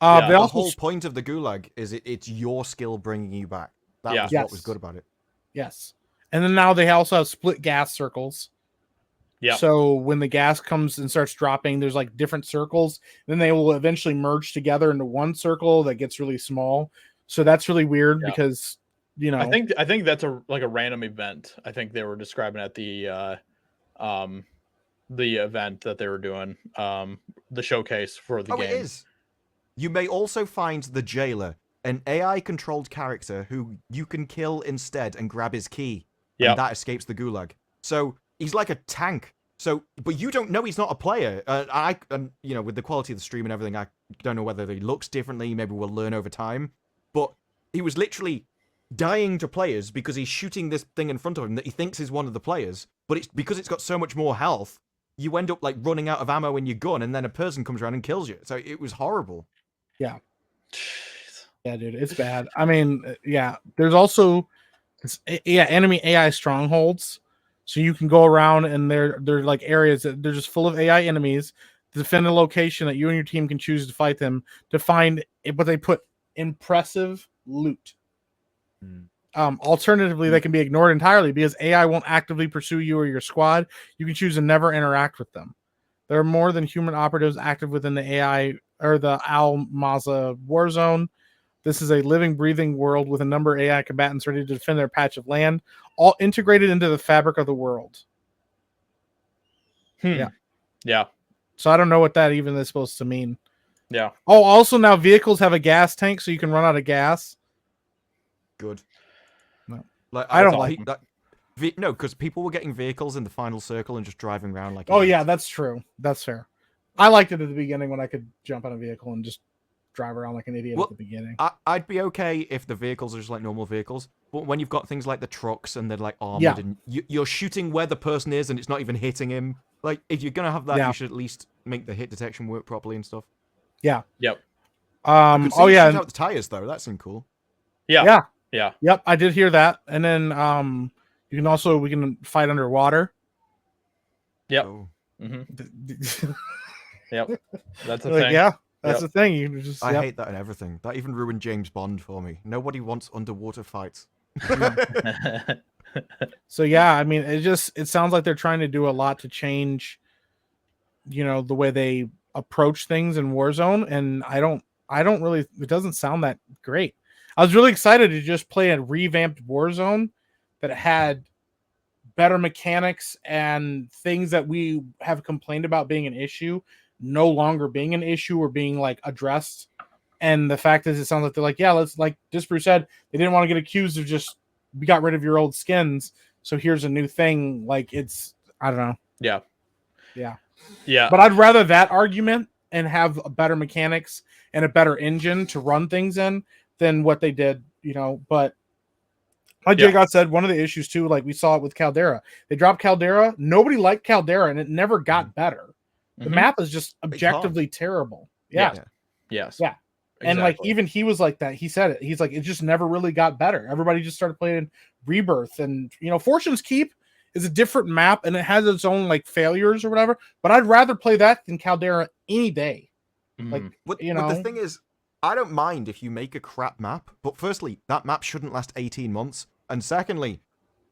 Yeah. They the also whole point of the Gulag is it's your skill bringing you back. That Yeah. was Yes. what was good about it. Yes. And then now they also have split gas circles. Yeah. So when the gas comes and starts dropping, there's like different circles. Then they will eventually merge together into one circle that gets really small. So that's really weird Yeah. because, you know, I think that's a random event. I think they were describing at the event that they were doing, the showcase for the game. It is. You may also find the jailer, an AI-controlled character who you can kill instead and grab his key, Yeah. and that escapes the Gulag. So he's like a tank. So, but you don't know he's not a player. You know, with the quality of the stream and everything, I don't know whether he looks differently. Maybe we'll learn over time. But he was literally dying to players because he's shooting this thing in front of him that he thinks is one of the players. But it's because it's got so much more health, you end up like running out of ammo in your gun, and then a person comes around and kills you. So it was horrible. Yeah. Yeah, dude, it's bad. I mean, yeah, there's also enemy AI strongholds. So you can go around and they're like areas that they're just full of AI enemies to defend a location that you and your team can choose to fight them to find it, but they put impressive loot. Alternatively, they can be ignored entirely because AI won't actively pursue you or your squad. You can choose to never interact with them. There are more than human operatives active within the AI or the Al Maza war zone. This is a living, breathing world with a number of AI combatants ready to defend their patch of land, all integrated into the fabric of the world. Yeah. Yeah. So I don't know what that even is supposed to mean. Yeah. Oh, also now vehicles have a gas tank, so you can run out of gas. Good. No. Like, I don't like that. No, because people were getting vehicles in the final circle and just driving around like. Oh idiots. yeah, that's true. That's fair. I liked it at the beginning when I could jump on a vehicle and just drive around like an idiot at the beginning. I'd be okay if the vehicles are just like normal vehicles, but when you've got things like the trucks and they're like armored and you're shooting where the person is and it's not even hitting him, like if you're gonna have that, you should at least make the hit detection work properly and stuff. Yeah. Yep. Shoot out the tires though. That seemed cool. Yeah. Yep, I did hear that. And then we can fight underwater. Yep. Oh. Mm-hmm. Yep. That's a like, thing. Yeah, that's the thing. You just I hate that and everything. That even ruined James Bond for me. Nobody wants underwater fights. So yeah, I mean, it sounds like they're trying to do a lot to change, you know, the way they approach things in Warzone, and I don't really. It doesn't sound that great. I was really excited to just play a revamped Warzone that had better mechanics and things that we have complained about being an issue no longer being an issue or being like addressed. And the fact is, it sounds like they're like, yeah, let's, like Disbrew said, they didn't want to get accused of just, we got rid of your old skins, so here's a new thing. Like, it's, I don't know. Yeah. But I'd rather that argument and have better mechanics and a better engine to run things in than what they did, you know. But Like Jay God said, one of the issues too, like we saw it with Caldera. They dropped Caldera. Nobody liked Caldera, and it never got better. The map is just objectively terrible. Yeah. Yes. Yeah. And like even he was like that. He said it. He's like, it just never really got better. Everybody just started playing Rebirth, and Fortune's Keep is a different map and it has its own like failures or whatever. But I'd rather play that than Caldera any day. Like but the thing is, I don't mind if you make a crap map, but firstly, that map shouldn't last 18 months. And secondly,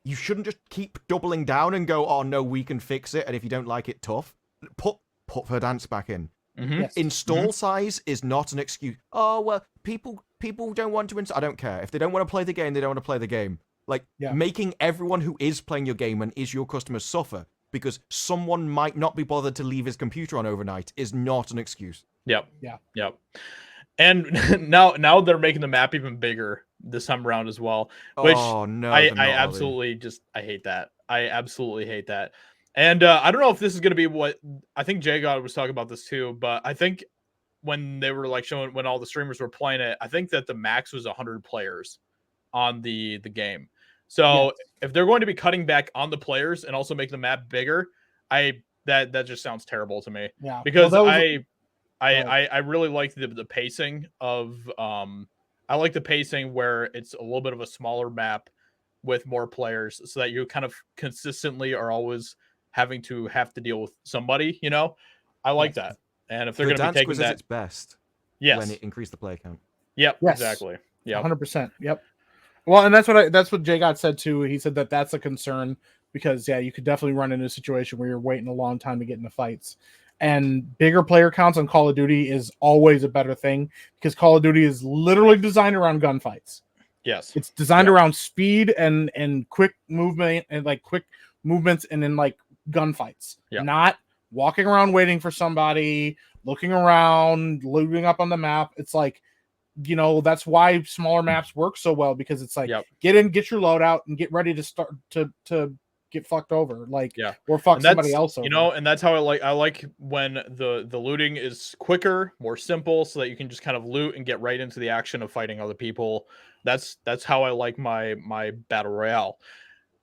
you shouldn't just keep doubling down and go, oh no, we can fix it. And if you don't like it, tough. Put Verdansk back in. Yes. Install size is not an excuse. Oh, well, people don't want to install. I don't care. If they don't want to play the game, they don't want to play the game. Like, making everyone who is playing your game and is your customer suffer because someone might not be bothered to leave his computer on overnight is not an excuse. Yep. And now they're making the map even bigger this time around as well. Which I absolutely I hate that. I absolutely hate that. And I don't know if this is going to be what I think Jay God was talking about this too, but I think when they were like showing when all the streamers were playing it, I think that the max was 100 players on the game. So if they're going to be cutting back on the players and also make the map bigger, that just sounds terrible to me. Yeah, because I really like the pacing of I like the pacing where it's a little bit of a smaller map with more players, so that you kind of consistently are always have to deal with somebody. I like that. And if they're going to be taking was that, at its best. Yes, when it increased the player count. Yep. Yes. Exactly. Yeah. 100%. Yep. Well, and that's what Jay God said too. He said that's a concern because you could definitely run into a situation where you're waiting a long time to get into fights. And bigger player counts on Call of Duty is always a better thing because Call of Duty is literally designed around gunfights. Yes. It's designed around speed and quick movement and like quick movements and then like gunfights. Not walking around waiting for somebody, looking around, looting up on the map. It's like, that's why smaller maps work so well because it's like get in, get your loadout, and get ready to start to get fucked over, or fuck somebody else over. And that's how I like when the looting is quicker, more simple, so that you can just kind of loot and get right into the action of fighting other people. That's how I like my battle royale.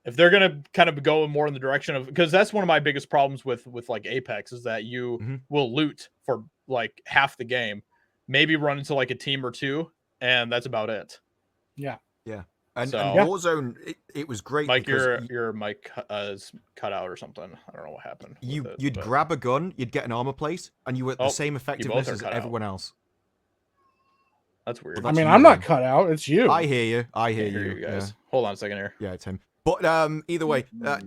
If they're gonna kind of go more in the direction of, because that's one of my biggest problems with like Apex is that you will loot for like half the game, maybe run into like a team or two, and that's about it. Yeah. And Warzone, it was great. Mike, your mic is cut out or something. I don't know what happened. You'd grab a gun, you'd get an armor plate, and you were at the same effectiveness as everyone else. That's weird. Well, I'm not cut out. It's you. I hear you. I hear you guys. Hold on a second here. Yeah, it's him. But either way,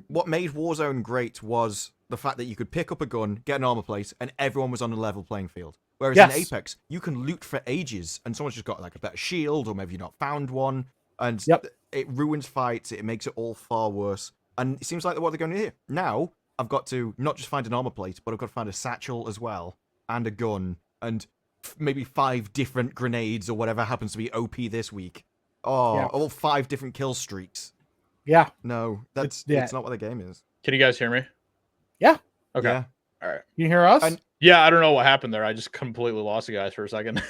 what made Warzone great was the fact that you could pick up a gun, get an armor plate, and everyone was on a level playing field. Whereas in Apex, you can loot for ages, and someone's just got like a better shield, or maybe you've not found one, and it ruins fights. It makes it all far worse. And it seems like what they're going to do here. Now, I've got to not just find an armor plate, but I've got to find a satchel as well, and a gun, and maybe 5 different grenades, or whatever happens to be OP this week. All 5 different kill streaks. Yeah. No, it's not what the game is. Can you guys hear me? Yeah. Okay. Yeah. All right. You hear us? Yeah, I don't know what happened there. I just completely lost you guys for a second.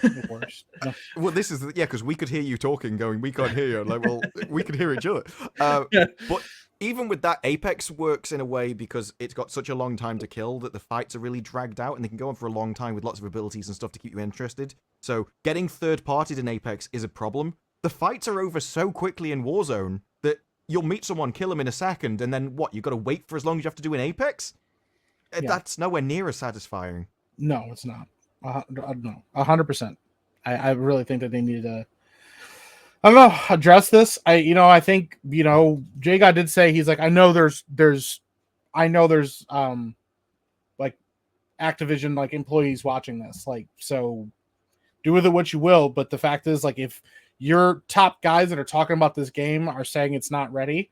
Well, this is because we could hear you talking, going, we can't hear you. Like, well, we could hear each other. But even with that, Apex works in a way because it's got such a long time to kill that the fights are really dragged out, and they can go on for a long time with lots of abilities and stuff to keep you interested. So getting third-partied in Apex is a problem. The fights are over so quickly in Warzone that you'll meet someone, kill them in a second, and then what? You've got to wait for as long as you have to do in Apex? That's nowhere near as satisfying. No, it's not. No, 100%. I really think that they need to, I don't know, address this. I think, Jay God did say, he's like, I know there's like Activision, like employees watching this, like, so do with it what you will. But the fact is, like, if your top guys that are talking about this game are saying it's not ready,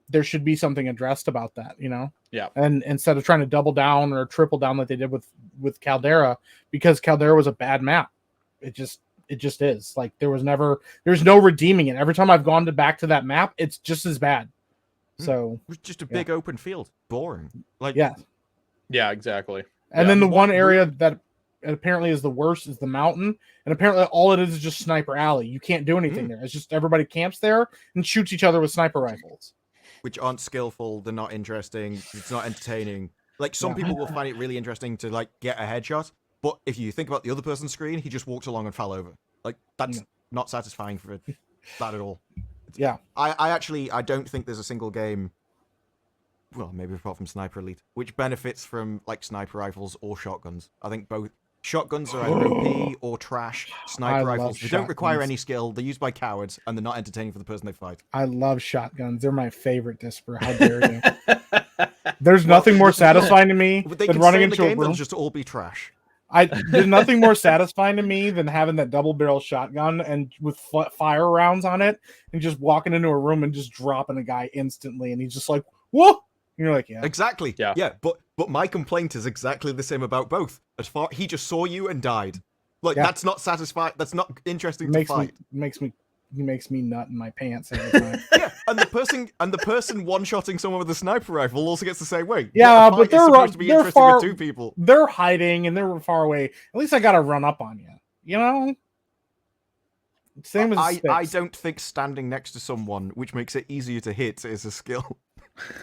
there should be something addressed about that, Yeah. And instead of trying to double down or triple down like they did with Caldera, because Caldera was a bad map. It just is. Like there's no redeeming it. Every time I've gone back to that map, it's just as bad. So it was just a big open field. Boring. Like yeah, exactly. And then the one area that apparently is the worst is the mountain, and apparently all it is just Sniper Alley. You can't do anything there. It's just everybody camps there and shoots each other with sniper rifles, which aren't skillful. They're not interesting. It's not entertaining. Like some people will find it really interesting to like get a headshot, but if you think about the other person's screen, he just walks along and fell over. Like that's not satisfying for that at all. Yeah, I don't think there's a single game. Well, maybe apart from Sniper Elite, which benefits from like sniper rifles or shotguns. I think both shotguns are either OP or trash. Sniper rifles, they don't require any skill. They're used by cowards, and they're not entertaining for the person they fight. I love shotguns. They're my favorite, Disper. How dare you? There's nothing more satisfying to me than running into a room. They'll just all be trash. There's nothing more satisfying to me than having that double barrel shotgun and with fire rounds on it, and just walking into a room and just dropping a guy instantly, and he's just like, "Whoa!" And you're like, "Yeah, exactly, yeah." But my complaint is exactly the same about both. As far he just saw you and died, like that's not satisfying. That's not interesting to fight. He makes me nut in my pants every time. Yeah, and the person one-shotting someone with a sniper rifle also gets the same way. Yeah, but they're supposed to be interesting with two people. They're hiding and they're far away. At least I got to run up on you. You know. Same as I don't think standing next to someone, which makes it easier to hit, is a skill.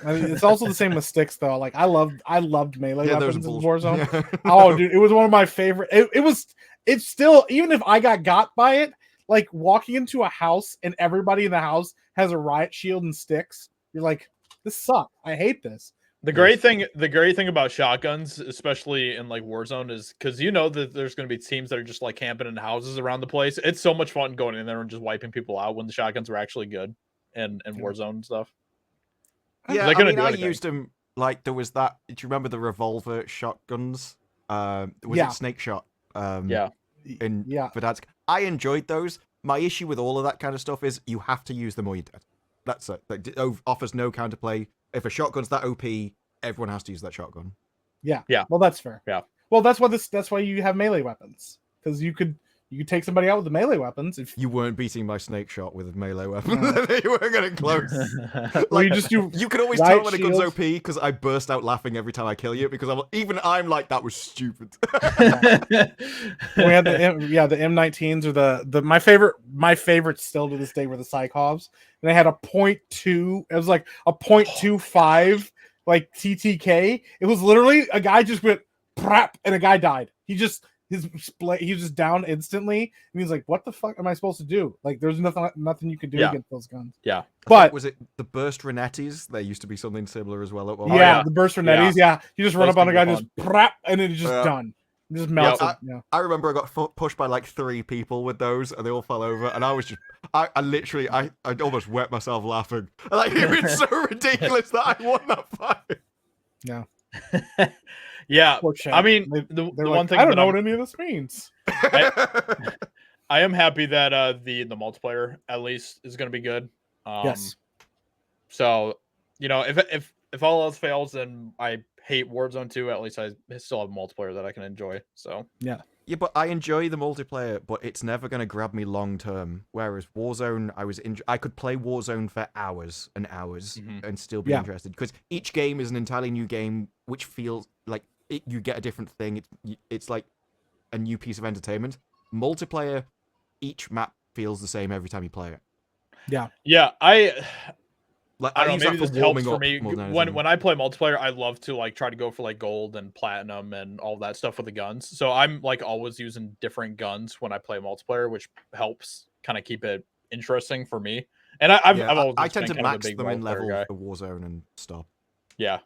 I mean, it's also the same with sticks, though. Like I loved melee weapons in Warzone. Yeah. Oh, dude, it was one of my favorite. It's still, even if I got by it, like walking into a house and everybody in the house has a riot shield and sticks. You're like, this sucks. I hate this. The great thing about shotguns, especially in like Warzone, is because you know that there's going to be teams that are just like camping in houses around the place. It's so much fun going in there and just wiping people out when the shotguns are actually good and Warzone and stuff. Yeah, I used them. Like there was that. Do you remember the revolver shotguns? Was it Snake Shot? In Verdansk. I enjoyed those. My issue with all of that kind of stuff is you have to use them or you're dead. That's it. Like, it offers no counterplay. If a shotgun's that OP, everyone has to use that shotgun. Yeah. Well, that's fair. Yeah. Well, that's why you have melee weapons, because you could take somebody out with the melee weapons. If you weren't beating my snake shot with a melee weapon, you weren't getting close. Well, you can always tell when a gun's OP because I burst out laughing every time I kill you because I'm like, that was stupid. We had the M19s or my favorite still to this day were the Psychovs, and they had a .2. It was like a .25 like TTK. It was literally a guy just went prap and a guy died. He was just down instantly, and he's like, "What the fuck am I supposed to do?" Like, there's nothing you can do against those guns. Yeah, but was it the burst Renettis? There used to be something similar as well at one. The burst Renettis. Yeah, you just run up on a guy, just prap, and then it's just done. It just melts. I remember I got pushed by like 3 people with those, and they all fell over, and I was just, I literally, I almost wet myself laughing. Like it was so ridiculous that I won that fight. Yeah. Yeah, I mean, the one thing I don't know what any of this means. I am happy that the multiplayer at least is going to be good. Yes. So, you know, if all else fails, then I hate Warzone 2. At least I still have multiplayer that I can enjoy. So yeah, but I enjoy the multiplayer, but it's never going to grab me long term. Whereas Warzone, I could play Warzone for hours and hours and still be interested because each game is an entirely new game, which feels like you get a different thing. It's like a new piece of entertainment. Multiplayer, each map feels the same every time you play it. Yeah. I don't know, maybe this helps for me. When I play multiplayer, I love to like try to go for like gold and platinum and all that stuff with the guns. So I'm like always using different guns when I play multiplayer, which helps kind of keep it interesting for me. And I tend to max them in level for Warzone and stop. Yeah.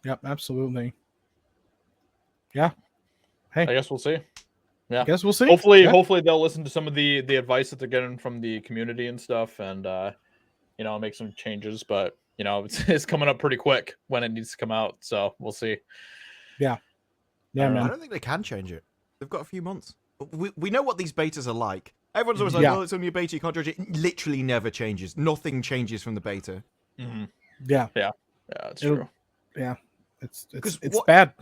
Yep, absolutely. Yeah. Hey, I guess we'll see. Yeah, I guess we'll see. Hopefully they'll listen to some of the advice that they're getting from the community and stuff, and make some changes. But it's coming up pretty quick when it needs to come out, so we'll see. Yeah, man. I don't think they can change it. They've got a few months. We know what these betas are like. Everyone's always like, "Oh, it's only a beta. You can't judge it." It literally never changes. Nothing changes from the beta. Mm-hmm. Yeah, it's true. Yeah, it's bad.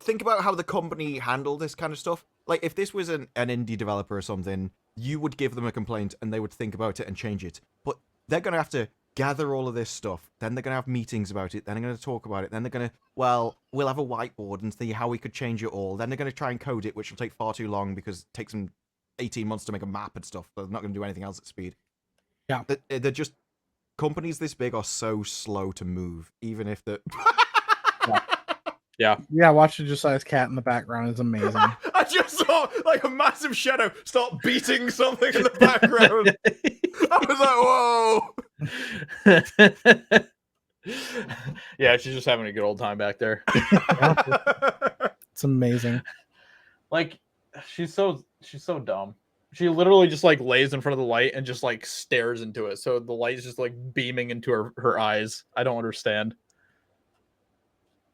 Think about how the company handle this kind of stuff. Like, if this was an indie developer or something, you would give them a complaint and they would think about it and change it. But they're going to have to gather all of this stuff. Then they're going to have meetings about it. Then they're going to talk about it. Then they're going to, well, we'll have a whiteboard and see how we could change it all. Then they're going to try and code it, which will take far too long because it takes them 18 months to make a map and stuff. They're not going to do anything else at speed. Yeah. They're just, companies this big are so slow to move, even if the... Yeah. Yeah, watching Josiah's cat in the background is amazing. I just saw like a massive shadow start beating something in the background. I was like, whoa. Yeah, she's just having a good old time back there. It's amazing. Like, she's so dumb. She literally just like lays in front of the light and just like stares into it. So the light is just like beaming into her eyes. I don't understand.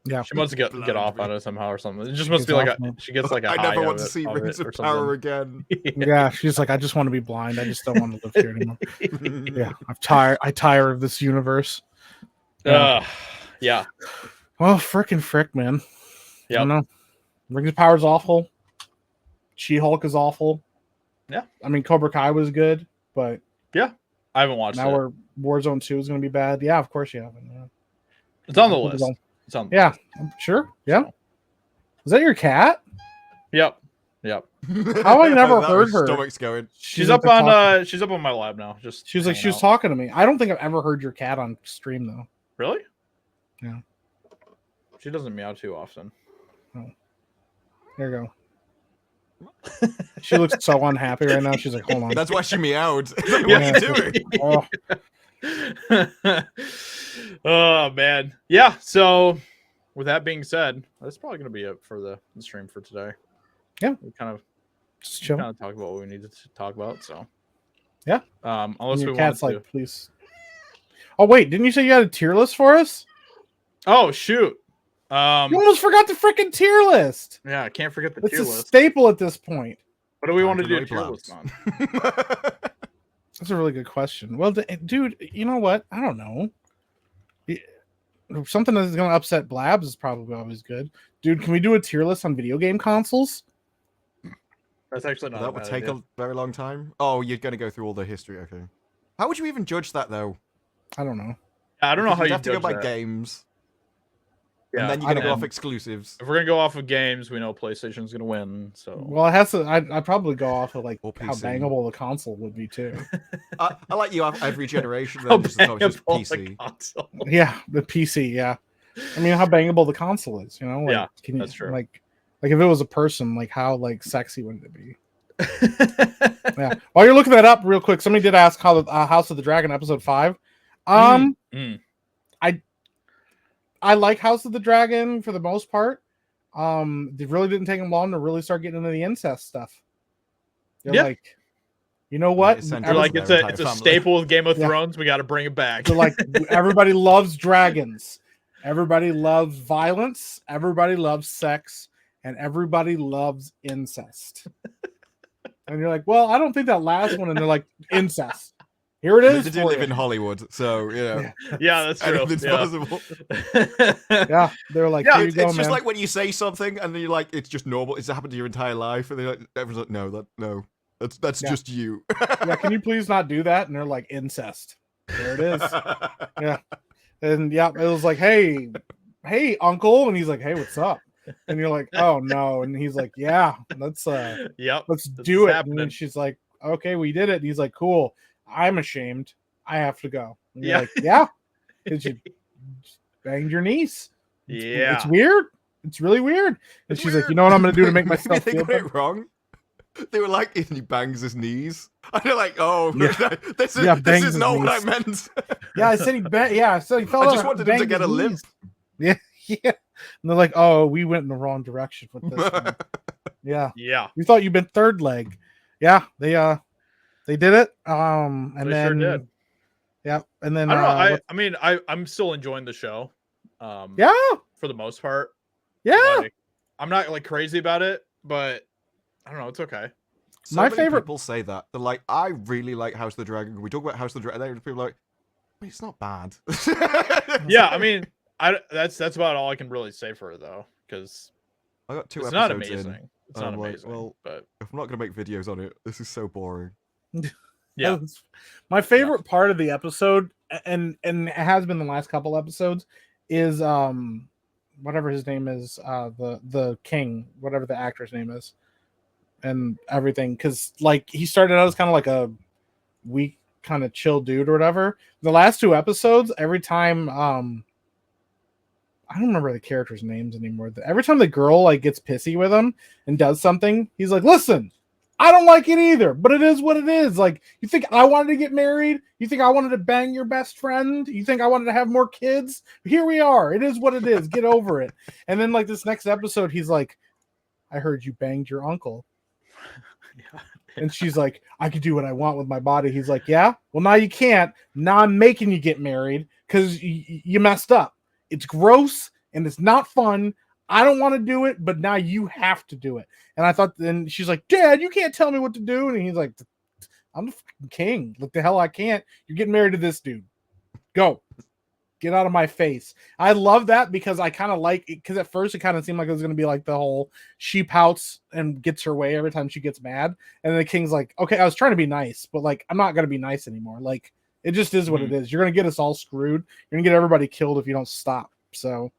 Yeah, She must get off on it somehow or something. It just must be like she gets like a I high never out want to of it- see of Rings it or of Power something. again. yeah. She's like, I just want to be blind. I just don't want to live here anymore. Yeah, I tire of this universe. Yeah. Well, frickin' frick, man. I Yep. don't know. Rings of Power's awful. She-Hulk is awful. Yeah. I mean, Cobra Kai was good, but I haven't watched now it. Warzone 2 is going to be bad. Yeah, of course you haven't. Yeah. It's on the list. It's on. Yeah, I'm sure. Yeah. Is that your cat? Yep. How I never That heard was her. Stomach's going. She's at up the top. on she's up on my lab now. Just She was like, hanging she was out. talking to me. I don't think I've ever heard your cat on stream though. Really? Yeah. She doesn't meow too often. There you go. She looks so unhappy right now. She's like, hold on. That's why she meowed. Like, what Yeah. are you doing? Oh, Oh man. Yeah, so with that being said, that's probably gonna be it for the stream for today. Yeah. We kind of just chill. talked about what we needed to talk about, so Yeah. Unless And we your wanted cat's to. like, please. Oh wait, didn't you say you had a tier list for us? Oh shoot. You almost forgot the freaking tier list. Yeah, I can't forget the It's tier a list. staple at this point. What do we want to do a Android tier labs. list on? That's a really good question. Well, dude, you know what? I don't know. Something that's going to upset Blabs is probably always good. Dude, can we do a tier list on video game consoles? That's actually not That a would bad take idea. a very long time. Oh, you're going to go through all the history. Okay. How would you even judge that, though? I don't know. I don't know how You'd you have to go judge by that. games. Yeah, And then you're I going to go don't off know. exclusives. if we're gonna go off of games, we know PlayStation's gonna win. So Well, it has to. I'd probably go off of like Or how PC. bangable the console would be too. I like you have every generation. How Then just, it's always just bangable the PC. console. Yeah, the PC. Yeah, I mean, how bangable the console is. You know, like, Yeah, can you, that's true. Like if it was a person, like how like sexy would it be? Yeah. While you're looking that up, real quick, somebody did ask how the House of the Dragon episode 5. Mm. I like House of the Dragon for the most part. It really didn't take them long to really start getting into the incest stuff. They're Yeah. like, you know what? it's You're like, Their it's a entire family. staple of Game of Yeah. Thrones. We got to bring it back. They're like, everybody loves dragons. Everybody loves violence. Everybody loves sex. And everybody loves incest. And you're like, well, I don't think that last one. And they're like, incest. Here it is. They do for live you. in Hollywood, so you know Yeah, that's true. anything's Yeah. possible. Yeah, they're like, Yeah, here you It's go, just man. like when you say something and then you're like, it's just normal. It's happened to your entire life, and they're like, everyone's like, no, that's Yeah. just you. Yeah, can you please not do that? And they're like, incest. There it is. Yeah. And yeah, it was like, hey, uncle. And he's like, hey, what's up? And you're like, oh no. And he's like, yeah, let's Yep. let's This do is it. happening. And she's like, okay, we did it. And he's like, cool. I'm ashamed. I have to go. And you're Yeah. like, yeah. Did you banged your niece? Yeah. It's weird. It's really weird. And It's she's weird. like, you know what I'm gonna do to make Maybe myself they feel got better? it wrong. They were like, and he bangs his knees. And they're like, oh, Yeah. this is Yeah, this bangs is his not what I knees. meant. Yeah, I said he fell I down just and wanted him to banged get a his limp. knees. Yeah, yeah. And they're like, oh, we went in the wrong direction with this one. Yeah. Yeah. We thought you'd been third leg. Yeah, they did it. And They then sure did. Yeah, and then I don't know. I mean, I'm still enjoying the show. yeah, For the most part. yeah. Like, I'm not like crazy about it, but I don't know. It's okay. So My many favorite- people say that. They're like, I really like House of the Dragon. We talk about House of the Dragon, and people are like, "Wait, it's not bad." Yeah, I mean, that's about all I can really say for it though, because I got 2 it's episodes not amazing. in. It's not I'm like, amazing. well, but if I'm not gonna make videos on it, this is so boring. yeah, My favorite part of the episode and it has been the last couple episodes, is whatever his name is, the king, whatever the actor's name is, and everything, because like he started out as kind of like a weak, kind of chill dude or whatever. The last two episodes, every time I don't remember the characters' names anymore. Every time the girl like gets pissy with him and does something, he's like, "Listen, I don't like it either, but it is what it is. Like, you think I wanted to get married? You think I wanted to bang your best friend? You think I wanted to have more kids? Here we are. It is what it is. Get over it." And then like this next episode, he's like, "I heard you banged your uncle." Yeah. And she's like, "I could do what I want with my body." He's like, "Yeah, well now you can't. Now I'm making you get married because you messed up. It's gross and it's not fun. I don't want to do it, but now you have to do it." And I thought, then she's like, "Dad, you can't tell me what to do." And he's like, "I'm the fucking king. Look, the hell I can't. You're getting married to this dude. Go. Get out of my face." I love that because I kind of like it, because at first it kind of seemed like it was going to be like the whole she pouts and gets her way every time she gets mad. And then the king's like, "Okay, I was trying to be nice, but like, I'm not going to be nice anymore. Like, it just is what it is. You're going to get us all screwed. You're going to get everybody killed if you don't stop." So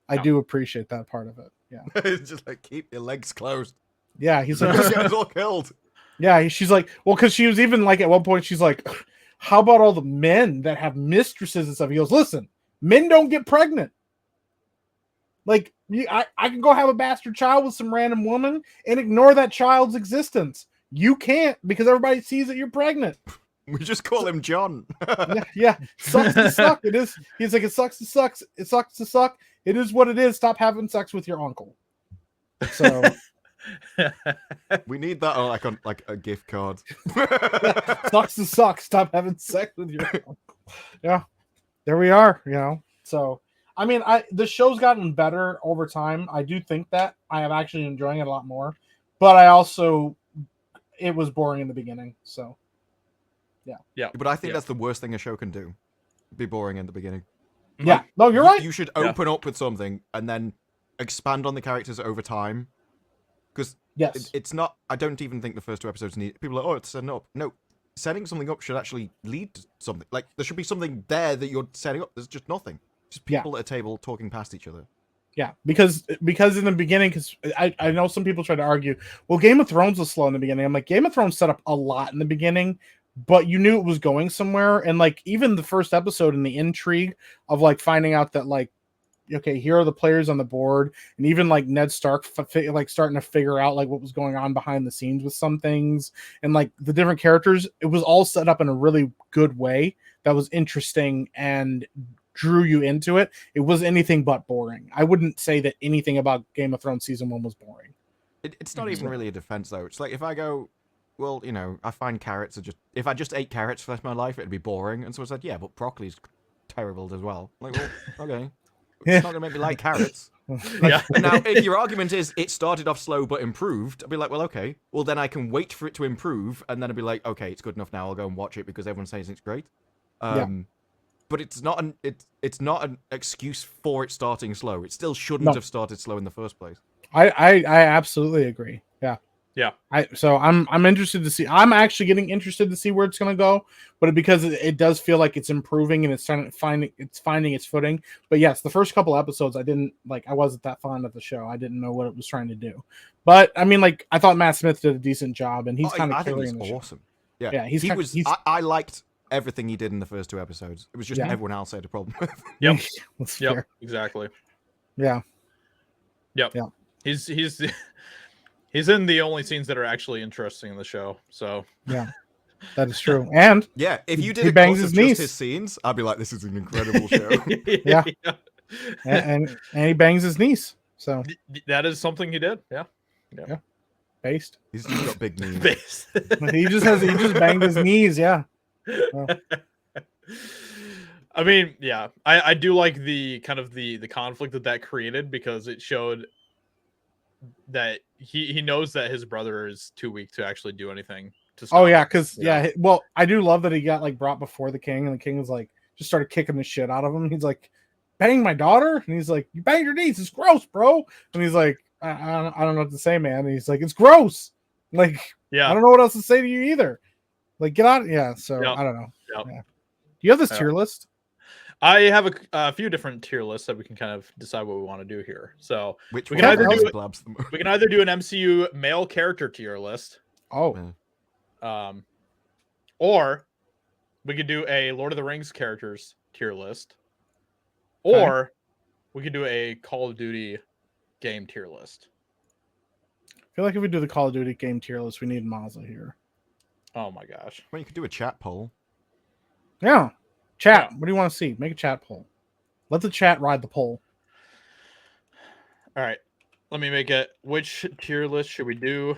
I do appreciate that part of it. Yeah. It's just like, keep your legs closed. Yeah. He's Get like, us all killed. yeah. She's like, well, because she was even like, at one point, she's like, "How about all the men that have mistresses and stuff?" He goes, "Listen, men don't get pregnant. Like, I can go have a bastard child with some random woman and ignore that child's existence. You can't, because everybody sees that you're pregnant." We just call him John. Yeah. Sucks to suck. It is. He's like, "It sucks to suck. It sucks to suck. It is what it is. Stop having sex with your uncle." So We need that on like a gift card. sucks to suck. Stop having sex with your uncle. Yeah. There we are, you know. So I mean, the show's gotten better over time. I do think that I am actually enjoying it a lot more. But I also, it was boring in the beginning. So Yeah. But I think that's the worst thing a show can do. Be boring in the beginning. yeah. No, you're right. You should open up with something and then expand on the characters over time. Because Yes. it's not. I don't even think the first two episodes need. People are like, "Oh, it's setting up." No, setting something up should actually lead to something. Like there should be something there that you're setting up. There's just nothing. Just people at a table talking past each other. Yeah, because in the beginning, because I know some people try to argue, well, Game of Thrones was slow in the beginning. I'm like, Game of Thrones set up a lot in the beginning, but you knew it was going somewhere. And like even the first episode and the intrigue of like finding out that like, okay, here are the players on the board, and even like Ned Stark like starting to figure out like what was going on behind the scenes with some things, and like the different characters, it was all set up in a really good way that was interesting and drew you into it. It was anything but boring. I wouldn't say that anything about Game of Thrones season 1 was boring. It's not even really a defense though. It's like if I go, well, you know, I find carrots are just. If I just ate carrots for the rest of my life, it'd be boring. And so it's like, yeah, but broccoli's terrible as well. Like, well, okay. It's not gonna make me like carrots. Yeah. Now, if your argument is it started off slow but improved, I'd be like, well, okay. Well, then I can wait for it to improve, and then I'd be like, okay, it's good enough now. I'll go and watch it because everyone says it's great. But it's not an excuse for it starting slow. It still shouldn't have started slow in the first place. I absolutely agree. Yeah. Yeah. So I'm interested to see. I'm actually getting interested to see where it's going to go, but because it does feel like it's improving and it's finding its footing. But yes, the first couple episodes, I wasn't that fond of the show. I didn't know what it was trying to do. But I mean, like I thought Matt Smith did a decent job, and he's kind of carrying the show. Awesome. Yeah, yeah. I liked everything he did in the first two episodes. It was just everyone else had a problem with. Yep. That's Yep. fair. Exactly. Yeah. Yep. Yeah. He's in the only scenes that are actually interesting in the show. So yeah, that is true. And yeah, if you did he it bangs just his niece. his scenes, I'd be like, this is an incredible show. Yeah. and he bangs his niece. So that is something he did. Yeah. based. He's just got big knees. Based. He just banged his knees. Yeah. Well. I mean, yeah, I do like the kind of the conflict that created, because it showed that he knows that his brother is too weak to actually do anything to stop Oh yeah, him, because well, I do love that he got like brought before the king, and the king was like just started kicking the shit out of him. He's like, "Bang my daughter," and he's like, "You banged your niece. It's gross, bro." And he's like, I don't know what to say, man." And he's like, "It's gross." Like, yeah, I don't know what else to say to you either. Like, get out. Yeah. So Yep. I don't know. Yep. Yeah. you have this tier list? I have a few different tier lists that we can kind of decide what we want to do here. So Which we one can either of do those blabs the most? we can either do an MCU male character tier list, Oh, or we could do a Lord of the Rings characters tier list, Okay. or we could do a Call of Duty game tier list. I feel like if we do the Call of Duty game tier list, we need Mazza here. Oh my gosh. Well, you could do a chat poll. Yeah. Chat. Yeah. What do you want to see? Make a chat poll. Let the chat ride the poll. All right. Let me make it. Which tier list should we do?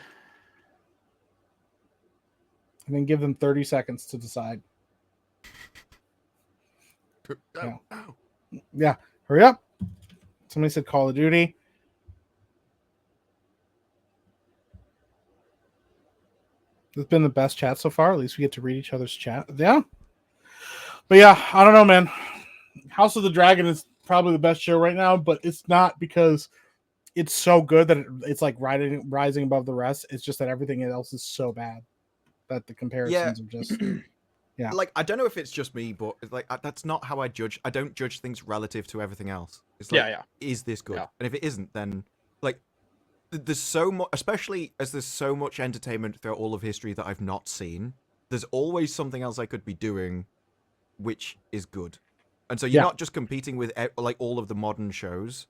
And then give them 30 seconds to decide. Yeah. Yeah. Hurry up. Somebody said Call of Duty. It's been the best chat so far. At least we get to read each other's chat. Yeah. But yeah, I don't know, man. House of the Dragon is probably the best show right now, but it's not because it's so good that it's like rising above the rest. It's just that everything else is so bad that the comparisons are just yeah. Like, I don't know if it's just me, but it's like that's not how I judge. I don't judge things relative to everything else. It's like, is this good? Yeah. And if it isn't, then like there's so much, especially as there's so much entertainment throughout all of history that I've not seen. There's always something else I could be doing, which is good. And so you're not just competing with like all of the modern shows.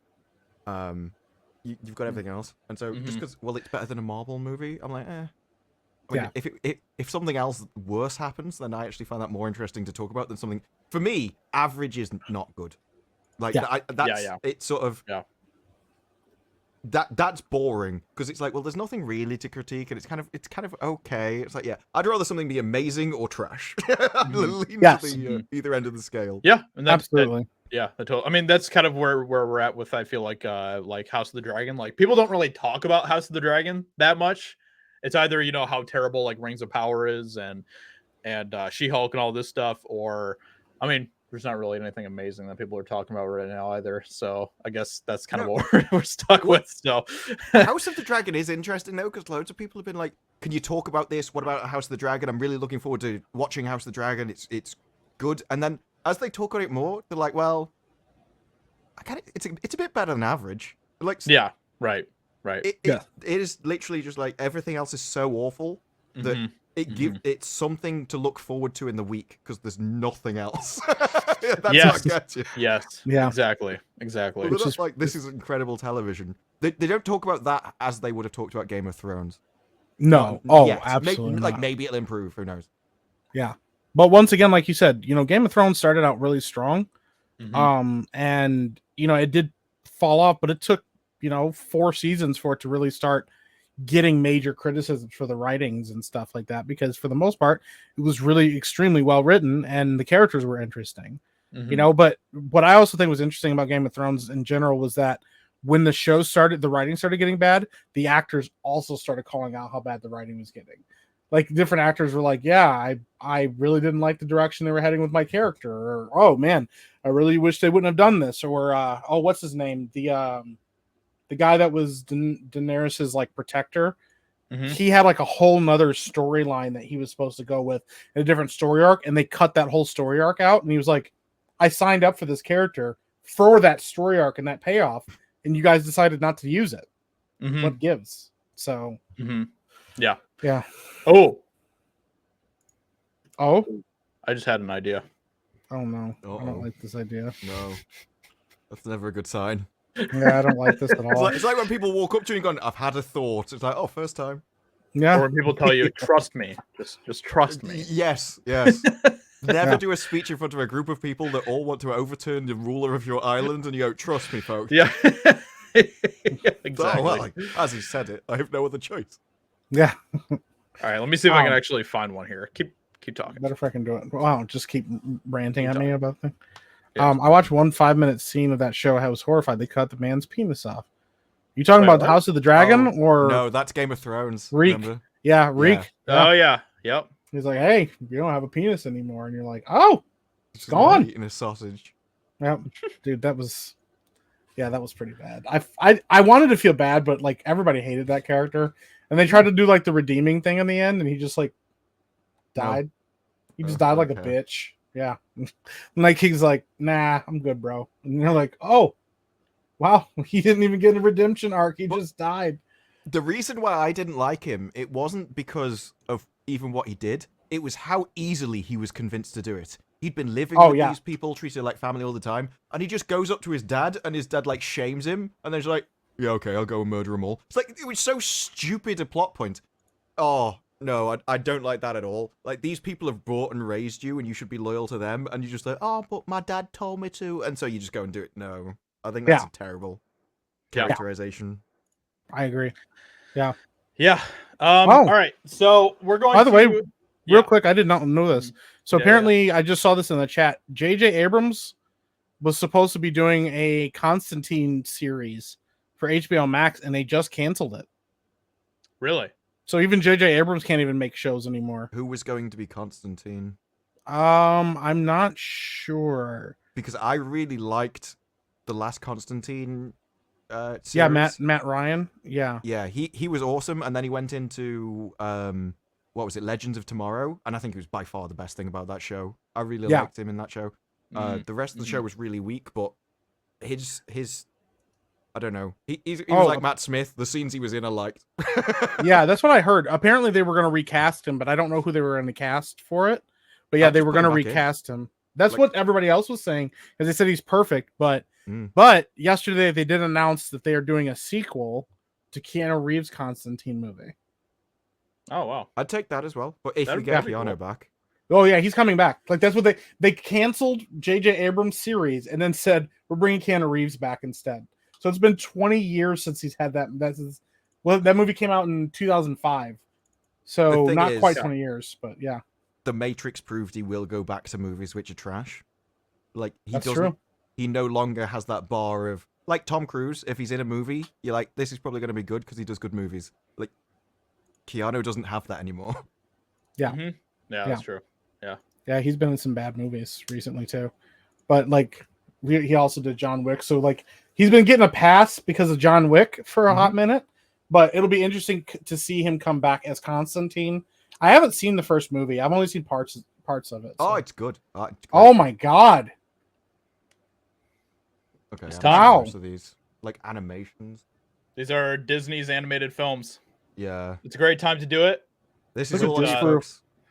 You've got everything else, and so just because it's better than a Marvel movie, I'm like, eh. I mean, if something else worse happens, then I actually find that more interesting to talk about than something. For me, average is not good. Like it's sort of that's boring because it's like, well, there's nothing really to critique, and it's kind of okay. It's like, I'd rather something be amazing or trash. I'd lean to the either end of the scale. Yeah, and absolutely. I mean, that's kind of where we're at with. I feel like House of the Dragon. Like people don't really talk about House of the Dragon that much. It's either how terrible like Rings of Power is and She-Hulk and all this stuff, or I mean, there's not really anything amazing that people are talking about right now either. So I guess that's kind of what we're stuck with. So House of the Dragon is interesting though, because loads of people have been like, "Can you talk about this? What about House of the Dragon? I'm really looking forward to watching House of the Dragon. It's good." And then as they talk about it more, they're like, "Well, it's a bit better than average." Like, right. It is literally just like everything else is so awful that it's something to look forward to in the week because there's nothing else. That's what I get you. Yes. Yeah. Exactly. Well, it's just like, this is incredible television. They don't talk about that as they would have talked about Game of Thrones. No. Absolutely. Maybe it'll improve. Who knows? Yeah. But once again, like you said, Game of Thrones started out really strong. And it did fall off, but it took 4 seasons for it to really start getting major criticisms for the writings and stuff like that, because for the most part it was really extremely well written and the characters were interesting. But what I also think was interesting about Game of Thrones in general was that when the show started, the writing started getting bad, the actors also started calling out how bad the writing was getting. Like different actors were like, I really didn't like the direction they were heading with my character, or oh man, I really wish they wouldn't have done this, or what's his name, the guy that was Daenerys's like protector, he had like a whole nother storyline that he was supposed to go with in a different story arc, and they cut that whole story arc out. And he was like, I signed up for this character for that story arc and that payoff, and you guys decided not to use it. What gives? So yeah. Oh, I just had an idea. Oh no. I don't like this idea. No, that's never a good sign. Yeah, I don't like this at all. It's like when people walk up to you and go, "I've had a thought." It's like, "Oh, first time." Yeah. Or when people tell you, "Trust me," just trust me. Yes. Never do a speech in front of a group of people that all want to overturn the ruler of your island, and you go, "Trust me, folks." Yeah. Exactly. Oh, well, as he said it, I have no other choice. Yeah. All right, let me see if I can actually find one here. Keep talking. Better if I can do it. Wow, just keep ranting at me about things. I watched one 5-minute scene of that show. I was horrified. They cut the man's penis off. You talking about the House of the Dragon or no? That's Game of Thrones. Reek. Remember? Yeah, Reek. Yeah. Oh yeah. Yep. He's like, hey, you don't have a penis anymore, and you're like, oh, it's gone. Eating a sausage. Yep, dude, that was pretty bad. I wanted to feel bad, but like everybody hated that character, and they tried to do like the redeeming thing in the end, and he just like died. He just died like a bitch. Yeah. Night King's like, nah, I'm good, bro. And you're like, oh, wow, he didn't even get a redemption arc. He just died. The reason why I didn't like him, it wasn't because of even what he did. It was how easily he was convinced to do it. He'd been living with these people, treated like family all the time, and he just goes up to his dad, and his dad, like, shames him, and then he's like, yeah, okay, I'll go and murder them all. It's like, it was so stupid a plot point. Oh, no, I don't like that at all. Like, these people have brought and raised you, and you should be loyal to them, and you're just like, oh, but my dad told me to, and so you just go and do it. No, I think that's a terrible characterization. I agree. Yeah. Yeah. All right. So we're going. By the way, real quick, I did not know this. So apparently, I just saw this in the chat. J.J. Abrams was supposed to be doing a Constantine series for HBO Max, and they just canceled it. Really? So even J.J. Abrams can't even make shows anymore. Who was going to be Constantine? I'm not sure. Because I really liked the last Constantine series. Yeah, Matt Ryan. Yeah. Yeah, he was awesome, and then he went into what was it, Legends of Tomorrow? And I think it was by far the best thing about that show. I really liked him in that show. The rest of the show was really weak, but his I don't know. He was like Matt Smith. The scenes he was in I liked. Yeah, that's what I heard. Apparently they were going to recast him, but I don't know who they were going to cast for it. But yeah, they were going to recast him. That's what everybody else was saying, because they said he's perfect. But yesterday they did announce that they are doing a sequel to Keanu Reeves' Constantine movie. Oh wow, I'd take that as well. But if we get Keanu back, oh yeah, he's coming back. Like that's what they canceled J.J. Abrams' series and then said we're bringing Keanu Reeves back instead. So it's been 20 years since he's had that. That movie came out in 2005, so not quite 20 years, but yeah. The Matrix proved he will go back to movies which are trash. Like That's true. He no longer has that bar of, like Tom Cruise. If he's in a movie, you're like, this is probably going to be good because he does good movies. Like Keanu doesn't have that anymore. Yeah, yeah, that's true. Yeah, he's been in some bad movies recently too, but like he also did John Wick, so like he's been getting a pass because of John Wick for a hot minute. But it'll be interesting to see him come back as Constantine. I haven't seen the first movie. I've only seen parts of it. So. Oh, it's good. Oh my god. Okay. Wow. Most of these like animations. These are Disney's animated films. Yeah. It's a great time to do it. This is all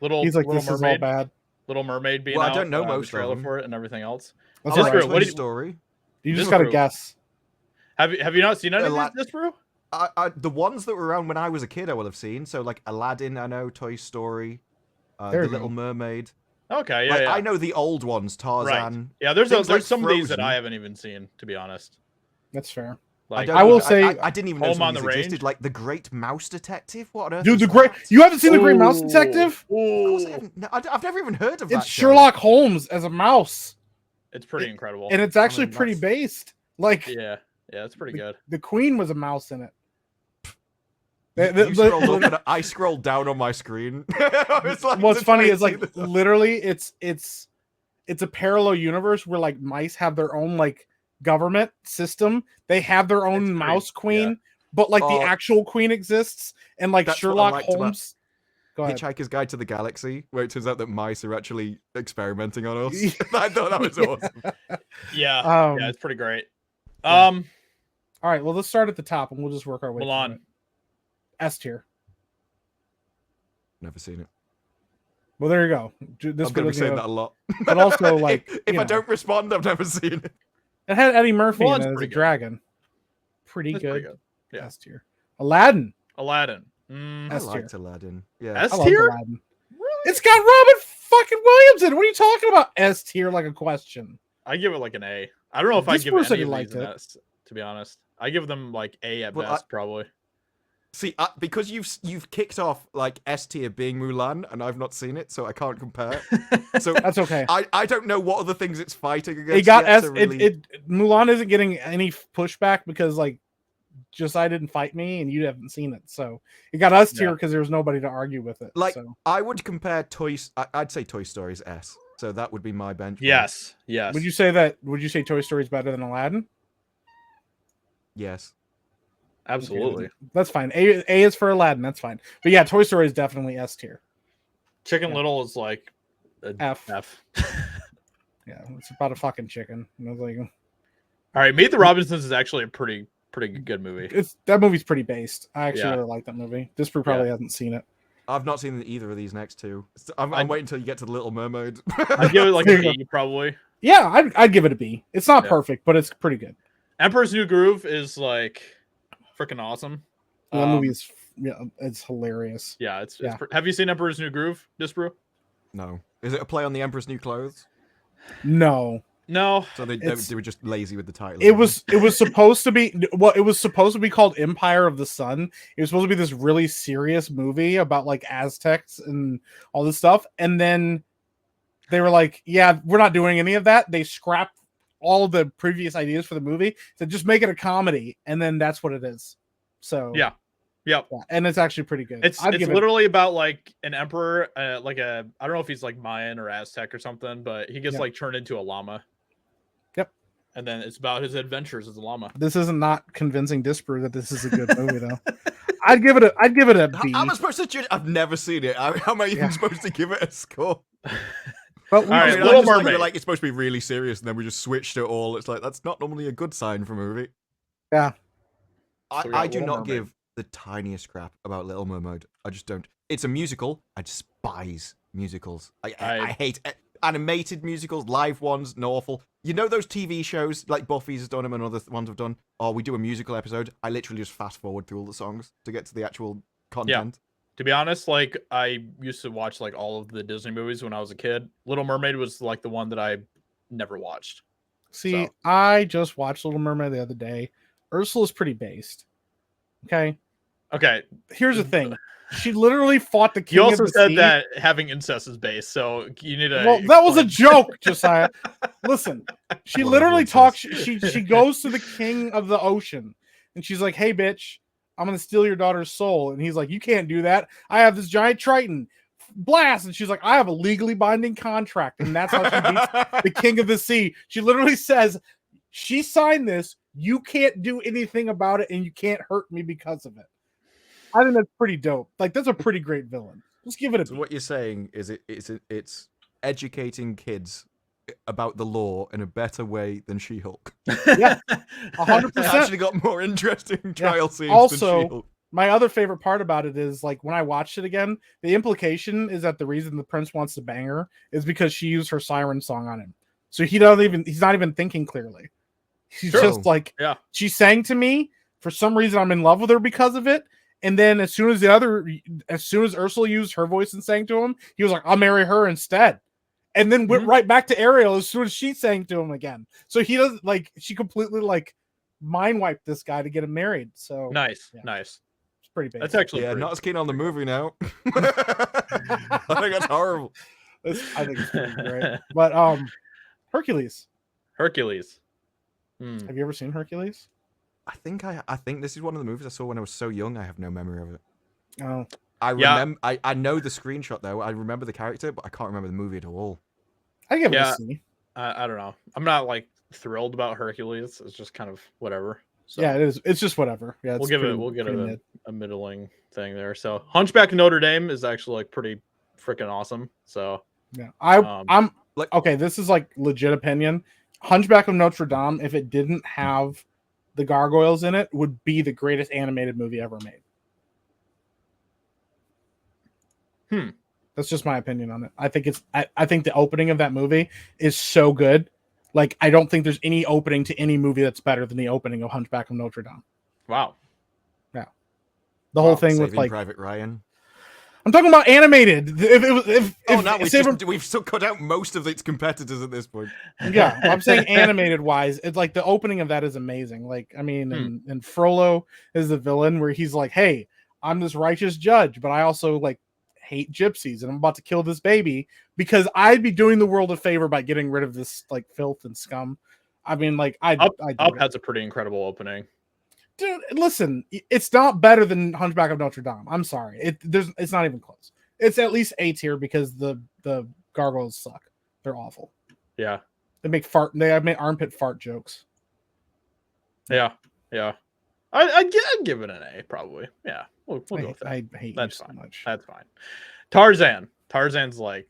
little. He's like, Little this Mermaid. is all bad. Little Mermaid being well, out. I don't know most the trailer of them. for it and everything else. That's Just right. what do you, story? You just gotta guess. Have you not seen any of this, bro? The ones that were around when I was a kid, I will have seen. So like Aladdin, I know, Toy Story, The Little Mermaid. Okay, yeah, I know the old ones, Tarzan. Right. Yeah, there's like some of these that I haven't even seen, to be honest. That's fair. Like, I will say, I didn't even know Home on some the of these existed. Range. Like the Great Mouse Detective. What on earth? dude, you haven't seen the Great Mouse Detective? Of course I haven't. No, I've never even heard of that. It's Sherlock Holmes as a mouse. It's pretty incredible, and it's actually pretty based. Like, yeah, it's pretty good. The Queen was a mouse in it. You scrolled up and I scrolled down on my screen. Like, what's funny is like literally it's a parallel universe where like mice have their own like government system. They have their own mouse queen, but like the actual queen exists, and like Sherlock Holmes. Hitchhiker's Guide to the Galaxy, where it turns out that mice are actually experimenting on us. I thought that was awesome. Yeah, it's pretty great. All right, well, let's start at the top and we'll just work our way. Milan. S tier. Never seen it. Well, there you go. I'm going to be saying that a lot. But also, like, if I don't respond, I've never seen it. It had Eddie Murphy in it as a good. dragon. Pretty good. Pretty good. Yeah. S tier. Aladdin. I liked Aladdin. Yeah. S tier? Really? It's got Robin fucking Williams in it. What are you talking about? S tier like a question. I give it like an A. I don't know if I give any of these an S, to be honest. I give them like A at best, probably. See, because you've kicked off like S tier being Mulan, and I've not seen it, so I can't compare. So that's okay. I don't know what other things it's fighting against. It got S. Mulan isn't getting any pushback because like Josiah didn't fight me, and you haven't seen it, so it got S tier because there was nobody to argue with it. Like so. I would compare I'd say Toy Story's S. So that would be my benchmark. Yes. Would you say Toy Story is better than Aladdin? Yes. Absolutely. Okay, that's fine. A is for Aladdin. That's fine. But yeah, Toy Story is definitely S tier. Chicken Little is like F. Yeah, it's about a fucking chicken. And I was like, All right, Meet the Robinsons is actually a pretty good movie. that movie's pretty based. I actually Yeah. really like that movie. Disprue probably hasn't seen it. I've not seen either of these next two. I'm waiting until you get to the Little Mermaid. I'd give it like a B, probably. Yeah, I'd give it a B. It's not perfect, but it's pretty good. Emperor's New Groove is like freaking awesome. That movie is it's hilarious. Yeah, it's have you seen Emperor's New Groove, Disbrew? No. Is it a play on the Emperor's New Clothes? No. So they were just lazy with the title. It was supposed to be it was supposed to be called Empire of the Sun. It was supposed to be this really serious movie about like Aztecs and all this stuff. And then they were like, yeah, we're not doing any of that. They scrapped all the previous ideas for the movie. So just make it a comedy. And then that's what it is. So yeah. And it's actually pretty good. It's literally about like an emperor, like I don't know if he's like Mayan or Aztec or something, but he gets like turned into a llama. Yep. And then it's about his adventures as a llama. This isn't not convincing Disprue that this is a good movie though. I'd give it a B. How am I supposed to judge? I've never seen it. How am I even supposed to give it a score? But Little Mermaid. You're like, it's supposed to be really serious, and then we just switched it all. It's like that's not normally a good sign for a movie. Yeah. I do not give the tiniest crap about Little Mermaid. I just don't. It's a musical. I despise musicals. I hate animated musicals, live ones, no awful. You know those TV shows like Buffy's has done them and other ones have done? Or we do a musical episode. I literally just fast forward through all the songs to get to the actual content. To be honest, like I used to watch like all of the Disney movies when I was a kid. Little Mermaid was like the one that I never watched. See, I just watched Little Mermaid the other day. Ursula's pretty based. Okay. Here's the thing. She literally fought the king. You also of the said sea. that having incest is based, so you need to. Well, that was a joke, Josiah. Listen, she literally talks. She goes to the king of the ocean, and she's like, "Hey, bitch, I'm gonna steal your daughter's soul." And he's like, "You can't do that. I have this giant Triton." Blast, and she's like, "I have a legally binding contract," and that's how she beats the king of the sea. She literally says, "She signed this. You can't do anything about it, and you can't hurt me because of it." I think that's pretty dope. Like, that's a pretty great villain. Just give it a. So what you're saying is it's educating kids about the law in a better way than She-Hulk. Yeah, 100%. Actually got more interesting trial scenes also, than She-Hulk. My other favorite part about it is like when I watched it again, the implication is that the reason the prince wants to bang her is because she used her siren song on him. So he's not even thinking clearly. He's just like, she sang to me. For some reason, I'm in love with her because of it. And then as soon as Ursula used her voice and sang to him, he was like, "I'll marry her instead." And then went right back to Ariel as soon as she sang to him again. So he doesn't like, she completely like mind wiped this guy to get him married. So nice. It's pretty big. That's actually not as keen on the movie now. I think that's horrible. I think it's pretty great. But Hercules. Have you ever seen Hercules? I think this is one of the movies I saw when I was so young. I have no memory of it. Oh, I remember. I know the screenshot though. I remember the character, but I can't remember the movie at all. I give it a C. I don't know. I'm not like thrilled about Hercules. It's just kind of whatever. So, yeah, it is. It's just whatever. Yeah, we'll give it a middling thing there. So Hunchback of Notre Dame is actually like pretty freaking awesome. So yeah, I'm like, okay, this is like legit opinion. Hunchback of Notre Dame, if it didn't have the gargoyles in it, would be the greatest animated movie ever made. That's just my opinion on it. I think I think the opening of that movie is so good. Like, I don't think there's any opening to any movie that's better than the opening of Hunchback of Notre Dame. Wow. Yeah. The whole thing Saving with like Private Ryan. I'm talking about animated. We've still cut out most of its competitors at this point. Yeah, I'm saying animated wise, it's like the opening of that is amazing. Like, I mean, and Frollo is the villain where he's like, "Hey, I'm this righteous judge, but I also like hate gypsies, and I'm about to kill this baby because I'd be doing the world a favor by getting rid of this like filth and scum." I mean, like, Up has a pretty incredible opening. Dude, listen, it's not better than Hunchback of Notre Dame. I'm sorry. It's not even close. It's at least A tier because the gargoyles suck. They're awful. Yeah. They make armpit fart jokes. Yeah. I'd give it an A probably. Yeah. We'll go with that. I hate That's you so fine. much. That's fine. Tarzan's like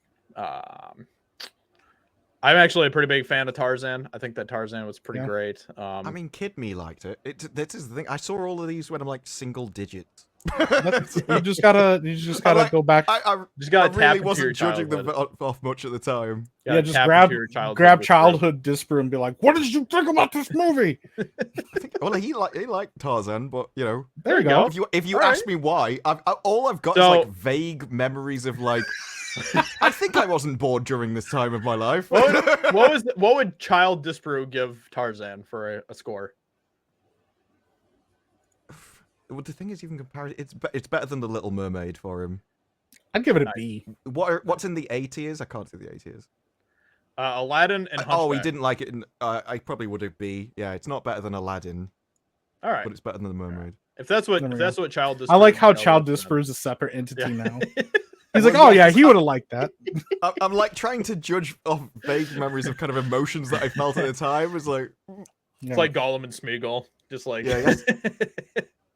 I'm actually a pretty big fan of Tarzan. I think that Tarzan was pretty Yeah. great. I mean, Kid Me liked it. This is the thing. I saw all of these when I'm like single digits. You just gotta go back. I just gotta tap really into wasn't your judging them childhood. off much at the time. Gotta Yeah, just tap grab into your grab with childhood Disparu and be like, "What did you think about this movie?" I think, well, he liked Tarzan, but you know, There you go. go. if you All ask me why, all I've got is like vague memories of like. I think I wasn't bored during this time of my life. What would Child Disparu give Tarzan for a score? Well, the thing is, even compared, it's better than the Little Mermaid for him. I'd give it a Nice. B. What's in the A tiers? I can't see the A tiers. Aladdin and Hunchback. Oh, he didn't like it. I probably would have B. Yeah, it's not better than Aladdin, All right. but it's better than the Mermaid. If that's what There we Child Disparu. I like how would Child then- Disparu is a separate entity Yeah. now. He's like, "Oh yeah, he would have liked that." I'm like trying to judge off vague memories of kind of emotions that I felt at the time. It's like It's like Gollum and Smeagol. Just like Yeah,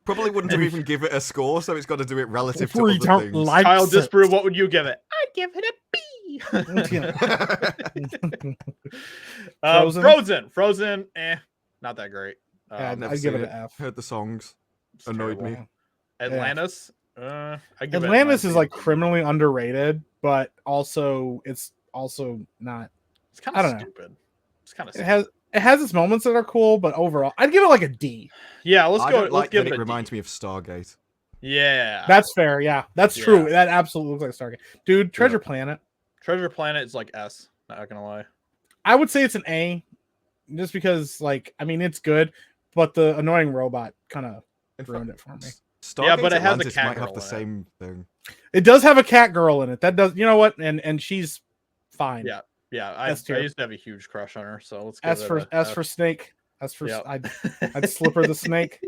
probably wouldn't have even give it a score, so it's got to do it relative to We other don't things. like Child it. Disparu, what would you give it? I'd give it a B. Frozen? Frozen, not that great. Yeah, Never I'd give seen it an F. Heard the songs. It's Annoyed terrible. me. Atlantis, I give Atlantis it is like criminally underrated, but also it's also not. It's kind I of don't know. stupid. It's kind of It has its moments that are cool, but overall, I'd give it like a D. yeah. Let's I go. don't Let's like give that it it a reminds D. me of Stargate. Yeah, That's fair. Yeah, that's Yeah. true. That absolutely looks like Stargate. Dude, Treasure Planet. Treasure Planet is like S. Not gonna lie. I would say it's an A, just because, like, I mean, it's good, but the annoying robot kind of ruined it for me. Stargate Yeah, but it has a Atlantis cat might girl have the in it. same thing. It does have a cat girl in it. That does, you know what? And she's fine. Yeah. Yeah, I S tier. used to have a huge crush on her. So let's give As it for a as F. for Snake, as for Yeah. I'd slip her the snake.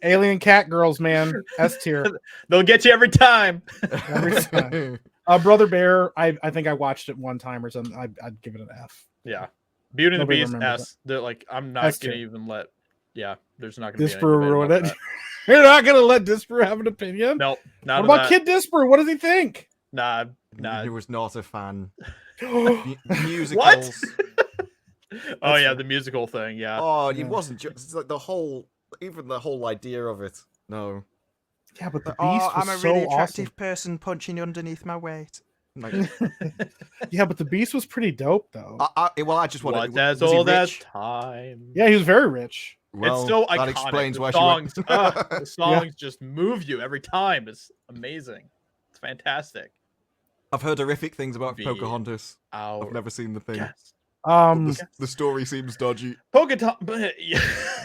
Alien cat girls, man. S tier. They'll get you every time. Every time. Brother Bear. I think I watched it one time or something. I'd give it an F. Yeah. Beauty and the Nobody Beast remembers S. They're like I'm not S gonna tier. even let. Yeah, there's not gonna be any Disparu debate ruined about it. that. You're not gonna let Disparu have an opinion. Nope. Not What about Kid Disparu? What does he think? Nah. He was not a fan. Oh, Musicals. Oh yeah, the musical thing. Yeah. Oh, Yeah. it wasn't just it's like the whole idea of it. No. yeah, but the Beast Oh, was I'm a so really awesome. attractive person punching underneath my weight. Like, Yeah, but the Beast was pretty dope, though. well, I just wanted. What as was he old as rich? time. Yeah, he was very rich. Well, It's so iconic. that explains the why songs, she went. the songs just move you every time. It's amazing. It's fantastic. I've heard horrific things about Be Pocahontas. Our I've never seen the thing. guest. The story seems dodgy. Pocahontas. Yeah.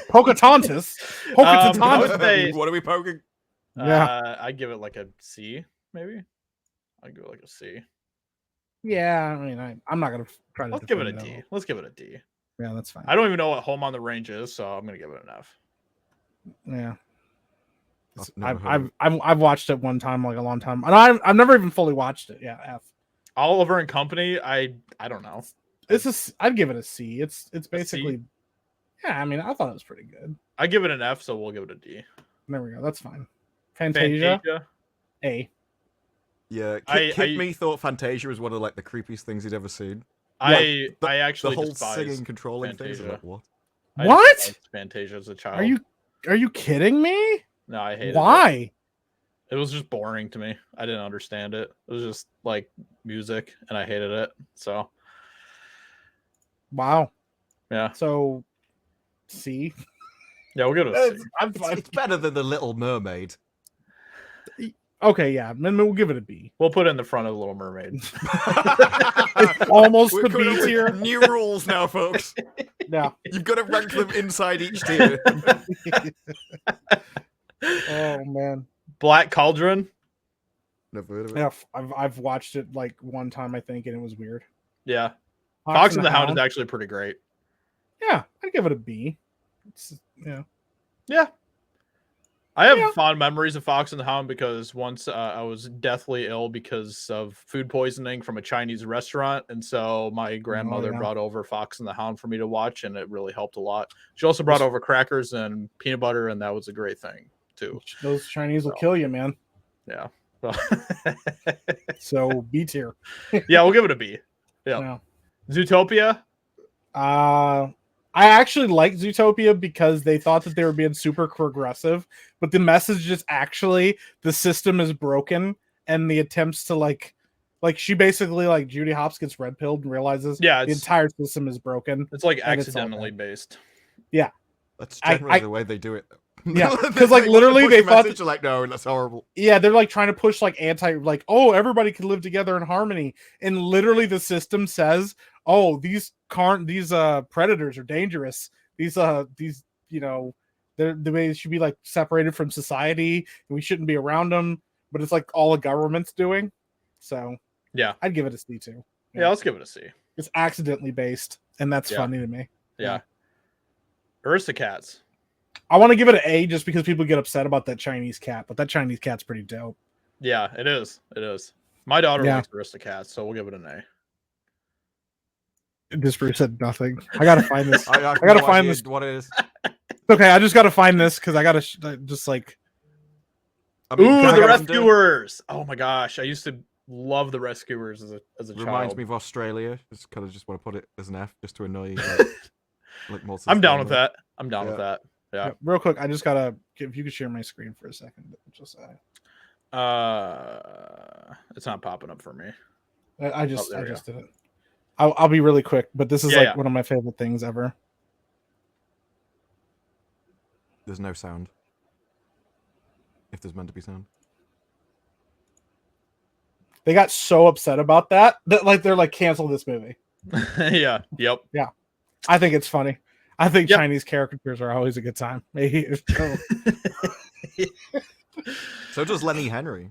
Pocahontas. I Pocahontas. would say- What are we poking? Yeah. I'd give it like a C, maybe. I'd go like a C. Yeah, I mean, I'm not gonna try to. Let's give it a defend D. all. Let's give it a D. Yeah, that's fine. I don't even know what Home on the Range is, so I'm gonna give it an F. Yeah, I've never heard I've watched it one time, like a long time, and I've never even fully watched it. Yeah, F. Oliver and Company. I don't know. I'd give it a C. It's basically. Yeah, I mean, I thought it was pretty good. I give it an F, so we'll give it a D. There we go. That's fine. Fantasia. A. Yeah, I Me thought Fantasia was one of like the creepiest things he'd ever seen. I The actually whole despise singing, controlling things. Fantasia. Like, what? I What? despised Fantasia as a child. Are you kidding me? No, I hated it. Why? It was just boring to me. I didn't understand it. It was just like music, and I hated it. So Wow. yeah, So, C. yeah, we'll give it a C. I'm fine. It's better than the Little Mermaid. Okay, yeah, then we'll give it a B. We'll put it in the front of the Little Mermaid. It's almost We're the coming up B with tier. new rules now, folks. Yeah. You've got to rank them inside each tier. Oh man. Black Cauldron. Never heard of it. Yeah, I've watched it like one time, I think, and it was weird. Yeah, Fox and the Hound is actually pretty great. Yeah, I'd give it a B. It's, yeah. Yeah. I have Yeah. fond memories of Fox and the Hound because once I was deathly ill because of food poisoning from a Chinese restaurant. And so my grandmother yeah. brought over Fox and the Hound for me to watch, and it really helped a lot. She also brought over crackers and peanut butter, and that was a great thing, too. Those Chinese will So. kill you, man. Yeah. So B tier. Yeah, we'll give it a B. Yeah. Yeah. Zootopia. I actually like Zootopia because they thought that they were being super progressive, but the message is actually the system is broken, and the attempts to like she basically like Judy Hopps gets red pilled and realizes the entire system is broken. It's like accidentally based. Yeah, that's generally the way they do it. Yeah, because like literally they thought that, like, no, that's horrible. Yeah, they're like trying to push like oh, everybody can live together in harmony, and literally the system says, oh, these predators are dangerous. These they should be like separated from society, and we shouldn't be around them. But it's like all the government's doing. So yeah, I'd give it a C too. Yeah, let's give it a C. It's accidentally based, and that's funny to me. Yeah. Aristocats. I want to give it an A just because people get upset about that Chinese cat, but that Chinese cat's pretty dope. Yeah, it is. It is. My daughter likes Aristocats, so we'll give it an A. Disbury said nothing. I gotta find this. I gotta no find this. What it is? Okay, I just gotta find this because I gotta just like. Ooh, the Rescuers! Oh my gosh, I used to love the Rescuers as a child. Reminds me of Australia. Just kind of want to put it as an F just to annoy you. Like I'm down with that. I'm down with that. Yeah. Real quick, I just gotta if you could share my screen for a second, Josiah. It's not popping up for me. I just did it. I'll be really quick, but this is one of my favorite things ever. There's no sound. If there's meant to be sound. They got so upset about that like they're like cancel this movie. Yeah. Yep. Yeah. I think it's funny. I think Chinese caricatures are always a good time. So does Lenny Henry.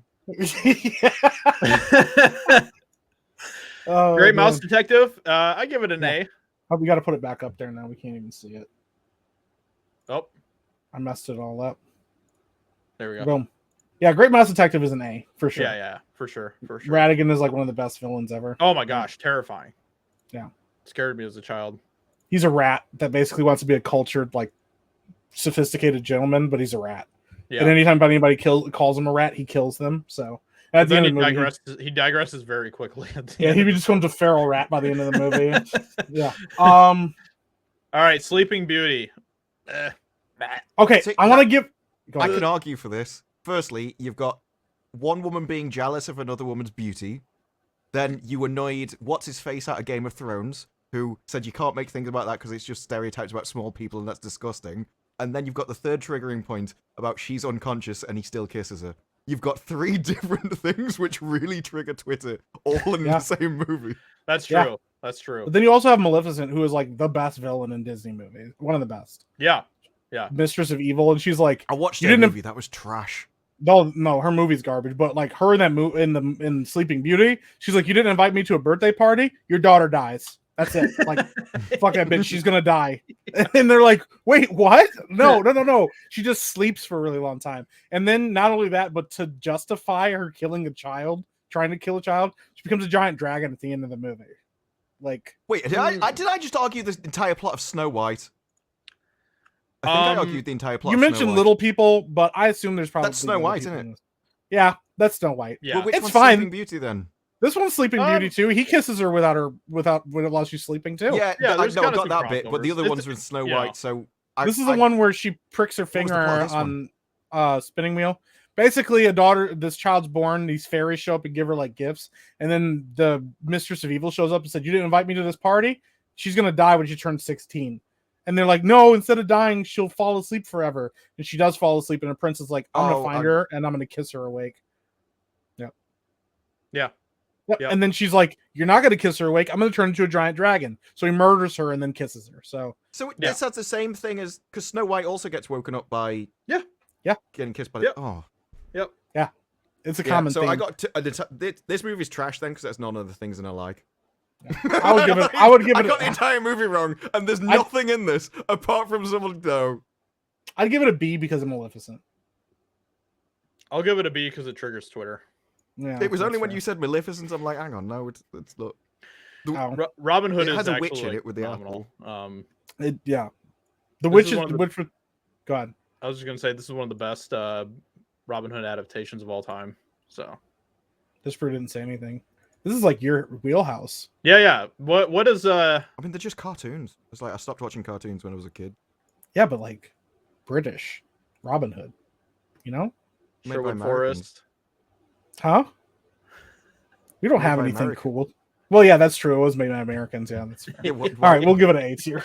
Great Mouse Detective. I give it an A. Oh, we got to put it back up there now. We can't even see it. Oh, I messed it all up. There we go. Boom. Yeah, Great Mouse Detective is an A for sure. Yeah, for sure. Radigan is like one of the best villains ever. Oh my gosh, terrifying. Yeah, scared me as a child. He's a rat that basically wants to be a cultured, like, sophisticated gentleman, but he's a rat. Yeah. And anytime anybody calls him a rat, he kills them. So at the end of the movie, he digresses very quickly. He just becomes a feral rat by the end of the movie. Yeah. All right, Sleeping Beauty. Okay, I want to give. I can argue for this. Firstly, you've got one woman being jealous of another woman's beauty. Then you annoyed what's-his-face out of Game of Thrones, who said you can't make things about that because it's just stereotypes about small people and that's disgusting. And then you've got the third triggering point about she's unconscious and he still kisses her. You've got 3 different things which really trigger Twitter all in the same movie. That's true. Yeah. That's true. But then you also have Maleficent, who is like the best villain in Disney movies. One of the best. Yeah. Mistress of Evil. And she's like... I watched that movie. That was trash. No, her movie's garbage. But like her in that in Sleeping Beauty, she's like, you didn't invite me to a birthday party? Your daughter dies. That's it. Like, fuck that bitch. She's gonna die. And they're like, wait, what? No. She just sleeps for a really long time. And then not only that, but to justify her killing a child, trying to kill a child, she becomes a giant dragon at the end of the movie. Like, wait, did I just argue this entire plot of Snow White? I think I argued the entire plot. You mentioned Little People, but I assume there's probably that's Snow White, isn't it? Yeah, that's Snow White. Yeah, well, it's fine. Sleeping Beauty then. This one's Sleeping Beauty too. He kisses her while she's sleeping too. Yeah, I got that bit, but the other ones were Snow White. So this is the one where she pricks her finger on spinning wheel. Basically, this child's born. These fairies show up and give her like gifts, and then the Mistress of Evil shows up and said, "You didn't invite me to this party. She's gonna die when she turns 16." And they're like, "No, instead of dying, she'll fall asleep forever." And she does fall asleep, and her prince is like, "I'm gonna find her and I'm gonna kiss her awake." Yep. Yeah. Yep. And then she's like, "You're not gonna kiss her awake. I'm gonna turn into a giant dragon." So he murders her and then kisses her. So this has the same thing as because Snow White also gets woken up by getting kissed by yeah. It's a common thing. So I got this movie's trash then because that's none of the things that I like. I would give it. I got the entire movie wrong, and there's nothing in this apart from someone. No, I'd give it a B because of Maleficent. I'll give it a B because it triggers Twitter. Yeah, it was only when you said Maleficent, I'm like, hang on, no, it's not. Robin Hood has is a witch in like it with the phenomenal. apple. The witch is the witch. Go ahead. I was just gonna say this is one of the best Robin Hood adaptations of all time. So, Disper didn't say anything. This is like your wheelhouse. Yeah. What is I mean, they're just cartoons. It's like I stopped watching cartoons when I was a kid. Yeah, but like British Robin Hood, you know? Made by Sherwood Americans. Forest? Huh? We don't Made have by anything Americans. cool. Well, yeah, that's true. It was made by Americans. Yeah, that's fair. Yeah, All right, we'll give it an A tier.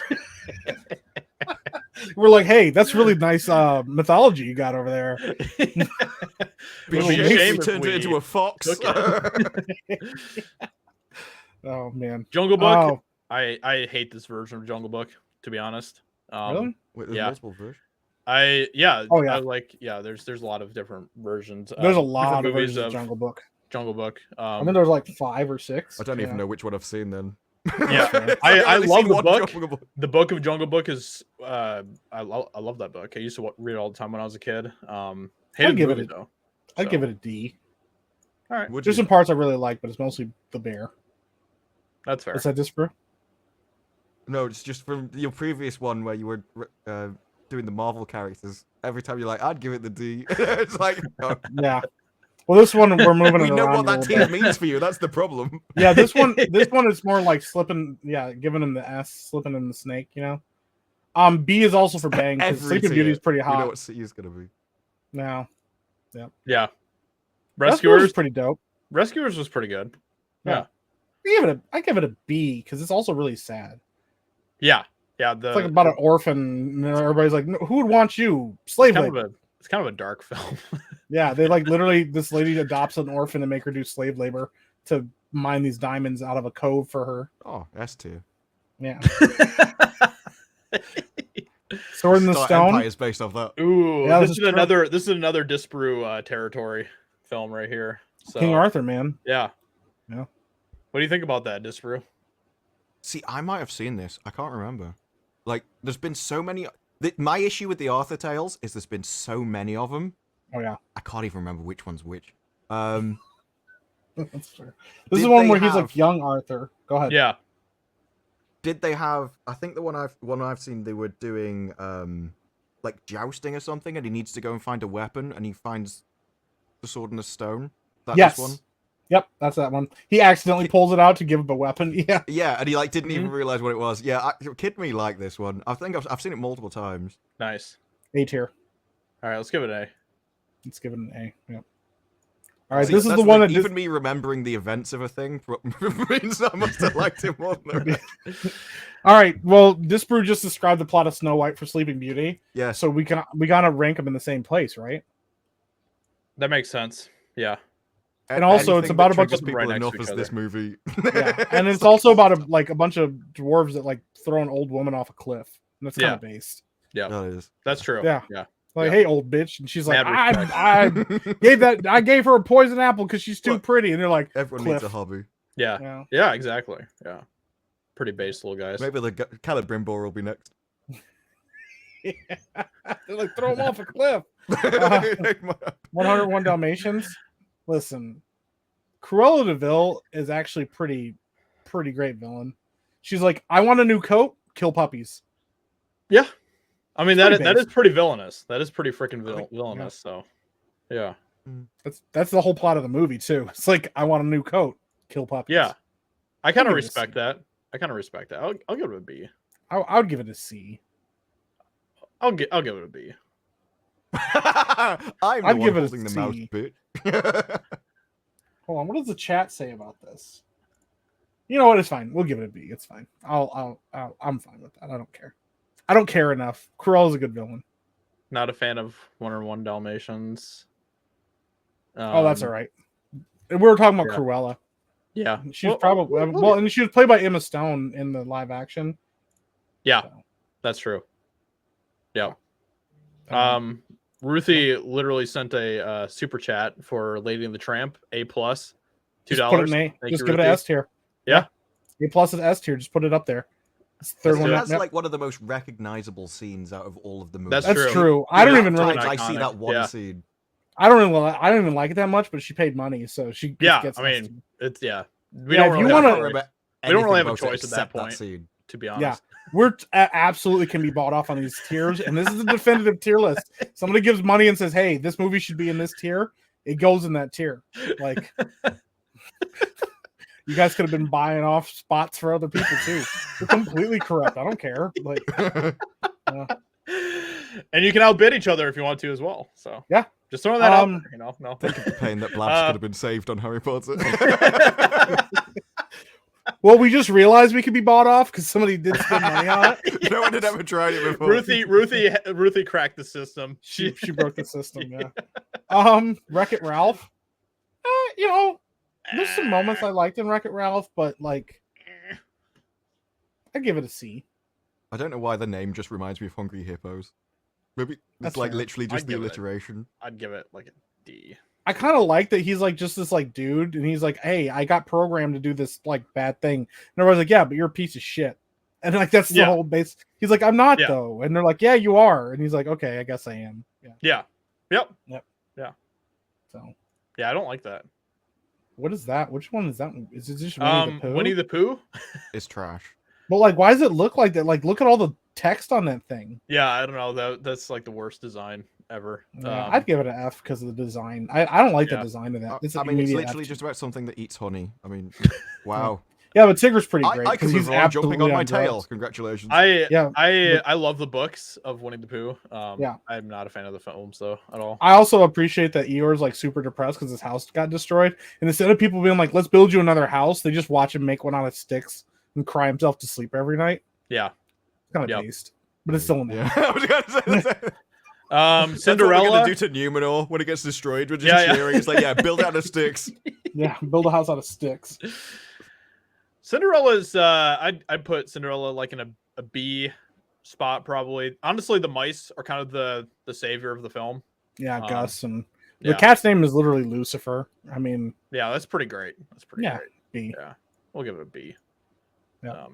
We're like, hey, that's really nice mythology you got over there. It'd be Little a Mason shame He if turned it we into a fox. took it. Oh man. Jungle Book. Oh, I hate this version of Jungle Book, to be honest. really? Wait, there's Yeah. multiple versions. Oh, yeah. I like there's a lot of different versions. There's a different lot of movies versions of Jungle Book. Jungle Book. I mean, there's like 5 or 6. I don't even know which one I've seen then. Yeah, I've I only love seen the one book. Jungle Book. The book of Jungle Book is I love that book. I used to read it all the time when I was a kid. Hated the movie though. I'd give it a D. All right, Would There's you? some parts I really like, but it's mostly the bear. that's fair. Is that this, bro? No, it's just from your previous one where you were doing the Marvel characters. Every time you're like, I'd give it the D. It's like, no. Yeah. Well, this one we're moving We it know around what a that little tier bit. means for you. That's the problem. Yeah, this one is more like slipping. Yeah, giving him the S, slipping in the snake. You know. B is also for bang. 'Cause Every Sleeping Beauty tier. is pretty We know hot. what C is gonna be. Now, Yeah, Rescuers is Rescuers. pretty dope. Rescuers was pretty good. Yeah. I give it a B because it's also really sad. Yeah. It's like about an orphan. And everybody's like, "No, who would want you? Slave labor." It's kind of a dark film. Yeah, they like literally this lady adopts an orphan and make her do slave labor to mine these diamonds out of a cove for her. Oh, S tier. Yeah. Sword in the Star Stone. Empire is based off that. Ooh, Yeah, this this is is true. another Disparu territory film right here. So, King Arthur, man. Yeah. Yeah. What do you think about that, Disparu? See, I might have seen this. I can't remember. Like, there's been so many. My issue with the Arthur tales is there's been so many of them. Oh yeah. I can't even remember which one's which. That's fair. This is Did one they where he's have- like young Arthur. Go ahead. Yeah. Did they have? I think the one I've seen, they were doing like jousting or something, and he needs to go and find a weapon, and he finds the sword and the stone. That Yes. one. Yep, that's that one. He accidentally pulls it out to give up a weapon. Yeah. Yeah, and he like didn't even realize what it was. Yeah, kid me like this one. I think I've seen it multiple times. Nice. A tier. All right, let's give it an A. Let's give it an A. Yep. All right, See, this is that's the one like, that even me remembering the events of a thing means I must have liked it more than the rest. All right. Well, Disparu just described the plot of Snow White for Sleeping Beauty, Yes. so we gotta rank them in the same place, right? That makes sense. Yeah. And also, it's Anything about that a bunch triggers of- people right next enough to each as this other. movie. Yeah, and it's also about a bunch of dwarves that like throw an old woman off a cliff, and that's kind of based. Yeah. That is. That's true. Yeah. Yeah. Like, Yeah. hey, old bitch, and she's like, Mad I gave her a poison apple because she's too Look, pretty, and they're like, Everyone cliff. needs a hobby. Yeah. Yeah. Yeah, exactly. Yeah. Pretty base little guys. Maybe the Calibrimbor will be next. They're like, throw him off a cliff. 101 Dalmatians. Listen, Cruella de Vil is actually pretty great villain. She's like, I want a new coat, kill puppies. Yeah. I mean, Pretty that is base. pretty villainous. That is pretty freaking think- villainous. So, yeah. That's the whole plot of the movie too. It's like, I want a new coat, kill puppies. Yeah. I kind of give it a respect that. I'll give it a B. I would give it a C. I'll give it a B. I'm I'd the one give it a holding the mouse C. bit. Hold on, what does the chat say about this? You know what? It's fine. We'll give it a B. It's fine. I'm fine with that. I don't care. I don't care enough. Cruella's a good villain. Not a fan of 101 Dalmatians. Oh, that's all right. We were talking about yeah. Cruella. Yeah. She was probably and she was played by Emma Stone in the live action. Yeah, So, that's true. Yeah. um, Ruthie literally sent a super chat for Lady and the Tramp, A+, $2. just put it in A. Thank Just you, give it an Ruthie. S tier. Yeah. A plus is S tier. Just put it up there. It's the third It one. has Yep. like one of the most recognizable scenes out of all of the movies. That's That's true. true. I don't Yeah, even really. times I see iconic. that one Yeah. scene. I don't even like it that much, but she paid money, so she Yeah, gets I S mean, tier. it's We Yeah, don't if you really I wanna- can't have a remember choice, we don't really anything have a about it choice at that except point. scene. to be honest. We're absolutely can be bought off on these tiers, and this is the definitive tier list. Somebody gives money and says, "Hey, this movie should be in this tier." It goes in that tier. Like, You guys could have been buying off spots for other people too. You're completely correct. I don't care. Like, and you can outbid each other if you want to as well. So yeah, just throwing that out there, you know. No, think of the pain that Blabs could have been saved on Harry Potter. Well, we just realized we could be bought off because somebody did spend money on it. No one had ever tried it before. Ruthie cracked the system. She broke the system. Yeah. Wreck-It Ralph. You know, there's some moments I liked in Wreck-It Ralph, but like, I give it a C. I don't know why the name just reminds me of Hungry Hippos. Maybe it's like literally just the alliteration. I'd give it like a D. I kind of like that he's like just this like dude, and he's like, "Hey, I got programmed to do this like bad thing." And everyone's like, "Yeah, but you're a piece of shit." And like that's the whole base. He's like, "I'm not though," and they're like, "Yeah, you are." And he's like, "Okay, I guess I am." Yeah. Yep. Yeah. So. Yeah, I don't like that. What is that? Which one is that? Is it just Winnie the Pooh? It's trash. But like, why does it look like that? Like, look at all the text on that thing. Yeah, I don't know. That's like the worst design ever. Yeah, I'd give it an F because of the design. I don't like the design of that. It's literally just about something that eats honey. I mean, wow. Yeah, but Tigger's pretty great. I can move on jumping on my tail. Congratulations. I love the books of Winnie the Pooh. I'm not a fan of the films though at all. I also appreciate that Eeyore's like super depressed because his house got destroyed, and instead of people being like, "Let's build you another house," they just watch him make one out of sticks and cry himself to sleep every night. Yeah, it's kind of based, but it's still I was gonna say that. Cinderella. That's what we're gonna do to Numenor when it gets destroyed. We're just cheering. It's like, build out of sticks. Yeah, build a house out of sticks. Cinderella's I'd put Cinderella like in a B spot probably. Honestly, the mice are kind of the savior of the film. Yeah, Gus and the cat's name is literally Lucifer. I mean, yeah, that's pretty great. That's pretty great. B. Yeah, we'll give it a B. Yeah.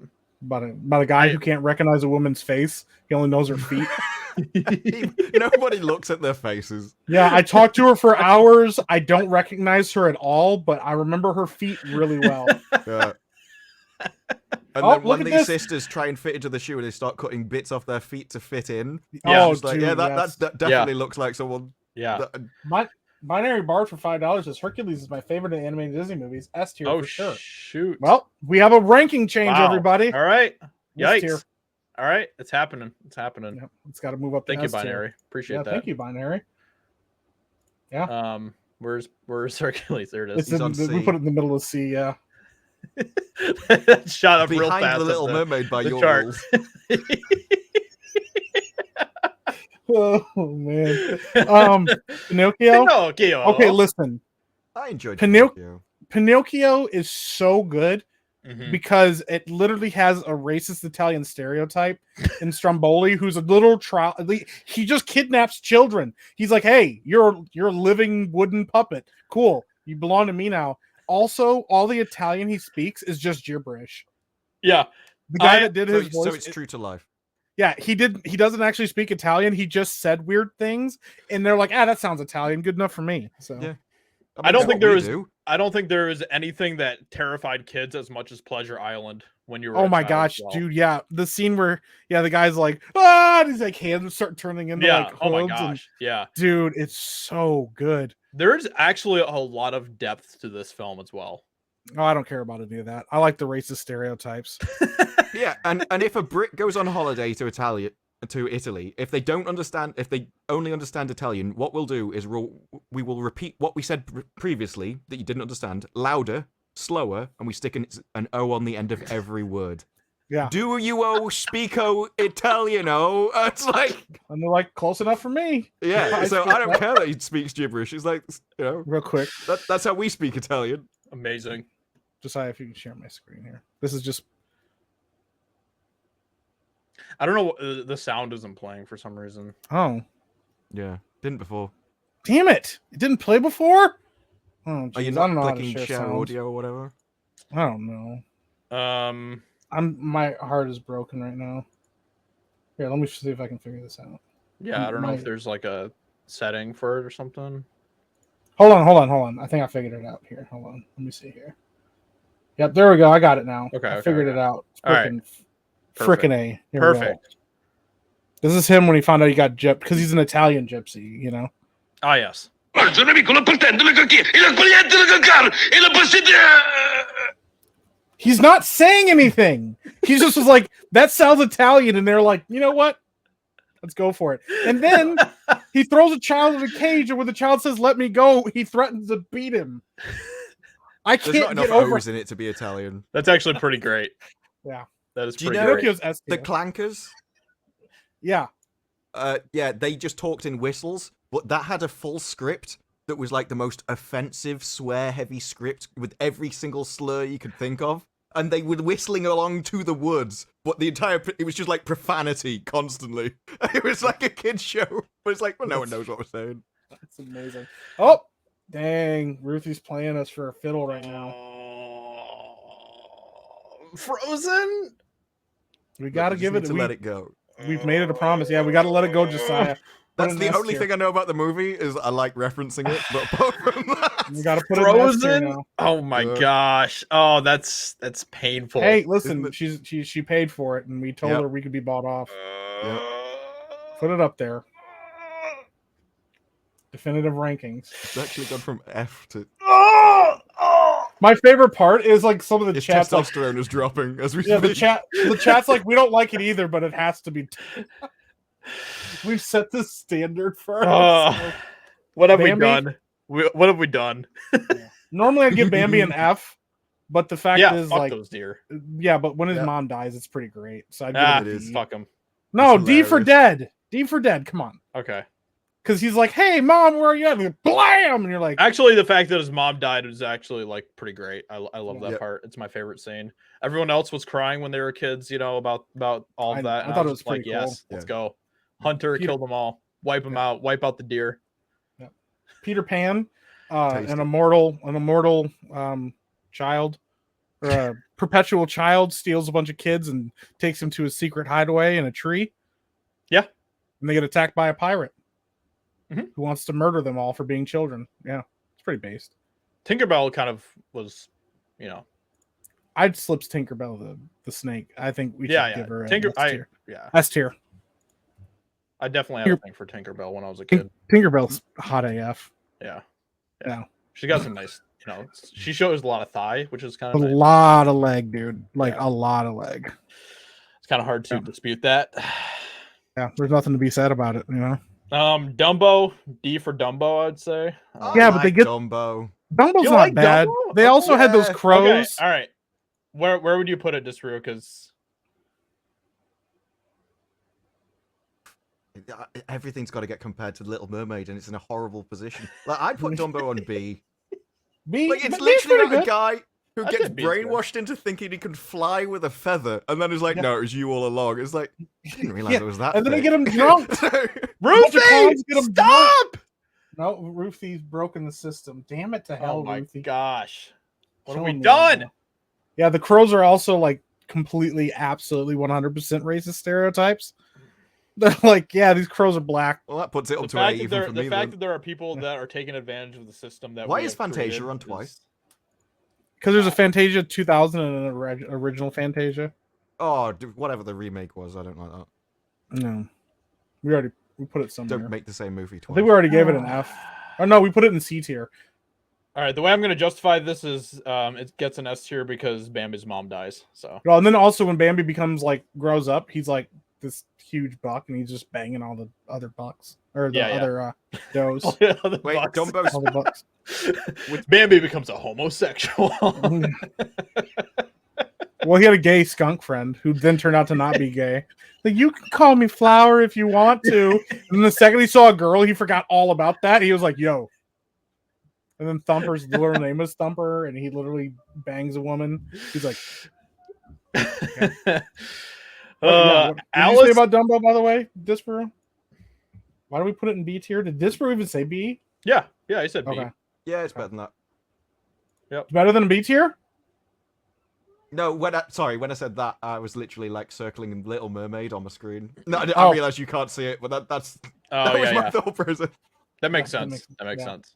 About a guy who can't recognize a woman's face. He only knows her feet. Nobody looks at their faces. Yeah, I talked to her for hours. I don't recognize her at all, but I remember her feet really well. Yeah. And then when these sisters try and fit into the shoe and they start cutting bits off their feet to fit in. Yeah, that definitely looks like someone. Yeah. Binary Bard for $5 says Hercules is my favorite of animated Disney movies. S tier for sure. Shoot. Well, we have a ranking change, everybody. All right. Yikes. All right. It's happening. Yep. It's got to move up. Thank you, Binary. Appreciate that. Thank you, Binary. Yeah. Where's Hercules? There it is. We put it in the middle of C. Yeah. Shot up real behind fast. The Little Mermaid by your chart. Oh man. Pinocchio. Okay, listen. I enjoyed Pinocchio. Pinocchio is so good because it literally has a racist Italian stereotype in Stromboli, who's a little he just kidnaps children. He's like, "Hey, you're a living wooden puppet. Cool. You belong to me now." Also, all the Italian he speaks is just gibberish. Yeah. The guy that did his voice. So it's true to life. Yeah, he doesn't actually speak Italian. He just said weird things, and they're like, that sounds Italian. Good enough for me. So yeah. I don't think there was anything that terrified kids as much as Pleasure Island when you were. Oh my gosh, dude! Yeah, the scene where the guy's like, and his like hands start turning into like hoods. Oh my gosh, dude, it's so good. There's actually a lot of depth to this film as well. Oh, I don't care about any of that. I like the racist stereotypes. Yeah, and if a Brit goes on holiday to Italy, if they only understand Italian, what we'll do is we will repeat what we said previously that you didn't understand, louder, slower, and we stick an O on the end of every word. Yeah. Do you speako Italiano? It's like, and they're like, close enough for me. Yeah. So I don't care that he speaks gibberish. It's like, real quick. That's how we speak Italian. Amazing. Josiah, if you can share my screen here. This is just. I don't know. The sound isn't playing for some reason. Oh. Yeah. Didn't before. Damn it! It didn't play before. Oh, geez. Are you not clicking share audio or whatever? I don't know. My heart is broken right now. Here, let me see if I can figure this out. Yeah, I don't know if there's like a setting for it or something. Hold on. I think I figured it out here. Hold on. Let me see here. Yep, there we go. I got it now. Okay. I figured it out. All right. Frickin' A. Here Perfect. This is him when he found out he got gypped because he's an Italian gypsy, you know? Ah, yes. He's not saying anything. He just was like, that sounds Italian. And they're like, you know what? Let's go for it. And then he throws a child in a cage, and when the child says, let me go, he threatens to beat him. I There's not can't enough get over O's in it to be Italian. That's actually pretty great. Yeah. That is Do you pretty know great. Pinocchio's S The tier. Clankers? Yeah. Yeah, they just talked in whistles, but that had a full script that was like the most offensive, swear-heavy script with every single slur you could think of. And they were whistling along to the woods, but it was just like profanity constantly. It was like a kid's show, but it's like, well, no one knows what we're saying. That's amazing. Oh, dang. Ruthie's playing us for a fiddle right now. Frozen? We got to We just give need it. to let it go. We've made it a promise. Yeah, we got to let it go, Josiah. That's the only thing I know about the movie is I like referencing it, but apart from that, We got to put it in S tier Frozen? now. Oh my gosh. Oh, that's painful. Hey, listen, she paid for it, and we told Yep. her we could be bought off. Yep. Put it up there. Definitive rankings. it's actually gone from F to My favorite part is like some of the his chats like, testosterone is dropping as we yeah, speak. the chat's like, we don't like it either, but it has to be. We've set the standard for ourselves. What have Bambi? we done? What have we done? Normally I'd give Bambi an F, but the fact Yeah, is, fuck like, those deer. yeah, but when his Yeah. mom dies, it's pretty great. So I'd Ah, give it a is. D. fuck him. No, It's D for hilarious. dead. D for dead. Come on. Okay. Because he's like, hey, mom, where are you at? And blam! And you're like, Actually, the fact that his mom died was actually like pretty great. I love that Yep. part. It's my favorite scene. Everyone else was crying when they were kids, you know, about all of I- that. I and thought it was was pretty like, cool. yes, let's Yeah. go. Hunter, Peter- kill them all. Wipe them out. Wipe out the deer. Peter Pan, Tasty. an immortal child, or a perpetual child, steals a bunch of kids and takes them to a secret hideaway in a tree. Yeah. And they get attacked by a pirate Mhm. who wants to murder them all for being children. Yeah, it's pretty based. Tinkerbell kind of was, you know, I'd slips Tinkerbell the snake. I think we should yeah. give her a Tinker, S tier. yeah. S tier. I definitely had a thing for Tinkerbell when I was a kid. Tinkerbell's hot AF. Yeah. Yeah. She got some nice, you know, she shows a lot of thigh, which is kind A of nice. lot of leg, dude. Like Yeah. a lot of leg. It's kind of hard to Yeah. dispute that. Yeah, there's nothing to be said about it, you know. Dumbo, D for Dumbo, I'd say. I Yeah, but they like get- Dumbo. Dumbo's You not like bad. Dumbo? They also had those Yeah. crows. Okay, all right. Where would you put it, Disreal? Because Everything's got to get compared to the Little Mermaid, and it's in a horrible position. Like I'd put Dumbo on B. B, Like it's B's literally pretty about a good. guy who I'd gets say B's good. brainwashed into thinking he can fly with a feather, and then is like, Yeah. "No, it was you all along." It's like I didn't realize Yeah, it was that. and then they big. get him drunk. So- bunch of clowns get 'em stop! No, Ruthie's broken the system. Damn it to hell, Oh my Ruthie. gosh, what have we Killing me done? right now. Yeah, the crows are also like completely, absolutely 100% racist stereotypes. They're like, yeah, these crows are black. well, that puts it The up to A fact, that even there, for the me. fact then. that there are people that are taking advantage of the system that Why we is have Fantasia created on twice? Because there's a Fantasia 2000 and an original Fantasia. Oh, whatever the remake was, I don't like that. No. We put it somewhere. Don't make the same movie I twice. think we already gave it an F. Oh, no, we put it in C tier. All right, the way I'm going to justify this is it gets an S tier because Bambi's mom dies. So Well, and then also when Bambi becomes like, grows up, he's like this huge buck and he's just banging all the other bucks. Or the Yeah, yeah. other does. The Wait, bucks. Dumbo's all the bucks. Bambi becomes a homosexual. Well, he had a gay skunk friend who then turned out to not be gay. Like, you can call me Flower if you want to. And the second he saw a girl, he forgot all about that. He was like, yo. And then Thumper's literal name was Thumper, and he literally bangs a woman. He's like, what did you say Alice. about Dumbo, by the way, Disparu? Why do we put it in B tier? Did Disparu even say B? Yeah, I said B. Okay. Yeah, it's better than that. It's better than a B tier? No, when I said that, I was literally like circling Little Mermaid on my screen. No, I Oh. realize you can't see it, but that's Oh that was yeah, my yeah. thought process. That makes Yeah, sense. That makes yeah. sense.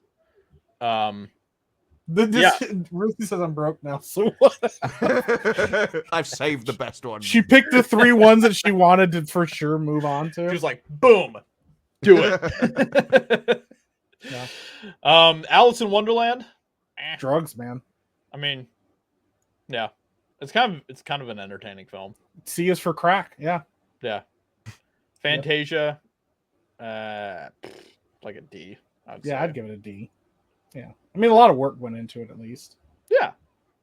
Ruthie says I'm broke now, so what? I've saved the best one. She picked the 3 ones that she wanted to for sure move on to. She was like, boom, do it. Yeah. Alice in Wonderland. Drugs, man. I mean, yeah. It's kind of an entertaining film. C is for crack. Yeah. Yeah. Fantasia, like a D. I'd give it a D. Yeah. I mean, a lot of work went into it, at least. Yeah.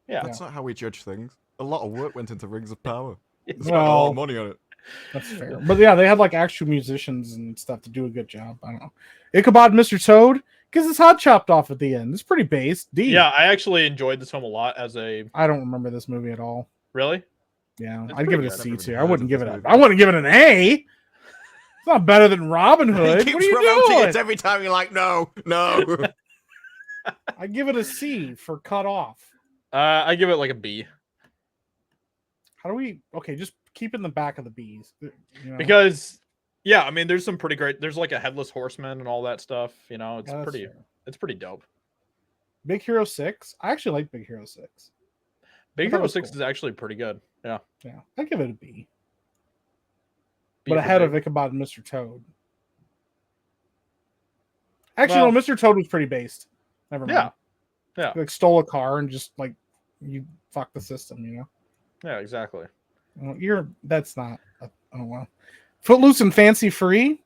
That's not how we judge things. A lot of work went into Rings of Power. They Well, spent a lot of money on it. That's fair. But yeah, they had like actual musicians and stuff to do a good job. I don't know. Ichabod and Mr. Toad gets his head chopped off at the end. It's pretty base. D. Yeah, I actually enjoyed this film a lot as a. I don't remember this movie at all. Really? Yeah, It's I'd give it a pretty C good. tier. I wouldn't give it a. I wouldn't give it an A. It's not better than Robin Hood. He What keeps are you promoting doing? it every time. You're like, no. I give it a C for cut off. I give it like a B. How do we? Okay, just keep in the back of the B's. You know? Because, yeah, I mean, there's some pretty great. There's like a headless horseman and all that stuff. You know, it's Yeah, that's pretty. fair. It's pretty dope. Big Hero 6. I actually like Big Hero 6. Big I thought it Hero was 6 cool. is actually pretty good. Yeah. Yeah, I give it a B. B But for ahead big. of Ichabod and Mr. Toad. Actually, no, Mr. Toad was pretty based. Never mind. Yeah. Like stole a car and just like you fuck the system, you know. Yeah, exactly. Well, that's not. Oh well. Footloose and Fancy Free.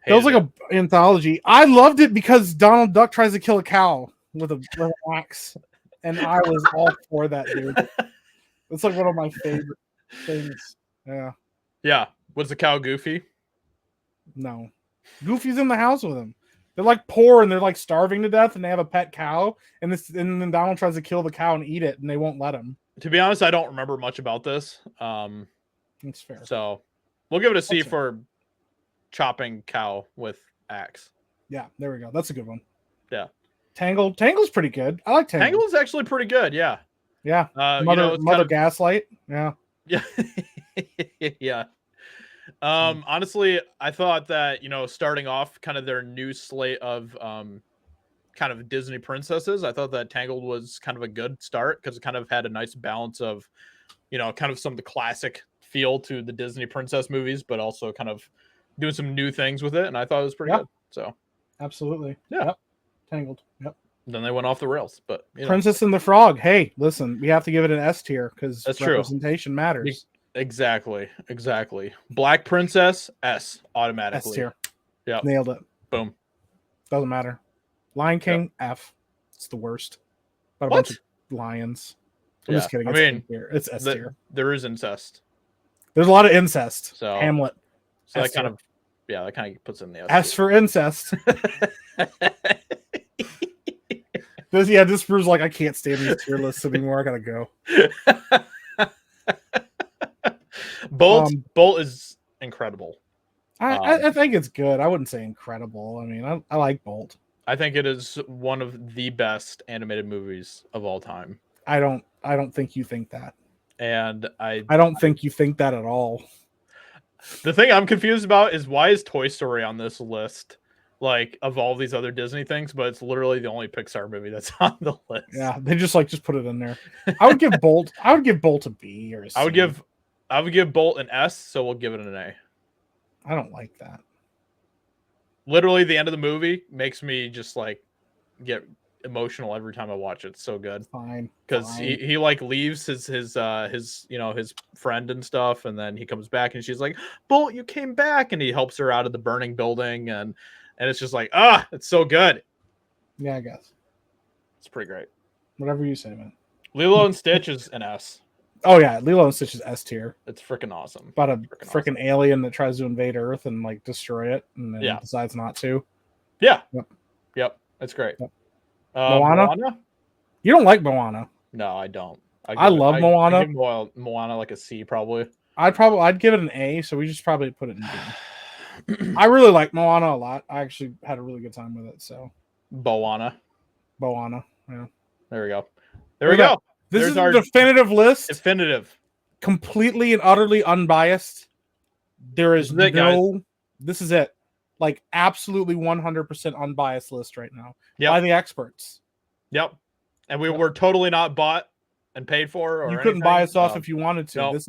That was Hated like a anthology. I loved it because Donald Duck tries to kill a cow with an axe, and I was all for that, dude. It's like one of my favorite things. Yeah. Yeah. Was the cow goofy? No. Goofy's in the house with him. They're like poor and they're like starving to death, and they have a pet cow, and then Donald tries to kill the cow and eat it, and they won't let him. To be honest, I don't remember much about this. That's fair. So we'll give it a C That's for chopping cow with axe. Yeah, there we go. That's a good one. Yeah. Tangled's pretty good. I like Tangled. Tangle is actually pretty good. Yeah. Yeah. You Mother know, it's kind of- Gaslight. Yeah. Yeah. Yeah. Honestly, I thought that, starting off kind of their new slate of kind of Disney princesses, I thought that Tangled was kind of a good start because it kind of had a nice balance of, kind of some of the classic feel to the Disney princess movies, but also kind of doing some new things with it. And I thought it was pretty good. So Absolutely. Yeah. Yep. Tangled. Yep. then they went off the rails, but Princess and the Frog. Hey, listen, we have to give it an S tier because That's true. representation matters. Exactly. Black Princess, S S automatically. tier. Yeah. Nailed it. Boom. Doesn't matter. Lion King, F. It's the worst. But a What? bunch of lions. I'm just kidding. I It's mean, S tier. It's S tier. There is incest. There's a lot of incest. So- Hamlet. So S that kind tier. of, that kind of puts in the S for incest. This proves like I can't stand these tier lists anymore. I gotta go. Bolt is incredible. I think it's good. I wouldn't say incredible. I mean, I like Bolt. I think it is one of the best animated movies of all time. I don't think you think that. And I don't think you think that at all. the thing I'm confused about is why is Toy Story on this list? Like of all these other Disney things, but it's literally the only Pixar movie that's on the list. Yeah, they just put it in there. I would give Bolt a B or a C. I would give Bolt an S, so we'll give it an A. I don't like that. Literally, the end of the movie makes me just like get emotional every time I watch it. It's so good Fine. because he like leaves his his friend and stuff, and then he comes back and she's like, "Bolt, you came back," and he helps her out of the burning building, and it's just like, it's so good. Yeah, I guess. It's pretty great. Whatever you say, man. Lilo and Stitch is an S. Oh yeah, Lilo and Stitch is S tier. It's freaking awesome. About a Freaking freaking alien that tries to invade Earth and like destroy it, and then Yeah. decides not to. Yeah. Yep. Yep. That's great. Yep. Moana? You don't like Moana. No, I don't. I love Moana. I give Moana like a C probably. I'd give it an A, so we just probably put it in B. I really like Moana a lot. I actually had a really good time with it. So Moana. Yeah. There we go. There we go. This There's is our the definitive list, definitive. completely and utterly unbiased. There is This is it, guys. This is it. Like absolutely 100% unbiased list right now by Yep. the experts. Yep. And we were totally not bought and paid for. Or You couldn't buy us off No. if you wanted to. Nope.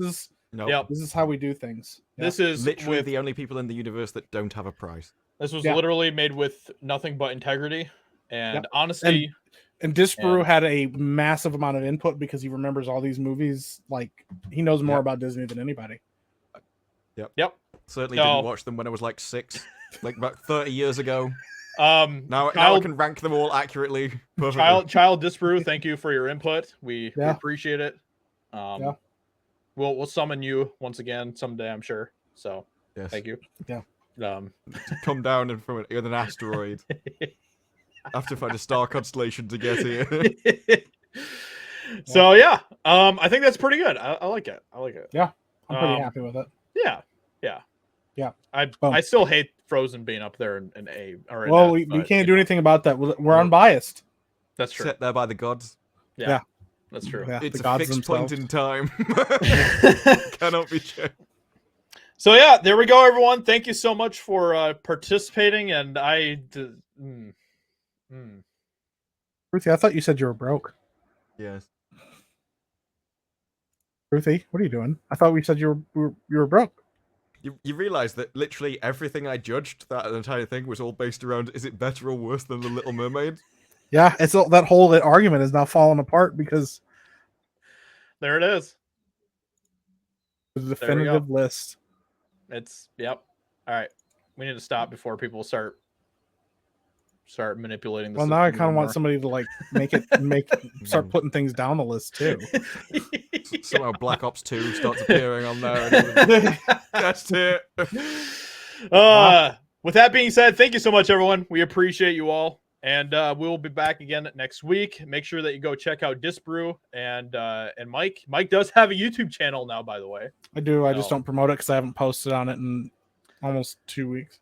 No. Yep. This is how we do things. Yeah. This is Literally with, the only people in the universe that don't have a price. this was Yeah. literally made with nothing but integrity and Yep. honesty. And Disparu had a massive amount of input because he remembers all these movies. Like he knows more about Disney than anybody. Yep. Certainly didn't watch them when I was like 6, like about 30 years ago. Now I can rank them all accurately. Child Disparu, thank you for your input. We appreciate it. We'll summon you once again someday, I'm sure. So thank you. Yeah. Come down from an asteroid. I have to find a star constellation to get here. So I think that's pretty good. I like it. Yeah, I'm pretty happy with it. Yeah. I still hate Frozen being up there in A. Or in well, we can't do anything about that. We're unbiased. That's true. Set there by the gods. Yeah. That's true. Yeah, it's a fixed point in time. Cannot be changed. So there we go, everyone. Thank you so much for participating. And Ruthie, I thought you said you were broke. Yes. Ruthie, what are you doing? I thought we said you were broke. You realize that literally everything I judged, that entire thing, was all based around, is it better or worse than The Little Mermaid? Yeah, it's that whole argument is now falling apart because there it is. The definitive list. It's All right. We need to stop before people start manipulating this. Well, now I kind of want somebody to start putting things down the list too. Somehow Black Ops 2 starts appearing on there. That's it. With that being said, thank you so much, everyone. We appreciate you all. And we will be back again next week. Make sure that you go check out Disparu and Mike. Mike does have a YouTube channel now, by the way. I do. I just don't promote it because I haven't posted on it in almost 2 weeks.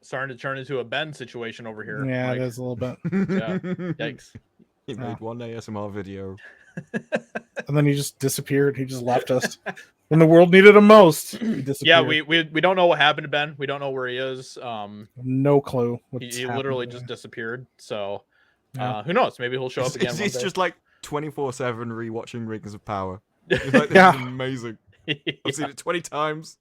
Starting to turn into a Ben situation over here. Yeah, Mike. it is a little bit. Yeah. Yikes. He made one ASMR video. And then he just disappeared. He just left us. When the world needed him most, he disappeared. Yeah, we don't know what happened to Ben. We don't know where he is. No clue. He literally just disappeared. So who knows? Maybe he'll show up again. He's just like 24/7 rewatching Rings of Power. Like, this is amazing. I've seen it 20 times.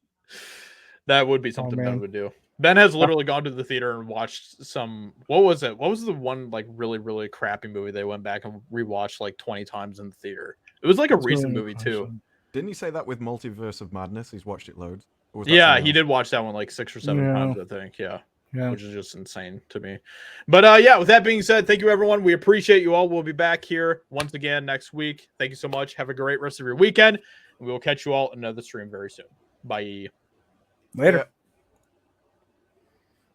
That would be something Ben would do. Ben has literally gone to the theater and watched some. What was it? What was the one like really, really crappy movie they went back and rewatched like 20 times in the theater? It was like a recent movie too. Didn't he say that with Multiverse of Madness? He's watched it loads. Yeah, he did watch that one like 6 or 7 times, I think. Yeah, which is just insane to me. But with that being said, thank you, everyone. We appreciate you all. We'll be back here once again next week. Thank you so much. Have a great rest of your weekend. We will catch you all in another stream very soon. Bye. Later.